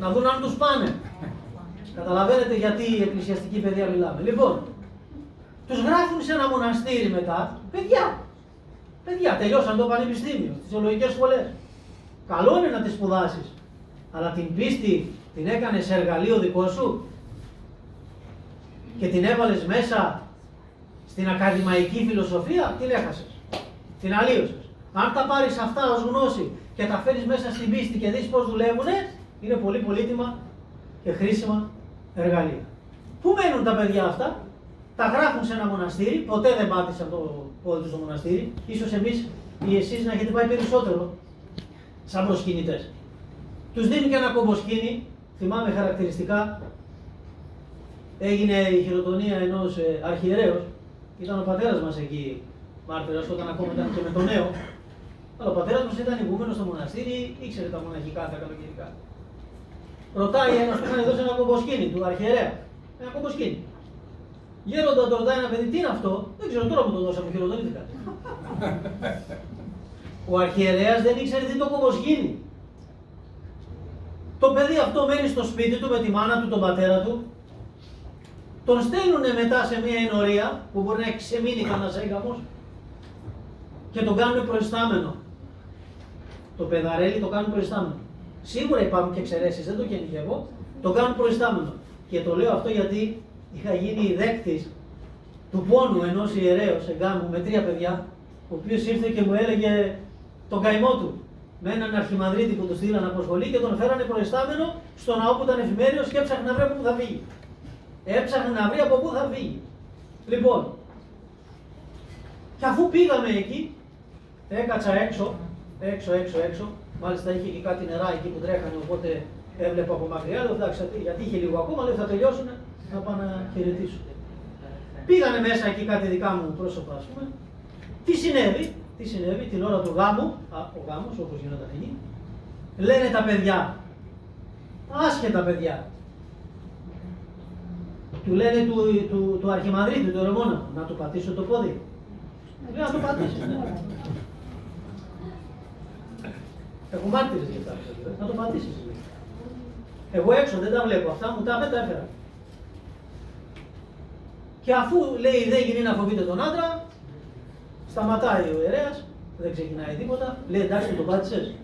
Να δουν αν τους πάνε. Καταλαβαίνετε γιατί η εκκλησιαστική παιδεία μιλάμε. Λοιπόν, τους γράφουν σε ένα μοναστήρι μετά, παιδιά, τελειώσαν το πανεπιστήμιο, τις θεολογικές σχολές. Καλό είναι να τις σπουδάσεις, αλλά την πίστη την έκανες σε εργαλείο δικό σου και την έβαλες μέσα στην ακαδημαϊκή φιλοσοφία, την έχασες, την αλλίωσες. Αν τα πάρεις αυτά ως γνώση και τα φέρεις μέσα στην πίστη και δεις πώς δουλεύουνε, είναι πολύ πολύτιμα και χρήσιμα εργαλεία. Πού μένουν τα παιδιά αυτά? Τα γράφουν σε ένα μοναστήρι, ποτέ δεν πάτησαν το πόδι του στο μοναστήρι, ίσως εμείς ή εσείς να έχετε πάει περισσότερο σαν προσκυνητές. Τους δίνει και ένα κομποσκήνι, θυμάμαι χαρακτηριστικά, έγινε η χειροτονία ενός αρχιερέως, ήταν ο πατέρας μας εκεί μάρτυρας, όταν ακόμα ήταν και με το νέο, αλλά ο πατέρας μας ήταν ηγούμενος στο μοναστήρι, ήξερε τα μοναχικά, τα καλοκαιρικά. Ρωτάει ένας που είχαν δώσει ένα κομποσκήνι του αρχιερέα, ένα κομποσκήνι. Γέροντα, το ρωτάει ένα παιδί, τι είναι αυτό? Δεν ξέρω, τώρα μου το δώσαμε, χειροτονήθηκα. Ο αρχιερέας δεν ήξερε τι το κομποσκήνι. Το παιδί αυτό μένει στο σπίτι του με τη μάνα του, τον πατέρα του. Τον στέλνουνε μετά σε μια ενορία που μπορεί να έχει ξεμείνει κανένας έγκαμος και τον κάνουν προϊστάμενο. Το παιδαρέλι το κάνουν προϊστάμενο. Σίγουρα υπάρχουν και εξαιρέσεις, δεν το γενικεύω. Το κάνουν προϊστάμενο. Και το λέω αυτό γιατί είχα γίνει δέκτης του πόνου ενός ιερέως εγκάμου με 3 παιδιά, ο οποίος ήρθε και μου έλεγε τον καημό του. Με έναν αρχιμανδρίτη που του στείλαν από σχολή και τον φέρανε προϊστάμενο στο ναό που ήταν εφημέριος και έψαχνε να βρει από πού θα φύγει. Έψαχνε να βρει από πού θα φύγει. Λοιπόν, και αφού πήγαμε εκεί, έκατσα έξω, μάλιστα είχε και κάτι νερά εκεί που τρέχανε, οπότε έβλεπα από μακριά, λέω εντάξει, γιατί είχε λίγο ακόμα, λέω θα τελειώσουν, να πάω να χαιρετήσω. Πήγανε μέσα εκεί κάτι δικά μου πρόσωπα, ας πούμε. Τι συνέβη, την ώρα του γάμου, ο γάμος όπως γινόταν εκεί, λένε τα παιδιά, άσχετα παιδιά, του λένε του αρχιμανδρίτη, του ιερομόναχου, να του πατήσω το πόδι. Λέει να το πατήσεις, ναι. Έχω μάρτυρες για αυτά, να το πατήσεις. Εγώ έξω δεν τα βλέπω, αυτά μου τα έφερα. Και αφού λέει δεν γίνει να φοβείτε τον άντρα, σταματάει ο ιερέας, δεν ξεκινάει τίποτα, λέει εντάξει το πάτησες.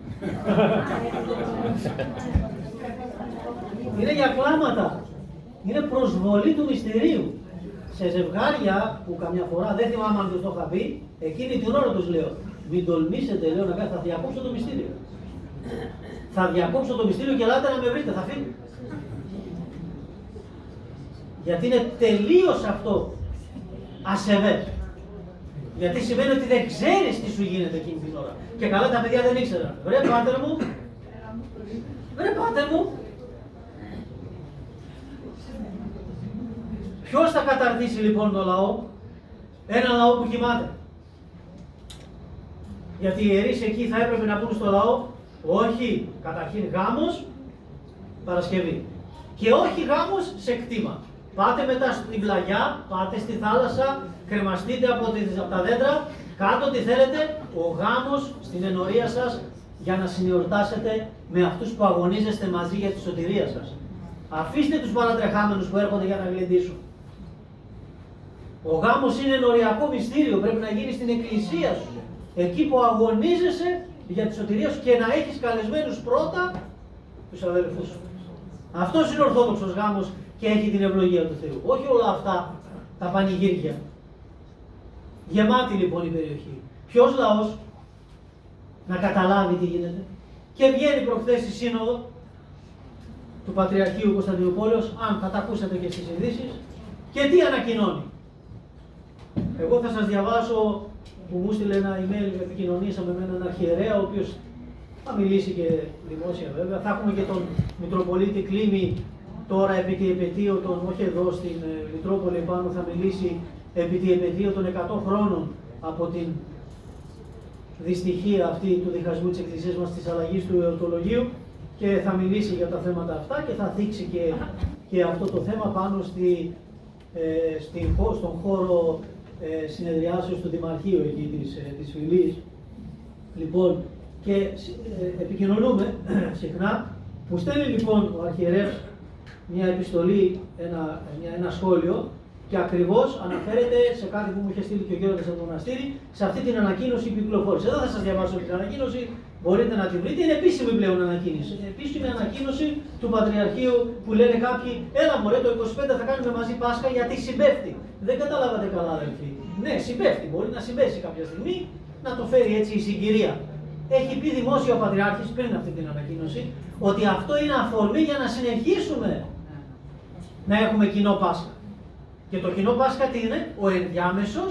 Είναι για κλάματα, είναι προσβολή του μυστηρίου. Σε ζευγάρια που καμιά φορά δεν θυμάμαι αν τους το είχα πει, εκείνη την ώρα τους λέω, μην τολμήσετε, λέω να θα διακόψω το μυστήριο. Θα διακόψω το μυστήριο και ελάτε να με βρείτε, θα φύγω. Γιατί είναι τελείως αυτό ασεβές. Γιατί σημαίνει ότι δεν ξέρεις τι σου γίνεται εκείνη την ώρα. Και καλά τα παιδιά δεν ήξεραν. Βρε πάτερ μου, ποιος θα καταρτήσει λοιπόν το λαό? Ένα λαό που κοιμάται. Γιατί οι ιερείς εκεί θα έπρεπε να πούν στο λαό, όχι καταρχήν γάμος Παρασκευή. Και όχι γάμος σε κτήμα. Πάτε μετά στην πλαγιά, πάτε στη θάλασσα, κρεμαστείτε από τα δέντρα, κάντε ό,τι θέλετε, ο γάμος στην ενορία σας για να συνεορτάσετε με αυτούς που αγωνίζεστε μαζί για τη σωτηρία σας. Αφήστε τους παρατρεχάμενους που έρχονται για να γλεντήσουν. Ο γάμος είναι ενοριακό μυστήριο, πρέπει να γίνει στην εκκλησία σου. Εκεί που αγωνίζεσαι για τη σωτηρία σου και να έχεις καλεσμένους πρώτα τους αδελφούς σου. Αυτός είναι ο ορθόδοξος γάμος και έχει την ευλογία του Θεού. Όχι όλα αυτά τα πανηγύρια. Γεμάτη λοιπόν η περιοχή. Ποιος λαός να καταλάβει τι γίνεται. Και βγαίνει προχθές στη σύνοδο του Πατριαρχείου Κωνσταντινούπολεως, αν θα τα ακούσατε και στις ειδήσεις, και τι ανακοινώνει. Εγώ θα σας διαβάσω που μου στείλε ένα email, επικοινωνήσαμε με έναν αρχιερέα, ο οποίος θα μιλήσει και δημόσια βέβαια. Θα έχουμε και τον Μητροπολίτη Κλήμη τώρα επί τη επετείο των, όχι εδώ στην Μητρόπολη πάνω, θα μιλήσει επί τη επετείο των 100 χρόνων από την δυστυχία αυτή του διχασμού της Εκκλησίας μας, της αλλαγής του εορτολογίου, και θα μιλήσει για τα θέματα αυτά και θα θίξει και αυτό το θέμα πάνω στον χώρο συνεδριάσεως του Δημαρχείου εκεί της Φυλής. Λοιπόν, και επικοινωνούμε συχνά, που στέλνει λοιπόν ο αρχιερεύς μια επιστολή, ένα σχόλιο, και ακριβώς αναφέρεται σε κάτι που μου είχε στείλει και ο Γιώργος από το μοναστήρι, σε αυτή την ανακοίνωση που κυκλοφόρησε. Εδώ θα σας διαβάσω την ανακοίνωση, μπορείτε να τη βρείτε, είναι επίσημη πλέον ανακοίνωση. Επίσημη ανακοίνωση του Πατριαρχείου που λένε κάποιοι, έλα μωρέ, το 25 θα κάνουμε μαζί Πάσχα γιατί συμπέφτει. Δεν καταλάβατε καλά, αδελφοί. Ναι, συμπέφτει, μπορεί να συμπέσει κάποια στιγμή, να το φέρει έτσι η συγκυρία. Έχει πει δημόσια ο Πατριάρχης πριν αυτή την ανακοίνωση ότι αυτό είναι αφορμή για να συνεχίσουμε να έχουμε κοινό Πάσχα. Και το κοινό Πάσχα τι είναι? Ο ενδιάμεσος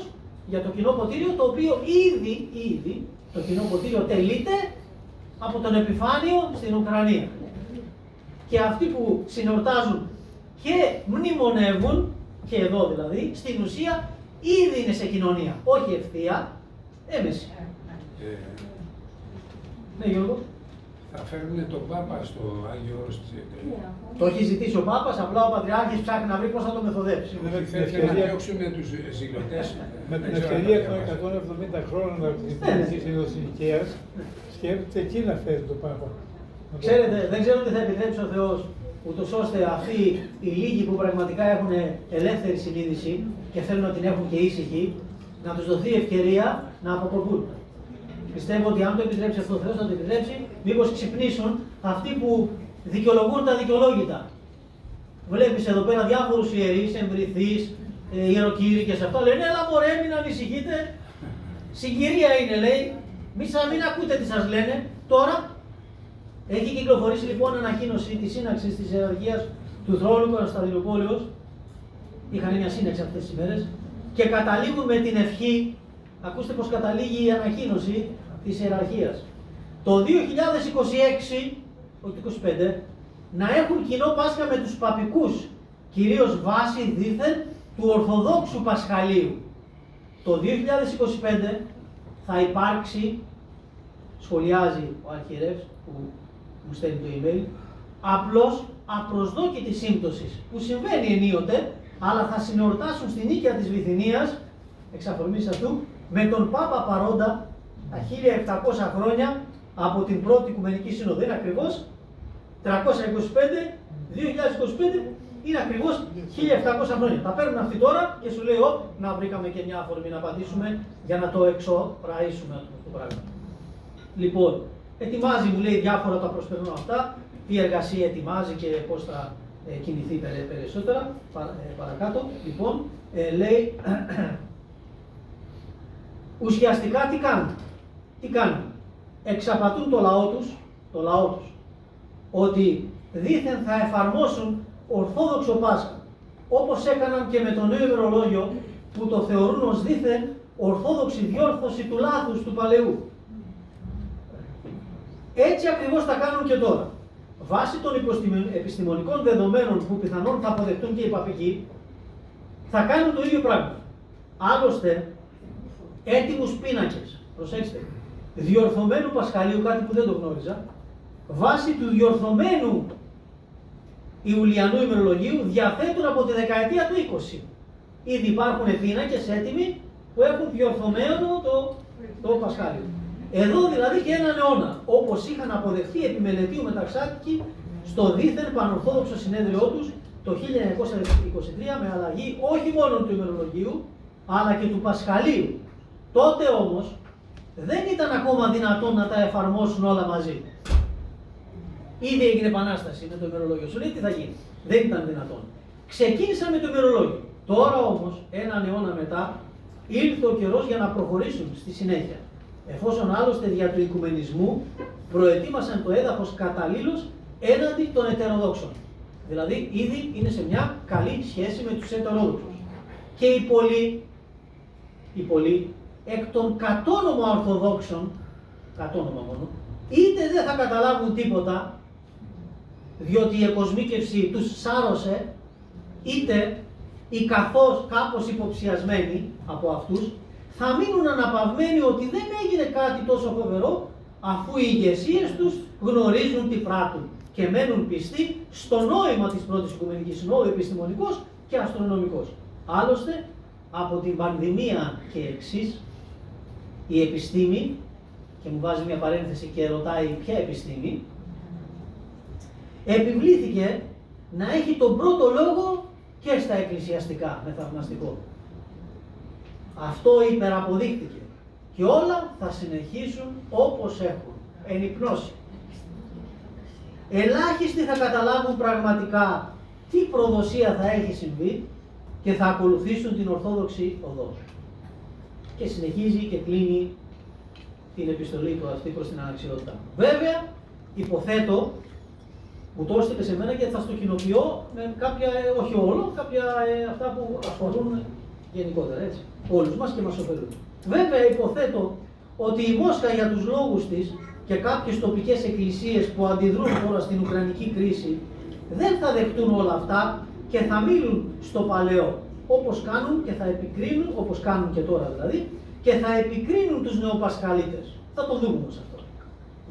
για το κοινό ποτήριο, το οποίο ήδη το κοινό ποτήριο τελείται από τον Επιφάνιο στην Ουκρανία. Και αυτοί που συνορτάζουν και μνημονεύουν, και εδώ δηλαδή, στην ουσία ήδη είναι σε κοινωνία. Όχι ευθεία, έμεση. Ναι, Γιώργο. Θα φέρουν τον Πάπα στο Άγιο Όρος της Εκκλησίας. Το έχει ζητήσει ο Πάπας, απλά ο Πατριάρχης ψάχνει να βρει πώς θα το μεθοδεύσει. Θέλει να διώξουμε τους ζηλωτές. Με την ευκαιρία των 170 χρόνων της Ιωσηλικίας, σκέφτεται εκεί να φέρει τον Πάπα. Ξέρετε, δεν ξέρω τι θα επιτρέψει ο Θεός, ούτως ώστε αυτοί οι λίγοι που πραγματικά έχουν ελεύθερη συνείδηση και θέλουν να την έχουν και ήσυχοι, να τους δοθεί ευκαιρία να αποκοπούν. Πιστεύω ότι αν το επιτρέψει αυτό ο Θεός, θα το επιτρέψει, μήπως ξυπνήσουν αυτοί που δικαιολογούν τα δικαιολόγητα. Βλέπεις εδώ πέρα διάφορους ιερείς, εμβρηθείς, ιεροκήρυκες, αυτά λένε, έλα μωρέ, μην ανησυχείτε. Συγκυρία είναι, λέει, μην ακούτε τι σας λένε. Τώρα έχει κυκλοφορήσει λοιπόν ανακοίνωση της σύναξης της ιεραρχίας του θρόνου Κωνσταντινούπολεως. Είχαν μια σύναξη αυτές τις ημέρες και καταλήγουν με την ευχή. Ακούστε πως καταλήγει η ανακοίνωση της ιεραρχίας. Το 2026, όχι το 2025, να έχουν κοινό Πάσχα με τους παπικούς, κυρίως βάση δήθεν του Ορθοδόξου Πασχαλίου. Το 2025 θα υπάρξει, σχολιάζει ο αρχιερεύς που μου στέλνει το email, απλώς απροσδόκητη σύμπτωση που συμβαίνει ενίοτε, αλλά θα συνεορτάσουν στην οίκια της Βυθινίας, εξ αφορμής αυτού, με τον Πάπα παρόντα τα 1700 χρόνια από την πρώτη Οικουμενική Σύνοδο. Είναι ακριβώς 325, 2025 είναι ακριβώς 1700 χρόνια. Τα παίρνουν αυτοί τώρα και σου λέει, να βρήκαμε και μια αφορμή να απαντήσουμε για να το εξοραίσουμε αυτό το πράγμα. Λοιπόν, ετοιμάζει, μου λέει, διάφορα, τα προσπερνώ αυτά, τι εργασία ετοιμάζει και πώς θα κινηθεί περισσότερα παρακάτω. Λοιπόν, λέει, ουσιαστικά τι κάνουν, εξαπατούν το λαό τους, ότι δήθεν θα εφαρμόσουν ορθόδοξο Πάσχα, όπως έκαναν και με το νέο ημερολόγιο που το θεωρούν ως δήθεν ορθόδοξη διόρθωση του λάθους του παλαιού. Έτσι ακριβώς θα κάνουν και τώρα. Βάσει των επιστημονικών δεδομένων που πιθανόν θα αποδεχτούν και οι παπικοί, θα κάνουν το ίδιο πράγμα. Άλλωστε, έτοιμους πίνακες, προσέξτε, διορθωμένου Πασχαλίου, κάτι που δεν το γνώριζα, βάσει του διορθωμένου Ιουλιανού ημερολογίου διαθέτουν από τη δεκαετία του 20. Ήδη υπάρχουν πίνακες έτοιμοι που έχουν διορθωμένο το Πασχάλιο. Εδώ δηλαδή και έναν αιώνα, όπως είχαν αποδεχθεί επιμελετίου Μεταξάκη στο δίθεν πανορθόδοξο συνέδριό τους το 1923 με αλλαγή όχι μόνο του ημερολογίου, αλλά και του Πασχαλίου. Τότε όμως δεν ήταν ακόμα δυνατόν να τα εφαρμόσουν όλα μαζί. Ήδη έγινε επανάσταση με το ημερολόγιο. Σου λέει τι θα γίνει. Δεν ήταν δυνατόν. Ξεκίνησα με το ημερολόγιο. Τώρα όμως, έναν αιώνα μετά, ήρθε ο καιρός για να προχωρήσουν στη συνέχεια. Εφόσον άλλωστε δια του οικουμενισμού προετοίμασαν το έδαφος καταλήλως έναντι των ετεροδόξων. Δηλαδή, ήδη είναι σε μια καλή σχέση με τους ετερόδοξους. Και οι πολλοί εκ των κατόνομα ορθοδόξων, κατόνομα μόνο, είτε δεν θα καταλάβουν τίποτα, διότι η εκοσμίκευση τους σάρωσε, είτε οι καθώς κάπως υποψιασμένοι από αυτούς, θα μείνουν αναπαυμένοι ότι δεν έγινε κάτι τόσο φοβερό, αφού οι ηγεσίες τους γνωρίζουν τι πράττουν και μένουν πιστοί στο νόημα της πρώτης Οικουμενικής Συνόδου, επιστημονικός και αστρονομικός. Άλλωστε, από την πανδημία και εξής, η επιστήμη, και μου βάζει μια παρένθεση και ρωτάει ποια επιστήμη, επιβλήθηκε να έχει τον πρώτο λόγο και στα εκκλησιαστικά, με θαυμαστικό. Αυτό υπεραποδείχτηκε και όλα θα συνεχίσουν όπως έχουν, εν υπνώση. Ελάχιστοι θα καταλάβουν πραγματικά τι προδοσία θα έχει συμβεί και θα ακολουθήσουν την ορθόδοξη οδό. Και συνεχίζει και κλείνει την επιστολή του αυτή προς την αναξιότητα. Βέβαια, υποθέτω, μου το έστειλε σε μένα και θα στο κοινοποιώ με κάποια, όχι όλο, κάποια αυτά που αφορούν γενικότερα, έτσι. Όλους μας και μας ωφελούν. Βέβαια, υποθέτω ότι η Μόσχα για τους λόγους της και κάποιες τοπικές εκκλησίες που αντιδρούν τώρα στην Ουκρανική κρίση δεν θα δεχτούν όλα αυτά και θα μείνουν στο παλαιό, όπως κάνουν και θα επικρίνουν, όπως κάνουν και τώρα δηλαδή, και θα επικρίνουν τους νεοπασχαλίτες. Θα το δούμε όμως αυτό.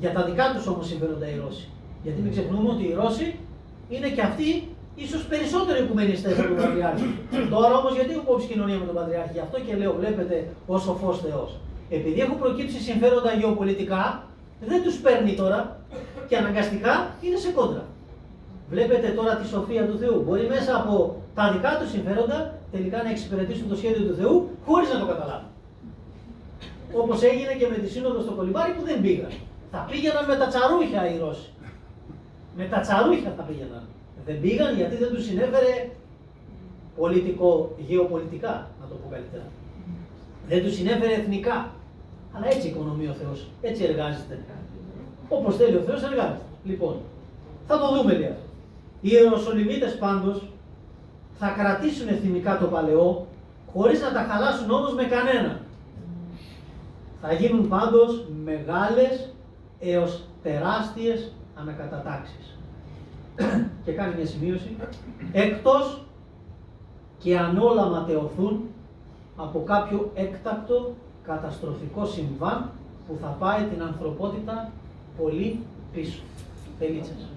Για τα δικά τους όμως συμφέροντα οι Ρώσοι. Γιατί μην ξεχνούμε ότι οι Ρώσοι είναι και αυτοί ίσως περισσότερο οικουμενιστές από τον Πατριάρχη. Τώρα όμως γιατί έχω κόψει κοινωνία με τον Πατριάρχη, γι' αυτό και λέω, βλέπετε, ο σοφός Θεός. Επειδή έχουν προκύψει συμφέροντα γεωπολιτικά, δεν τους παίρνει τώρα και αναγκαστικά είναι σε κόντρα. Βλέπετε τώρα τη σοφία του Θεού. Μπορεί μέσα από τα δικά του συμφέροντα τελικά να εξυπηρετήσουν το σχέδιο του Θεού χωρίς να το καταλάβουν. Όπως έγινε και με τη σύνοδο στο Κολυμπάρι που δεν πήγαν. Θα πήγαιναν με τα τσαρούχια οι Ρώσοι. Με τα τσαρούχια θα πήγαιναν. Δεν πήγαν γιατί δεν τους συνέφερε γεωπολιτικά, να το πω καλύτερα. Δεν τους συνέφερε εθνικά. Αλλά έτσι οικονομεί ο Θεός. Έτσι εργάζεται. Όπως θέλει ο Θεός εργάζεται. Λοιπόν, θα το δούμε λίγο. Οι Ιεροσολυμίτες πάντως θα κρατήσουν εθνικά το παλαιό, χωρίς να τα χαλάσουν όμως με κανένα. Θα γίνουν πάντως μεγάλες έως τεράστιες ανακατατάξεις. Και κάνει μια σημείωση. Εκτός και αν όλα ματαιωθούν από κάποιο έκτακτο καταστροφικό συμβάν που θα πάει την ανθρωπότητα πολύ πίσω. Τελίτσες.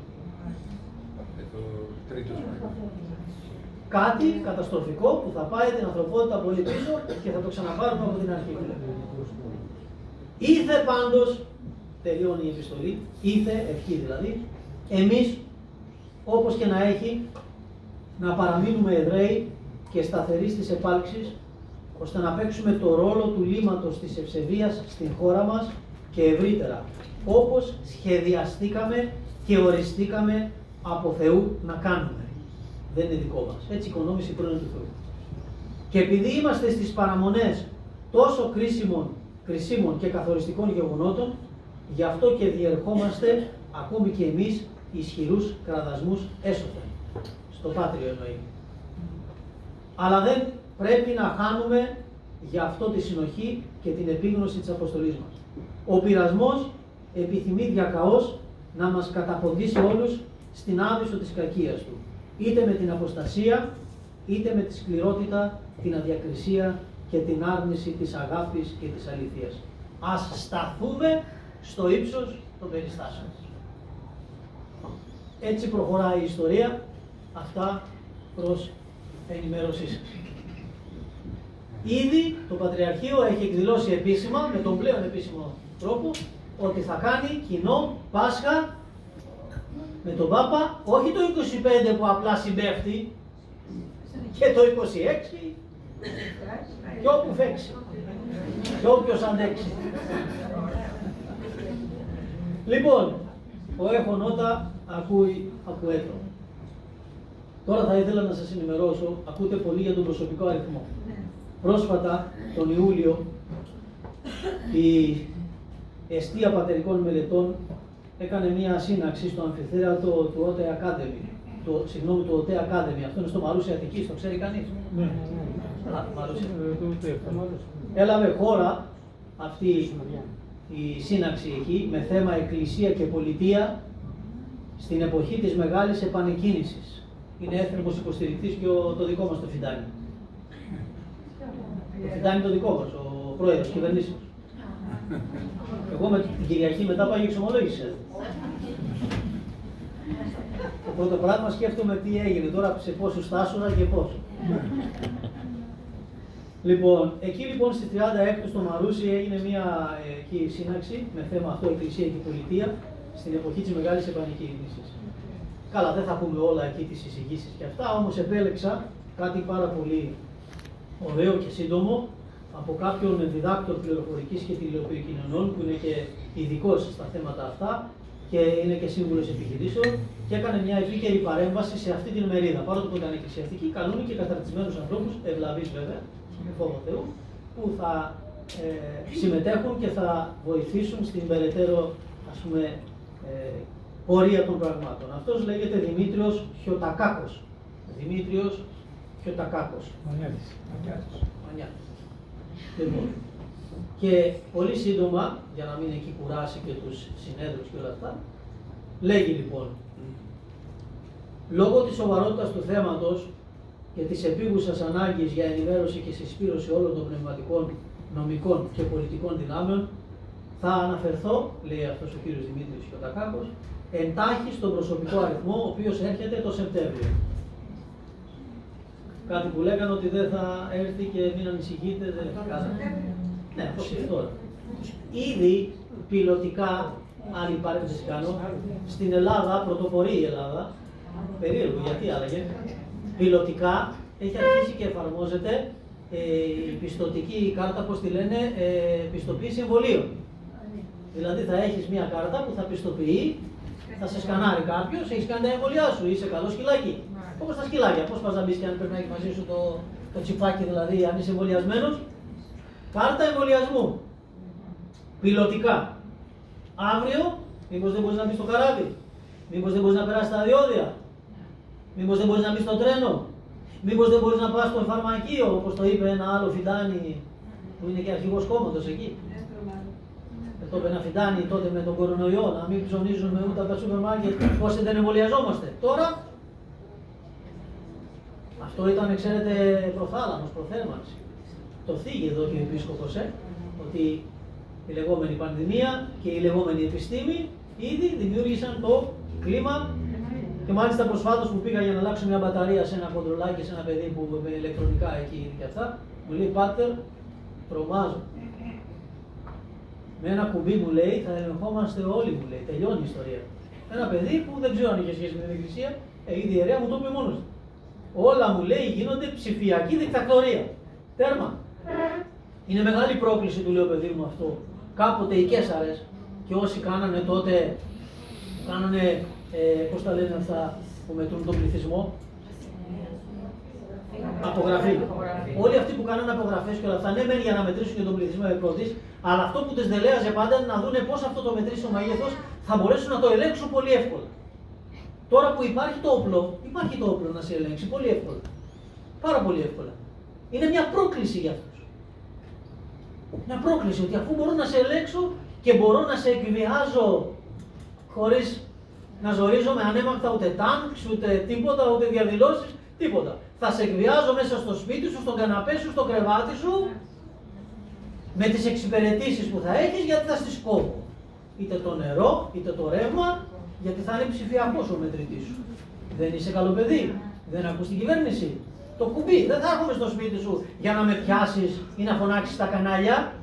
Κάτι καταστροφικό που θα πάει την ανθρωπότητα πολύ πίσω και θα το ξαναπάρουμε από την αρχή. Ήθε πάντως, τελειώνει η επιστολή, ήθε, ευχή δηλαδή, εμείς όπως και να έχει να παραμείνουμε εδραίοι και σταθεροί στις επάλξεις, ώστε να παίξουμε το ρόλο του λίματος της ευσεβίας στην χώρα μας και ευρύτερα, όπως σχεδιαστήκαμε και οριστήκαμε από Θεού να κάνουμε. Δεν είναι δικό μας. Έτσι οικονόμηση πρώην του Θεού. Και επειδή είμαστε στις παραμονές τόσο κρίσιμων και καθοριστικών γεγονότων, γι' αυτό και διερχόμαστε ακόμη και εμείς ισχυρούς κραδασμούς έσωθεν. Στο πάτριο εννοεί. Αλλά δεν πρέπει να χάνουμε γι' αυτό τη συνοχή και την επίγνωση της αποστολής μας. Ο πειρασμός επιθυμεί διακαώς να μας καταποντήσει όλους στην άβυσσο της κακίας του. Είτε με την αποστασία, είτε με τη σκληρότητα, την αδιακρισία και την άρνηση της αγάπης και της αλήθειας. Ας σταθούμε στο ύψος των περιστάσεων. Έτσι προχωράει η ιστορία αυτά προς ενημέρωσή σας. Ήδη το Πατριαρχείο έχει εκδηλώσει επίσημα, με τον πλέον επίσημο τρόπο, ότι θα κάνει κοινό Πάσχα με τον Πάπα, όχι το 25 που απλά συμπέφτει, και το 26 και όπου φέξει και όποιος αντέξει. Λοιπόν, ο έχων ότα ακούει ακουέτο. Τώρα θα ήθελα να σας ενημερώσω, ακούτε πολύ για τον προσωπικό αριθμό. Πρόσφατα, τον Ιούλιο, η Εστία Πατερικών Μελετών έκανε μία σύναξη στο αμφιθέατρο του ΟΤΕ Academy. Του ΟΤΕ Academy. Αυτό είναι στο Μαρούσι Αττικής, το ξέρει κανείς? Ναι. Μαρούσι. Έλαβε χώρα αυτή η σύναξη εκεί με θέμα Εκκλησία και Πολιτεία στην εποχή της Μεγάλης Επανεκκίνησης. Είναι έθνικος υποστηρικτής και το δικό μας το Φιντάνι. Το Φιντάνι το δικό μας, ο πρόεδρος κυβερνήσεως. Εγώ με την Κυριακή μετά πάω για εξομολόγηση. Το πρώτο πράγμα σκέφτομαι τι έγινε τώρα, σε πόσους στάσωνα και πώς. Λοιπόν, εκεί λοιπόν στις 36 στο Μαρούσι έγινε μια εκεί σύναξη με θέμα αυτό Εκκλησία και Πολιτεία στην εποχή της Μεγάλης Επανεκκίνησης. Καλά, δεν θα πούμε όλα εκεί τις εισηγήσεις και αυτά, όμως επέλεξα κάτι πάρα πολύ ωραίο και σύντομο από κάποιον διδάκτορ πληροφορικής και τηλεοπικοινωνιών που είναι και ειδικός στα θέματα αυτά και είναι και σύμβουλος επιχειρήσεων και έκανε μια επίκαιρη παρέμβαση σε αυτή την μερίδα. Παρότι που ήταν εκκλησιαστική, καλούν και καταρτισμένους ανθρώπους, ευλαβείς βέβαια, με φόβο Θεού, που θα συμμετέχουν και θα βοηθήσουν στην περαιτέρω, ας πούμε, πορεία των πραγμάτων. Αυτός λέγεται Δημήτριος Χιωτακάκος. Δημήτριος Χιωτακάκος. Μανιάτης. Λοιπόν, και πολύ σύντομα, για να μην έχει κουράσει και τους συνέδρους και όλα αυτά, λέγει λοιπόν, λόγω της σοβαρότητας του θέματος και της επίγουσας ανάγκης για ενημέρωση και συσπήρωση όλων των πνευματικών, νομικών και πολιτικών δυνάμεων, θα αναφερθώ, λέει αυτός ο κύριος Δημήτρης Χιωτακάκος, εντάχει στον προσωπικό αριθμό, ο οποίος έρχεται το Σεπτέμβριο. Κάτι που λέγανε ότι δεν θα έρθει και μην ανησυχείτε, δεν έχει κάτι. Ναι, αυτό και τώρα. Ήδη πιλωτικά, άλλη παρένθεση κάνω, στην Ελλάδα, πρωτοπορεί η Ελλάδα, περίεργο γιατί άλλαγε, πιλωτικά έχει αρχίσει και εφαρμόζεται η πιστωτική κάρτα, πώς τη λένε, πιστοποίηση εμβολίων. Δηλαδή θα έχεις μια κάρτα που θα πιστοποιεί, θα σε σκανάρει κάποιος, έχεις κάνει τα εμβολιά σου, είσαι καλό σκυλάκι. Όπως τα σκυλάκια, πώς πας να μπεις και αν περνάει μαζί σου το τσιπάκι, δηλαδή αν είσαι εμβολιασμένος. Κάρτα εμβολιασμού. Πιλωτικά. Αύριο, μήπως δεν μπορείς να μπεις στο καράβι, μήπως δεν μπορείς να περάσεις τα διόδια, μήπως δεν μπορείς να μπεις στο τρένο, μήπως δεν μπορείς να πας στο φαρμακείο, όπως το είπε ένα άλλο Φιντάνι που είναι και αρχηγός κόμματος εκεί. Το είπε ένα Φιντάνι τότε με τον κορονοϊό, να μην ψωνίζουμε ούτε από τα σούπερ μάρκετ όσοι δεν εμβολιαζόμαστε. Τώρα, αυτό ήταν, ξέρετε, προθάλαμος, προθέρμανση. Το θίγει εδώ και ο Επίσκοπος, ότι η λεγόμενη πανδημία και η λεγόμενη επιστήμη ήδη δημιούργησαν το κλίμα και μάλιστα προσφάτως που πήγα για να αλλάξω μια μπαταρία σε ένα κοντρολάκι, σε ένα παιδί που με ηλεκτρονικά εκεί και αυτά, μου λέει «Πάτερ, τρομάζω. Με ένα κουμπί μου λέει θα ελεγχόμαστε όλοι», μου λέει, τελειώνει η ιστορία. Ένα παιδί που δεν ξέρω αν είχε σχέση με την Εκκλησία, η ιερέα μου το είπε μόνος του. Όλα μου λέει γίνονται ψηφιακή δικτακτορία. Τέρμα. Είναι μεγάλη πρόκληση του λέω παιδί μου αυτό. Κάποτε οι Καίσαρες και όσοι κάνανε τότε, πώς τα λένε αυτά που μετρούν τον πληθυσμό, απογραφή. Όλοι αυτοί που κάνανε απογραφές και όλα αυτά, ναι μεν για να μετρήσουν και τον πληθυσμό πρώτης, αλλά αυτό που τις δελέαζε πάντα είναι να δούνε πώς αυτό το μετρήσιμο μέγεθος θα μπορέσουν να το ελέγξουν πολύ εύκολα. Τώρα που υπάρχει το όπλο να σε ελέγξει πολύ εύκολα. Πάρα πολύ εύκολα. Είναι μια πρόκληση για αυτούς. Μια πρόκληση ότι αφού μπορώ να σε ελέγξω και μπορώ να σε εκβιάζω χωρίς να ζορίζομαι ανέμακτα ούτε τάγκς, ούτε τίποτα, ούτε διαδηλώσεις, τίποτα. Θα σε εκβιάζω μέσα στο σπίτι σου, στον καναπέ σου, στο κρεβάτι σου, με τις εξυπηρετήσεις που θα έχεις, γιατί θα στις κόβω. Είτε το νερό, είτε το ρεύμα, γιατί θα είναι ψηφιακός ο μετρητής σου. Δεν είσαι καλό παιδί. Δεν ακούς την κυβέρνηση. Το κουμπί. Δεν θα έρχομαι στο σπίτι σου για να με πιάσεις ή να φωνάξεις τα κανάλια.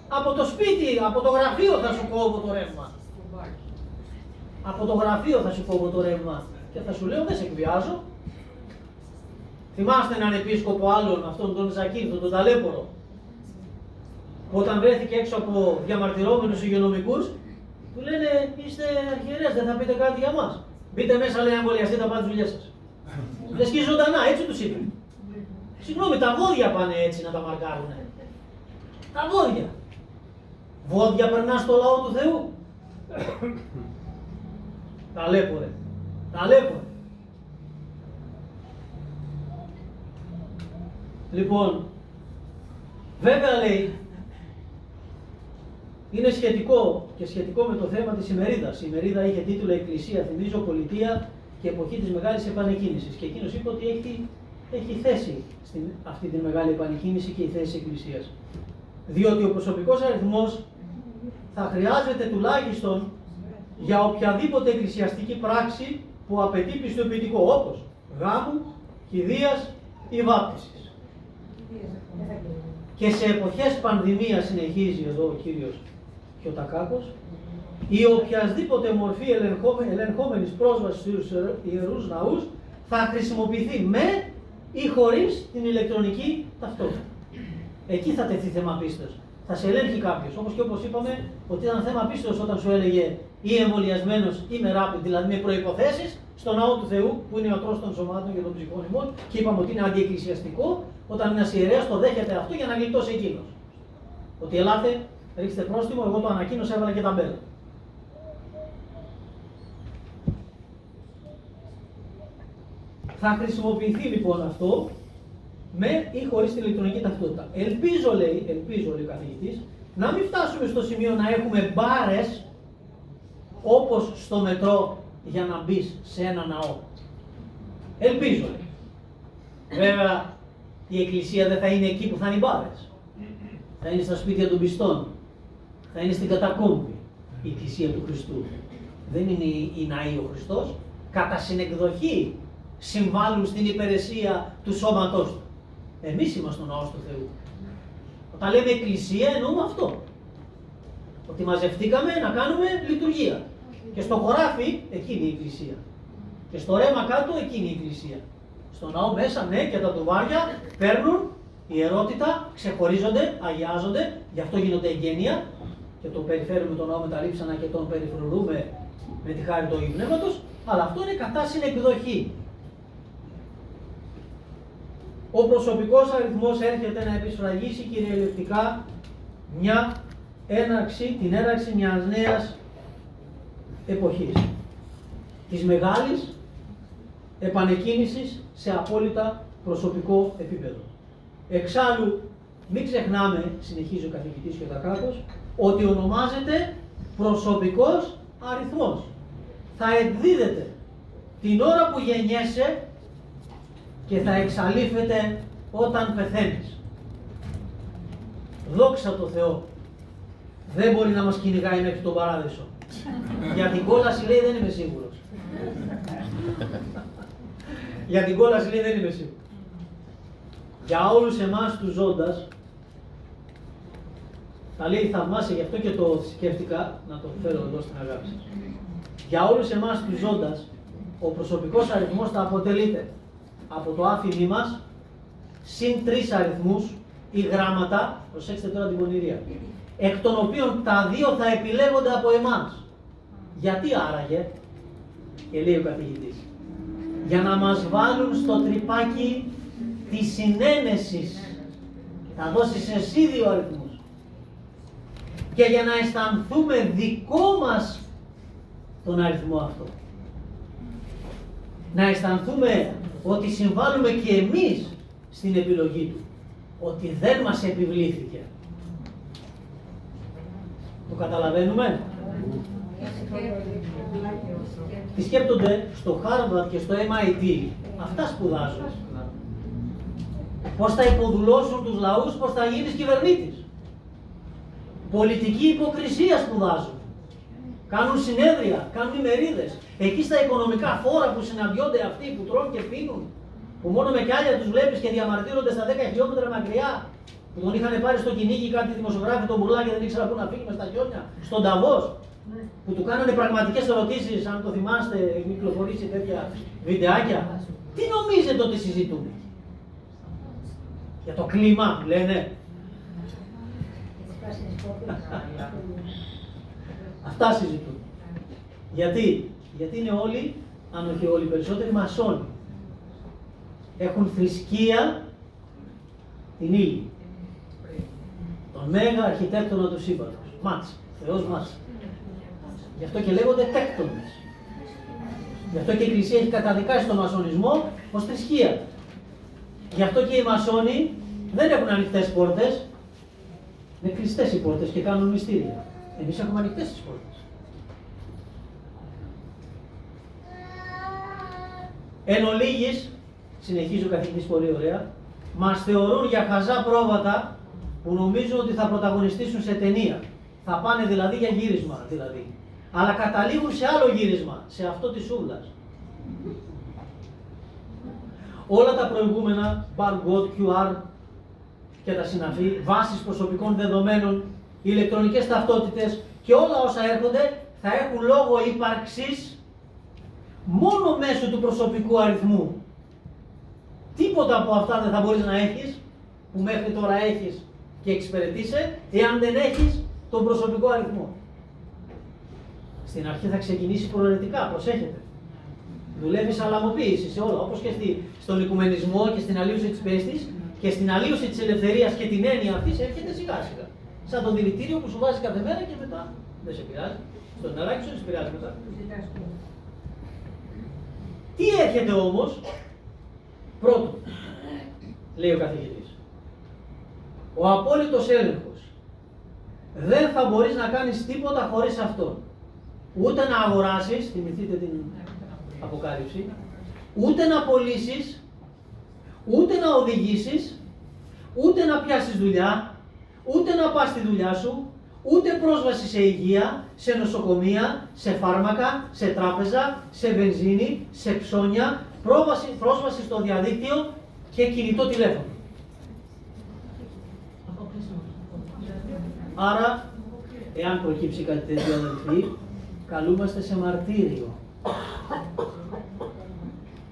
Από το σπίτι, από το γραφείο θα σου κόβω το ρεύμα. Από το γραφείο θα σου κόβω το ρεύμα. Και θα σου λέω δεν σε εκβιάζω. Θυμάστε έναν επίσκοπο άλλον, αυτόν τον Ζακίνθο, τον ταλέπορο. Όταν βρέθηκε έξω από διαμαρτυρόμενους υγειονομικούς, του λένε είστε αρχιερέας, δεν θα πείτε κάτι για μας. Μπείτε μέσα, λέει, να εμβολιαστείτε, θα πάτε τις δουλειές σας. Λες και ζωντανά, έτσι τους είπε. Συγγνώμη, τα βόδια πάνε έτσι να τα μαρκάρουνε. Τα βόδια. Βόδια περνά στο λαό του Θεού. Ταλέπορε. Ταλέπορε. Λοιπόν, βέβαια λέει, είναι σχετικό και σχετικό με το θέμα της ημερίδας. Η ημερίδα είχε τίτλο «Εκκλησία, θυμίζω, πολιτεία και εποχή της Μεγάλης Επανεκκίνησης». Και εκείνος είπε ότι έχει θέση στην αυτή τη Μεγάλη Επανεκκίνηση και η θέση της Εκκλησίας. Διότι ο προσωπικός αριθμός θα χρειάζεται τουλάχιστον για οποιαδήποτε εκκλησιαστική πράξη που απαιτεί πιστοποιητικό, όπως γάμου, κηδείας ή βάπτισης. Και σε εποχές πανδημίας, συνεχίζει εδώ ο κύριος Χιωτακάκος, η οποιασδήποτε μορφή ελεγχόμενης πρόσβασης στους ιερούς ναούς θα χρησιμοποιηθεί με ή χωρίς την ηλεκτρονική ταυτότητα. Εκεί θα τεθεί θέμα πίστεως. Θα σε ελέγχει κάποιος. Όπως και όπως είπαμε, ότι ήταν θέμα πίστεως όταν σου έλεγε ή εμβολιασμένος ή με rapid, δηλαδή με προϋποθέσεις, στο ναό του Θεού, που είναι ο ιατρός των σωμάτων και των ψυχών ημών, και είπαμε ότι είναι αντιεκκλησιαστικό, όταν ένας ιερέας το δέχεται αυτό για να γλιτώσει εκείνος. Ότι ελάτε, ρίξτε πρόστιμο, εγώ το ανακοίνωσα, έβαλα και ταμπέλα. Θα χρησιμοποιηθεί λοιπόν αυτό με ή χωρίς την ηλεκτρονική ταυτότητα. Ελπίζω, λέει ο καθηγητής, να μην φτάσουμε στο σημείο να έχουμε μπάρες όπως στο μετρό για να μπεις σε ένα ναό. Ελπίζω, λέει. Βέβαια, η εκκλησία δεν θα είναι εκεί που θα είναι οι μπάρες. Θα είναι στα σπίτια των πιστών. Θα είναι στην κατακόμβη η εκκλησία του Χριστού. Δεν είναι η ναή ο Χριστός. Κατά συνεκδοχή συμβάλλουν στην υπηρεσία του σώματός του. Εμείς είμαστε ο ναός του Θεού. Όταν λέμε εκκλησία εννοούμε αυτό. Ότι μαζευτήκαμε να κάνουμε λειτουργία. Και στο χωράφι εκείνη η εκκλησία. Και στο ρέμα κάτω εκείνη η εκκλησία. Στο ναό μέσα, ναι, και τα τουβάρια παίρνουν ιερότητα, ξεχωρίζονται, αγιάζονται, γι' αυτό γίνονται εγγένεια και το περιφέρουμε τον ναό με τα λείψανα και τον περιφρουρούμε με τη χάρη του Αγίου Πνεύματος, αλλά αυτό είναι κατά συνεκδοχή. Ο προσωπικός αριθμός έρχεται να επισφραγίσει κυριολεκτικά την έναρξη μιας νέας εποχής. Της μεγάλης επανεκκίνησης σε απόλυτα προσωπικό επίπεδο. Εξάλλου, μην ξεχνάμε, συνεχίζει ο καθηγητής Χιωτακάκος, ότι ονομάζεται προσωπικός αριθμός. Θα εκδίδεται την ώρα που γεννιέσαι και θα εξαλείφεται όταν πεθαίνεις. Δόξα τω Θεώ, δεν μπορεί να μας κυνηγάει μέχρι τον παράδεισο. Για την κόλαση, λέει, δεν είμαι σίγουρος. Για την κόλαση, λέει, δεν είμαι σίγουρος. Για όλους εμάς τους ζώντας, τα λέει θαυμάσια, γι' αυτό και το σκέφτηκα να το φέρω εδώ στην αγάπη σας. Για όλους εμάς τους ζώντας, ο προσωπικός αριθμός θα αποτελείται από το άφημί μας, συν 3 αριθμούς ή γράμματα, προσέξτε τώρα την πονηρία, εκ των οποίων τα 2 θα επιλέγονται από εμάς. Γιατί άραγε, και λέει ο καθηγητής, για να μας βάλουν στο τρυπάκι της συνένεσης. Θα δώσεις εσύ 2 αριθμούς. Και για να αισθανθούμε δικό μας τον αριθμό αυτό. Να αισθανθούμε ότι συμβάλλουμε και εμείς στην επιλογή του. Ότι δεν μας επιβλήθηκε. Το καταλαβαίνουμε? Τι σκέπτονται στο Harvard και στο MIT, αυτά σπουδάζουν. Πώς θα υποδουλώσουν τους λαούς, πώς θα γίνεις κυβερνήτης. Πολιτική υποκρισία σπουδάζουν. κάνουν συνέδρια, κάνουν ημερίδες. Εκεί στα οικονομικά φόρα που συναντιόνται αυτοί που τρώνε και πίνουν, που μόνο με κιάλια τους βλέπεις και διαμαρτύρονται στα 10 χιλιόμετρα μακριά, που τον είχαν πάρει στο κυνήγι κάτι δημοσιογράφοι τον Μπουρλά και δεν ήξερα πού να φύγει μες στα χιόνια, στον Νταβός, που του κάνανε πραγματικές ερωτήσεις, αν το θυμάστε, κυκλοφορήσει τέτοια βιντεάκια. Τι νομίζετε ότι συζητούν? Για το κλίμα, λένε. Αυτά συζητούν. Γιατί? Γιατί είναι όλοι, αν όχι όλοι περισσότεροι, μασόνοι. Έχουν θρησκεία την ύλη. Τον μέγα αρχιτέκτονα του σύμπαντος. Μάτς. Θεός Μάτς. Γι' αυτό και λέγονται τέκτονες. Γι' αυτό και η Εκκλησία έχει καταδικάσει τον μασονισμό ως θρησκεία. Γι' αυτό και οι μασόνοι δεν έχουν ανοιχτές πόρτες. Είναι κλειστές οι πόρτες και κάνουν μυστήρια. Εμείς έχουμε ανοιχτές τις πόρτες. Εν ολίγης, συνεχίζει ο καθηγητής πολύ ωραία, μας θεωρούν για χαζά πρόβατα που νομίζουν ότι θα πρωταγωνιστήσουν σε ταινία. Θα πάνε δηλαδή για γύρισμα δηλαδή. Αλλά καταλήγουν σε άλλο γύρισμα, σε αυτό της σούβλας. Όλα τα προηγούμενα, barcode, QR και τα συναφή, βάσεις προσωπικών δεδομένων, ηλεκτρονικές ταυτότητες και όλα όσα έρχονται θα έχουν λόγο ύπαρξης μόνο μέσω του προσωπικού αριθμού. Τίποτα από αυτά δεν θα μπορείς να έχεις, που μέχρι τώρα έχεις και εξυπηρετείσαι, εάν δεν έχεις τον προσωπικό αριθμό. Στην αρχή θα ξεκινήσει προαιρετικά, προσέχετε. Δουλεύει σαλαμοποίηση σε όλα, όπως και στον οικουμενισμό και στην αλλίωση της πέστης και στην αλλίωση της ελευθερίας και την έννοια αυτής έρχεται σιγά σιγά. Σαν το δηλητήριο που σου βάζει κάθε μέρα και μετά δεν σε πειράζει. Στο νεράκι σου δεν σε πειράζει μετά. Τι έρχεται όμως? Πρώτον, λέει ο καθηγητής, ο απόλυτος έλεγχος. Δεν θα μπορείς να κάνεις τίποτα χωρίς αυτό. Ούτε να αγοράσεις, θυμηθείτε την Αποκάλυψη, ούτε να πωλήσεις, ούτε να οδηγήσεις, ούτε να πιάσεις δουλειά, ούτε να πας στη δουλειά σου, ούτε πρόσβαση σε υγεία, σε νοσοκομεία, σε φάρμακα, σε τράπεζα, σε βενζίνη, σε ψώνια, πρόσβαση στο διαδίκτυο και κινητό τηλέφωνο. Άρα, εάν προκύψει κάτι τέτοιο αδελφοί, καλούμαστε σε μαρτύριο.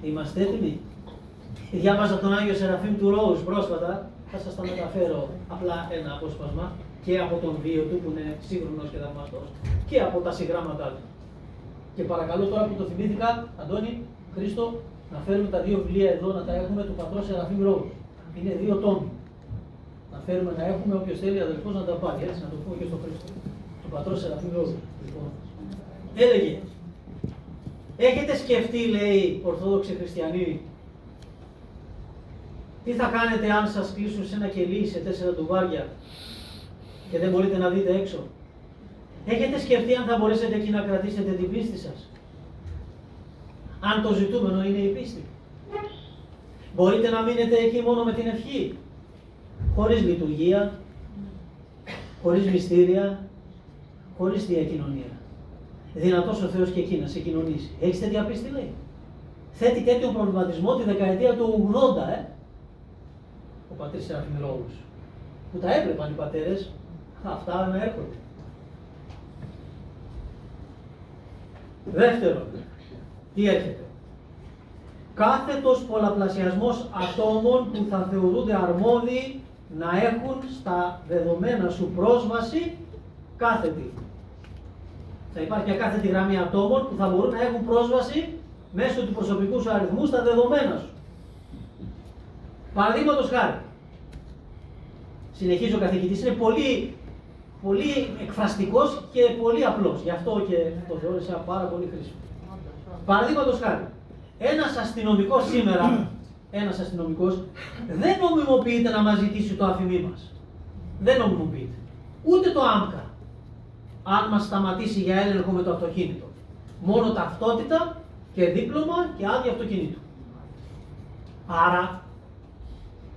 Είμαστε έτοιμοι? Διάβαζα τον Άγιο Σεραφείμ του Ρόους πρόσφατα, θα σας τα μεταφέρω απλά ένα απόσπασμα και από τον βίο του που είναι σύγχρονος και θαυμαστός και από τα συγγράμματά του. Και παρακαλώ τώρα που το θυμήθηκα, Αντώνη, Χρήστο, να φέρουμε τα δύο βιβλία εδώ να τα έχουμε του πατρός Σεραφείμ Ρόους. Είναι 2 τόμοι. Να φέρουμε να έχουμε, όποιος θέλει αδελφός να τα πάρει, έτσι, να το πούμε και στο Χρήστο. Του πατρός Σεραφείμ Ρόους. Λοιπόν, έλεγε, έχετε σκεφτεί, λέει, Ορθόδοξοι Χριστιανοί, τι θα κάνετε αν σας κλείσουν σε ένα κελί σε 4 ντουβάρια και δεν μπορείτε να δείτε έξω? Έχετε σκεφτεί αν θα μπορέσετε εκεί να κρατήσετε την πίστη σας? Αν το ζητούμενο είναι η πίστη. Μπορείτε να μείνετε εκεί μόνο με την ευχή, χωρίς λειτουργία, χωρίς μυστήρια, χωρίς διακοινωνία. Δυνατός ο Θεός και εκεί να σε κοινωνήσει. Έχεις τέτοια πίστη, λέει? Θέτει τέτοιο προβληματισμό τη δεκαετία του 80, ο πατήρ Σεραφείμ Ρόους, που τα έβλεπαν οι πατέρες, αυτά να έρχονται. Δεύτερον, τι έρχεται? Κάθετος πολλαπλασιασμός ατόμων που θα θεωρούνται αρμόδιοι να έχουν στα δεδομένα σου πρόσβαση κάθετη. Θα υπάρχει ακάθετη γραμμή ατόμων που θα μπορούν να έχουν πρόσβαση μέσω του προσωπικού σου αριθμού στα δεδομένα σου. Παραδείγματος χάρη, συνεχίζει ο καθηγητής, είναι πολύ εκφραστικός και πολύ απλός, γι' αυτό και το θεώρησα πάρα πολύ χρήσιμο. Παραδείγματος χάρη, ένας αστυνομικός σήμερα, δεν νομιμοποιείται να μας ζητήσει το αφημί μας. Δεν νομιμοποιείται. Ούτε το άμκα, αν μας σταματήσει για έλεγχο με το αυτοκίνητο. Μόνο ταυτότητα και δίπλωμα και άδεια αυτοκίνητου. Άρα,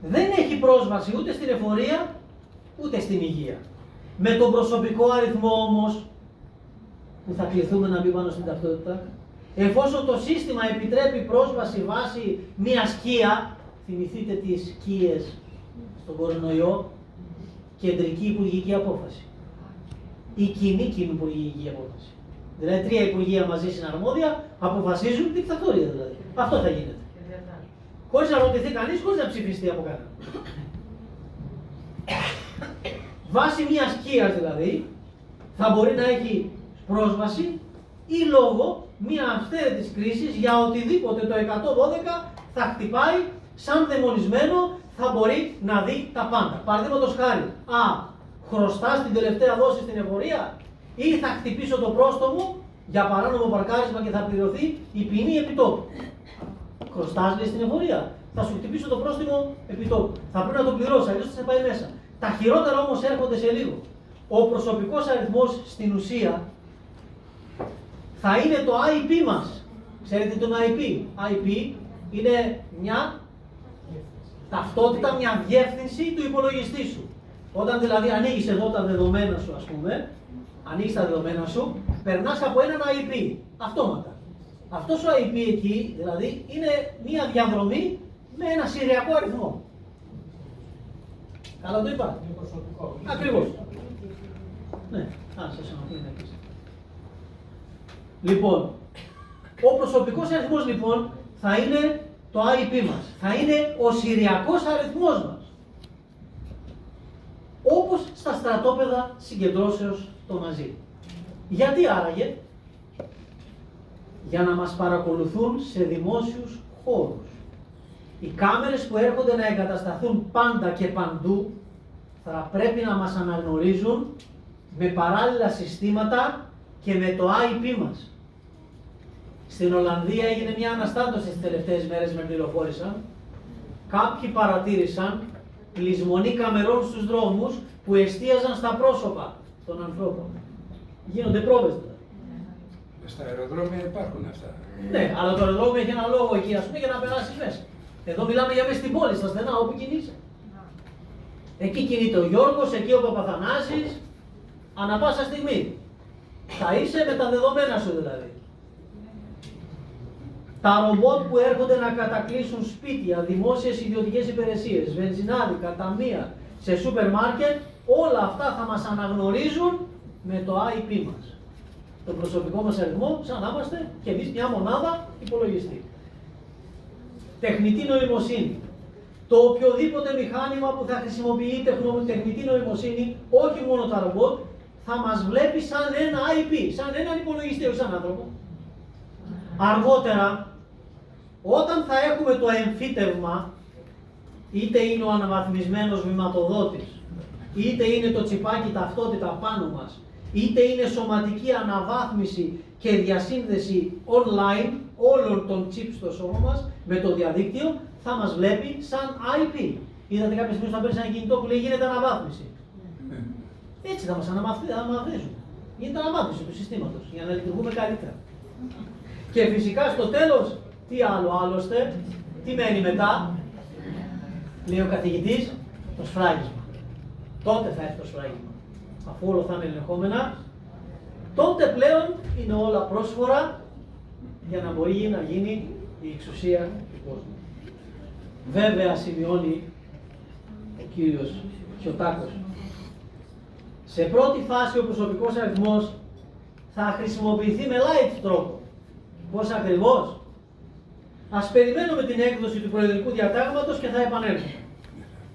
δεν έχει πρόσβαση ούτε στην εφορία, ούτε στην υγεία. Με τον προσωπικό αριθμό όμως, που θα κληθούμε να μπει πάνω στην ταυτότητα. Εφόσον το σύστημα επιτρέπει πρόσβαση βάσει μια σκία, θυμηθείτε τις σκίες στον κορονοϊό, κεντρική υπουργική απόφαση. Η κοινή υπουργική απόφαση. Δηλαδή 3 υπουργεία μαζί συναρμόδια αποφασίζουν δικτατορία δηλαδή. Αυτό θα γίνεται. Χωρίς να ρωτηθεί κανείς, χωρίς να ψηφιστεί από κανένα. Βάσει μια σκία δηλαδή, θα μπορεί να έχει πρόσβαση ή λόγω μια αυθαίρετης κρίσης για οτιδήποτε το 112 θα χτυπάει σαν δαιμονισμένο, θα μπορεί να δει τα πάντα. Παραδείγματος χάρη, χρωστάς την τελευταία δόση στην εφορία ή θα χτυπήσω το πρόστομο για παράνομο παρκάρισμα και θα πληρωθεί η ποινή επιτόπου. Χρωστάς λέει στην εφορία, θα σου χτυπήσω το πρόστιμο επιτόπου. Θα πρέπει να το πληρώσει, αλλιώς θα σε πάει μέσα. Τα χειρότερα όμως έρχονται σε λίγο. Ο προσωπικός αριθμός στην ουσία θα είναι το IP μας. Ξέρετε τον IP. IP είναι μια ταυτότητα, μια διεύθυνση του υπολογιστή σου. Όταν δηλαδή ανοίγεις εδώ τα δεδομένα σου, ας πούμε, ανοίγεις τα δεδομένα σου, περνάς από έναν IP, αυτόματα. Αυτός ο IP εκεί, δηλαδή, είναι μια διαδρομή με ένα συριακό αριθμό. Καλά το είπα. Είναι προσωπικό. Ακριβώς. Ναι, σας αναφέρω. Λοιπόν, ο προσωπικός αριθμός λοιπόν θα είναι το IP μας. Θα είναι ο συριακός αριθμός μας. Όπως στα στρατόπεδα συγκεντρώσεως το μαζί. Γιατί άραγε? Για να μας παρακολουθούν σε δημόσιους χώρους. Οι κάμερες που έρχονται να εγκατασταθούν πάντα και παντού θα πρέπει να μας αναγνωρίζουν με παράλληλα συστήματα και με το IP μας. Στην Ολλανδία έγινε μια αναστάτωση τις τελευταίες μέρες, με πληροφόρησαν. Κάποιοι παρατήρησαν λησμονή καμερών στους δρόμους που εστίαζαν στα πρόσωπα των ανθρώπων. Γίνονται πρόβες δηλαδή. Στα αεροδρόμια υπάρχουν αυτά. Ναι, αλλά το αεροδρόμιο έχει ένα λόγο εκεί, ας πούμε, για να περάσεις μέσα. Εδώ μιλάμε για μέσα στην πόλη, στα στενά, όπου κινείσαι. Εκεί κινείται ο Γιώργος, εκεί ο Παπαθανάσης, ανά πάσα στιγμή. Θα είσαι με τα δεδομένα σου δηλαδή. Τα ρομπότ που έρχονται να κατακλείσουν σπίτια, δημόσιες ιδιωτικές υπηρεσίες, βενζινάδικα, ταμεία, σε σούπερ μάρκετ, όλα αυτά θα μας αναγνωρίζουν με το IP μας. Το προσωπικό μας αριθμό, σαν να είμαστε και εμείς μια μονάδα υπολογιστή. Τεχνητή νοημοσύνη. Το οποιοδήποτε μηχάνημα που θα χρησιμοποιεί τεχνητή νοημοσύνη, όχι μόνο τα ρομπότ, θα μας βλέπει σαν ένα IP, σαν έναν υπολογιστή, όχι σαν άνθρωπο. Αργότερα, όταν θα έχουμε το εμφύτευμα, είτε είναι ο αναβαθμισμένος βηματοδότης, είτε είναι το τσιπάκι ταυτότητα πάνω μας, είτε είναι σωματική αναβάθμιση και διασύνδεση online όλων των chips στο σώμα μας με το διαδίκτυο, θα μας βλέπει σαν IP. Είδατε κάποια στιγμή όταν παίρνει ένα κινητό που λέει γίνεται αναβάθμιση. Έτσι θα μας αναβαθμίζουν. Γίνεται αναβάθμιση του συστήματος για να λειτουργούμε καλύτερα. Και φυσικά στο τέλος, τι άλλο άλλωστε, τι μένει μετά, λέει ο καθηγητής, το σφράγισμα. Τότε θα έρθει το σφράγισμα. Αφού όλα θα είναι ελεγχόμενα, τότε πλέον είναι όλα πρόσφορα για να μπορεί να γίνει η εξουσία του κόσμου. Βέβαια, σημειώνει ο κύριος Χιωτάκος, σε πρώτη φάση ο προσωπικός αριθμός θα χρησιμοποιηθεί με light τρόπο. Πώς ακριβώς? Ας περιμένουμε την έκδοση του προεδρικού διατάγματος και θα επανέλθουμε.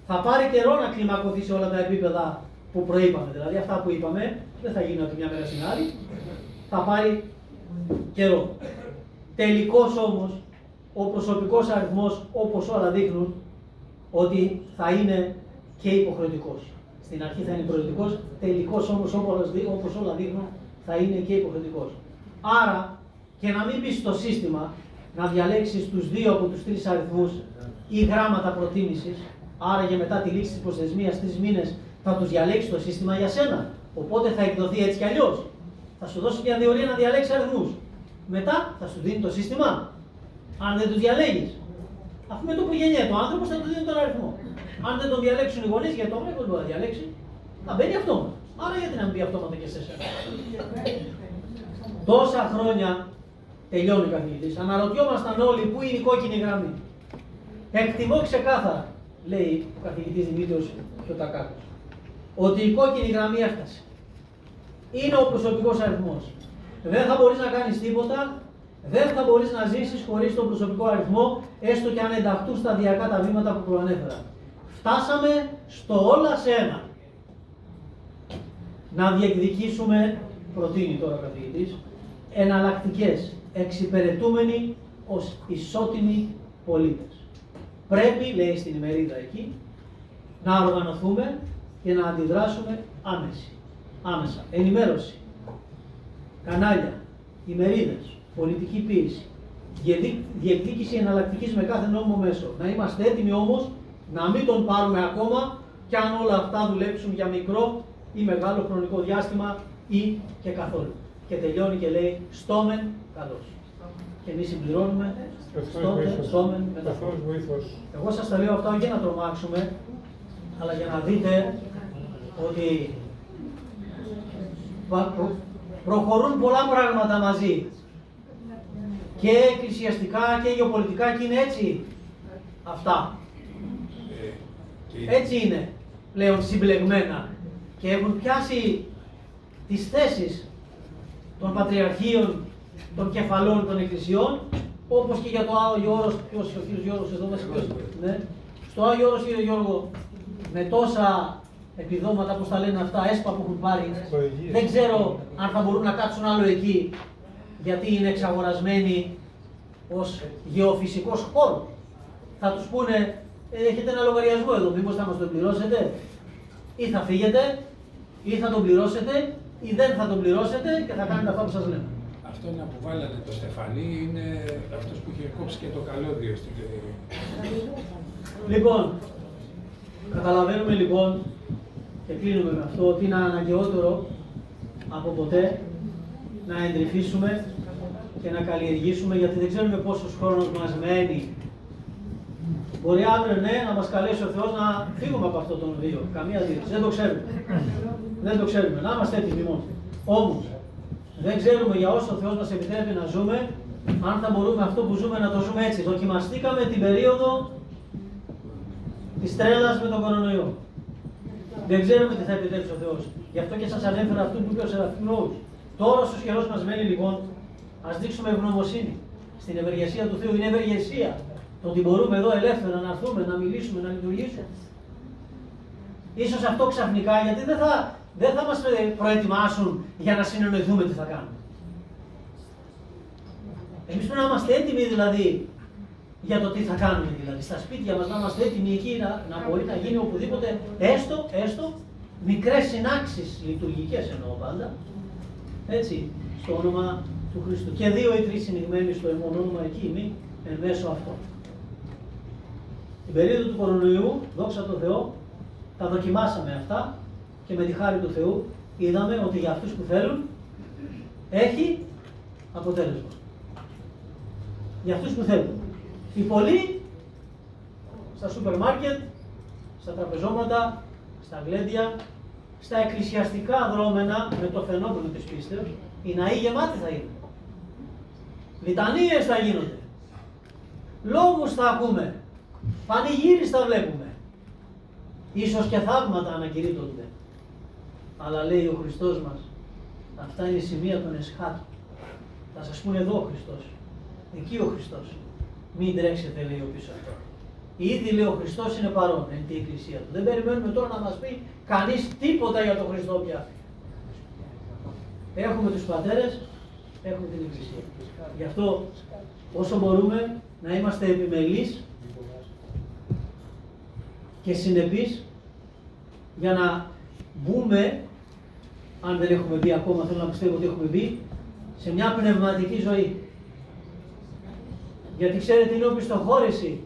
Θα πάρει καιρό να κλιμακωθεί σε όλα τα επίπεδα που προείπαμε. Δηλαδή αυτά που είπαμε δεν θα γίνουν από τη μια μέρα στην άλλη. Θα πάρει καιρό. Τελικώς όμως ο προσωπικός αριθμός, όπως όλα δείχνουν, ότι θα είναι και υποχρεωτικός. Στην αρχή θα είναι προαιρετικός, τελικώς όμως όπως όλα δείχνουν θα είναι και υποχρεωτικός. Άρα, και να μην πεις στο σύστημα να διαλέξεις τους 2 από τους 3 αριθμούς ή γράμματα προτίμησης, άρα για μετά τη λήξη της προθεσμίας 3 μήνες θα τους διαλέξει το σύστημα για σένα. Οπότε θα εκδοθεί έτσι κι αλλιώς. Θα σου δώσει μια διορία να διαλέξεις αριθμούς. Μετά θα σου δίνει το σύστημα. Αν δεν τους διαλέγεις, αφού με το που γεννιέται ο άνθρωπος θα του δίνει τον αριθμό. Αν δεν τον διαλέξουν οι γονείς, γιατί το δεν μπορεί να διαλέξει, θα μπαίνει αυτόματα. Άρα γιατί να μην μπει αυτόματα και σε εσένα. Τόσα χρόνια, τελειώνει ο καθηγητής, αναρωτιόμασταν όλοι πού είναι η κόκκινη γραμμή. Εκτιμώ ξεκάθαρα, λέει ο καθηγητής Δημήτριος Χιωτακάκος, ότι η κόκκινη γραμμή έφτασε. Είναι ο προσωπικός αριθμός. Δεν θα μπορείς να κάνεις τίποτα, δεν θα μπορείς να ζήσεις χωρίς τον προσωπικό αριθμό, έστω και αν ενταχθούν σταδιακά τα βήματα που προανέφερα. Φτάσαμε στο όλα σε ένα. Να διεκδικήσουμε, προτείνει τώρα ο καθηγητής, εναλλακτικές, εξυπηρετούμενοι ως ισότιμοι πολίτες. Πρέπει, λέει στην ημερίδα εκεί, να οργανωθούμε και να αντιδράσουμε άμεσα. Ενημέρωση, κανάλια, ημερίδες, πολιτική πίεση, διεκδίκηση εναλλακτικής με κάθε νόμιμο μέσο. Να είμαστε έτοιμοι όμως να μην τον πάρουμε ακόμα κι αν όλα αυτά δουλέψουν για μικρό ή μεγάλο χρονικό διάστημα ή και καθόλου. Και τελειώνει και λέει στόμεν καλώς. Και εμείς συμπληρώνουμε στόμεν μετά. Εγώ σας τα λέω αυτά όχι για να τρομάξουμε, αλλά για να δείτε ότι προχωρούν πολλά πράγματα μαζί. Και εκκλησιαστικά και γεωπολιτικά και είναι έτσι αυτά. Έτσι είναι πλέον συμπλεγμένα και έχουν πιάσει τις θέσεις των πατριαρχείων, των κεφαλών των εκκλησιών, όπως και για το Άγιο Όρος, ποιος ο κύριος Γιώργος εδώ μας ναι. Στο Άγιο Όρος, κύριε Γιώργο, με τόσα επιδόματα, όπως τα λένε αυτά, έσπα που έχουν πάρει, δεν ξέρω αν θα μπορούν να κάτσουν άλλο εκεί, γιατί είναι εξαγορασμένοι ως γεωφυσικός χώρος. Θα τους πούνε, έχετε ένα λογαριασμό εδώ, μήπως θα μας τον πληρώσετε, ή θα φύγετε, ή θα τον πληρώσετε, ή δεν θα τον πληρώσετε και θα κάνετε αυτά που σας λέμε. Αυτό να που βάλατε το Στεφανί είναι αυτός που είχε κόψει και το καλώδιο στην Λοιπόν, καταλαβαίνουμε λοιπόν και κλείνουμε με αυτό ότι είναι αναγκαιότερο από ποτέ να εντρυφήσουμε και να καλλιεργήσουμε, γιατί δεν ξέρουμε πόσος χρόνος μας μένει. Μπορεί αύριο ναι, να μας καλέσει ο Θεός να φύγουμε από αυτό τον βίο. Καμία αντίρρηση. Δεν το ξέρουμε. Δεν το ξέρουμε. Να είμαστε έτοιμοι μόνο. Όμως, δεν ξέρουμε για όσο ο Θεός μας επιτρέπει να ζούμε, αν θα μπορούμε αυτό που ζούμε να το ζούμε έτσι. Δοκιμαστήκαμε την περίοδο της τρέλας με τον κορονοϊό. Δεν ξέρουμε τι θα επιτρέψει ο Θεός. Γι' αυτό και σας ανέφερα αυτό που είπε ο Σεραφείμ. Τώρα στους καιρός μας μένει λοιπόν, ας δείξουμε ευγνωμοσύνη στην ευεργεσία του Θεού. Είναι ευεργεσία. Το ότι μπορούμε εδώ ελεύθερα να έρθουμε, να μιλήσουμε, να λειτουργήσουμε. Ίσως αυτό ξαφνικά, γιατί δεν θα μας προετοιμάσουν για να συνεννοηθούμε τι θα κάνουμε. Εμείς πρέπει να είμαστε έτοιμοι δηλαδή για το τι θα κάνουμε δηλαδή. Στα σπίτια μας να είμαστε έτοιμοι εκεί να μπορεί να γίνει οπουδήποτε, έστω μικρές συνάξεις λειτουργικές εννοώ πάντα, έτσι, στο όνομα του Χριστού. Και 2 ή 3 συνηγμένοι στο εμμόν όνομα εκεί εν μέσω αυτό. Την περίοδο του κορονοϊού, δόξα τω Θεώ, τα δοκιμάσαμε αυτά και με τη χάρη του Θεού είδαμε ότι για αυτούς που θέλουν έχει αποτέλεσμα. Για αυτούς που θέλουν. Οι πολλοί στα σούπερ μάρκετ, στα τραπεζώματα, στα γλέντια, στα εκκλησιαστικά δρόμενα με το φαινόμενο της πίστεως, οι ναοί γεμάτοι θα είναι. Λιτανίες θα γίνονται. Λόγους θα ακούμε. Πανηγύρις θα βλέπουμε. Ίσως και θαύματα ανακηρύττονται. Αλλά λέει ο Χριστός μας, αυτά είναι σημεία των εσχάτων. Θα σας πούνε εδώ ο Χριστός. Εκεί ο Χριστός. Μην τρέξετε, λέει ο πίσω αυτό. Ήδη λέει ο Χριστός είναι παρόν εν τη εκκλησία του. Δεν περιμένουμε τώρα να μας πει κανείς τίποτα για τον Χριστό πια. Έχουμε τους πατέρες, έχουμε την εκκλησία. Γι' αυτό όσο μπορούμε να είμαστε επιμελείς και συνεπείς για να μπούμε, αν δεν έχουμε μπει ακόμα, θέλω να πιστεύω ότι έχουμε μπει, σε μια πνευματική ζωή. Γιατί ξέρετε είναι οπισθοχώρηση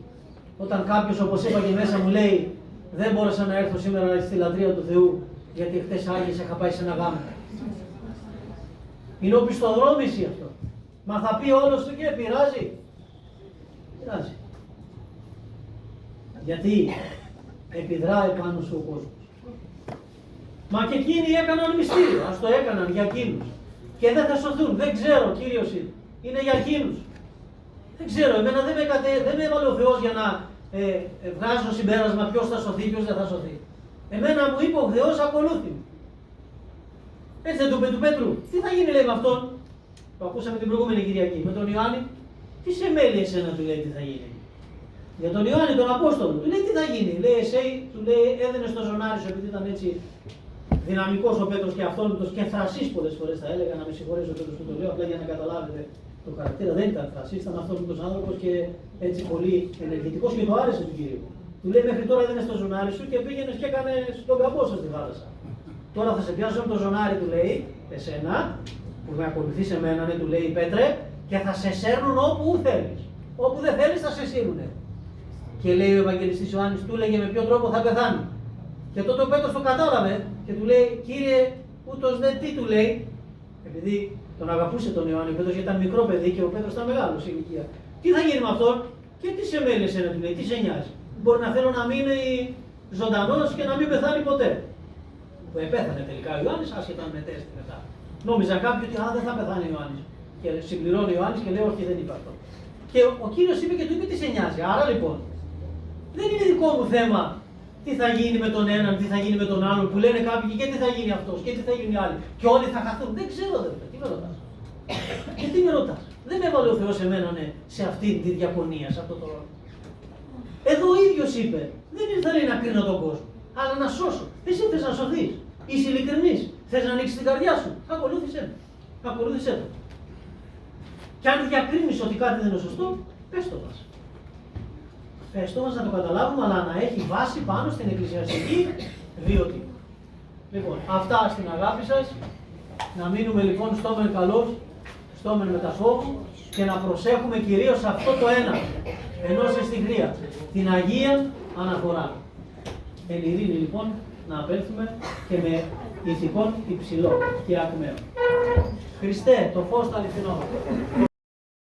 όταν κάποιος, όπως είπα και μέσα μου, λέει δεν μπόρεσα να έρθω σήμερα στη λατρεία του Θεού γιατί χτες Άγιες είχα πάει σε ένα γάμο. Είναι οπισθοδρόμηση αυτό. Μα θα πει όλος του και πειράζει. Πειράζει. Γιατί επιδράει πάνω σου ο κόσμος. Μα και εκείνοι έκαναν μυστήριο. Ας το έκαναν για εκείνους. και δεν θα σωθούν. Δεν ξέρω, Κύριος είναι για εκείνους. Δεν ξέρω, εμένα δεν με έβαλε ο Θεός για να βγάζω συμπέρασμα ποιος θα σωθεί, ποιος δεν θα σωθεί. Εμένα μου είπε ο Θεός ακολούθη. Έτσι δεν του είπε του Πέτρου. Τι θα γίνει, λέει, με αυτόν που ακούσαμε την προηγούμενη Κυριακή, με τον Ιωάννη? Τι σε μέλει εσένα, του λέει, τι θα γίνει? Για τον Ιωάννη, τον Απόστολο, του λέει τι θα γίνει? Λέει, εσύ, του λέει, έδαινε στο ζωνάρι σου, επειδή ήταν έτσι δυναμικός ο Πέτρος και αυθόρμητος και θρασής πολλές φορές θα έλεγα, να με συγχωρέσει ο Πέτρος που το λέω, απλά για να καταλάβετε το χαρακτήρα. Δεν ήταν θρασής, ήταν αυθόρμητος άνθρωπος και έτσι πολύ ενεργητικός και το άρεσε του Κυρίου. Του λέει, μέχρι τώρα έδαινε στο ζωνάρι σου και πήγαινε και έκανε τον καμπό σου στη θάλασσα. Τώρα θα σε πιάσω με το ζωνάρι, του λέει, εσένα, που με ακολουθείς εμένα, ναι, του λέει, Πέτρε, και θα σε σέρνουν όπου θέλεις. Όπου δεν θέλεις θα σε σύρνουνε. Και λέει ο Ευαγγελιστής Ιωάννης, του λέγε με ποιο τρόπο θα πεθάνει. Και τότε ο Πέτρος το κατάλαβε και του λέει, Κύριε, ούτως δεν τι, του λέει, επειδή τον αγαπούσε τον Ιωάννη ο Πέτρος, γιατί ήταν μικρό παιδί και ο Πέτρος ήταν μεγάλος σε ηλικία. Τι θα γίνει με αυτόν? Και τι σε μέλει εσένα, του λέει, τι σε νοιάζει? Μπορεί να θέλω να μείνει ζωντανός και να μην πεθάνει ποτέ. Που επέθανε τελικά ο Ιωάννης, άσχετα με τέστη μετά. Νόμιζαν κάποιοι ότι δεν θα πεθάνει ο Ιωάννης. Και συμπληρώνει ο Ιωάννης και λέει, όχι, δεν είπε αυτό. Και ο Κύριος είπε και του είπε τι σε νοιάζει. Άρα λοιπόν, δεν είναι δικό μου θέμα τι θα γίνει με τον έναν, τι θα γίνει με τον άλλον, που λένε κάποιοι και τι θα γίνει αυτός και τι θα γίνει οι άλλοι. Και όλοι θα χαθούν. Δεν ξέρω, δεν τι με ρωτάς. Και τι με ρωτάς? Δεν με έβαλε ο Θεός εμένα, ναι, σε αυτή τη διακονία, σε αυτό το ρόλο. Εδώ ο ίδιος είπε, δεν ήρθα, λέει, να κρίνω τον κόσμο, αλλά να σώσω. Εσύ θες να σωθείς, είσαι ειλικρινής, θες να ανοίξεις την καρδιά σου, ακολούθησέ με. Ακολούθησέ το. Και αν διακρίνεις ότι κάτι δεν είναι σωστό, πες το μας. Πες το μας να το καταλάβουμε, αλλά να έχει βάση πάνω στην εκκλησιαστική βίωτη. Λοιπόν, αυτά στην αγάπη σας. Να μείνουμε λοιπόν στόμεν καλός, στόμεν μεταφόβου και να προσέχουμε κυρίως αυτό το ένα, ενός εστιχρία, την Αγία Αναφορά. Εν ειρήνη λοιπόν να απέλθουμε και με ηθικών υψηλών και ακμαίων. Χριστέ, το φως του αληθινό.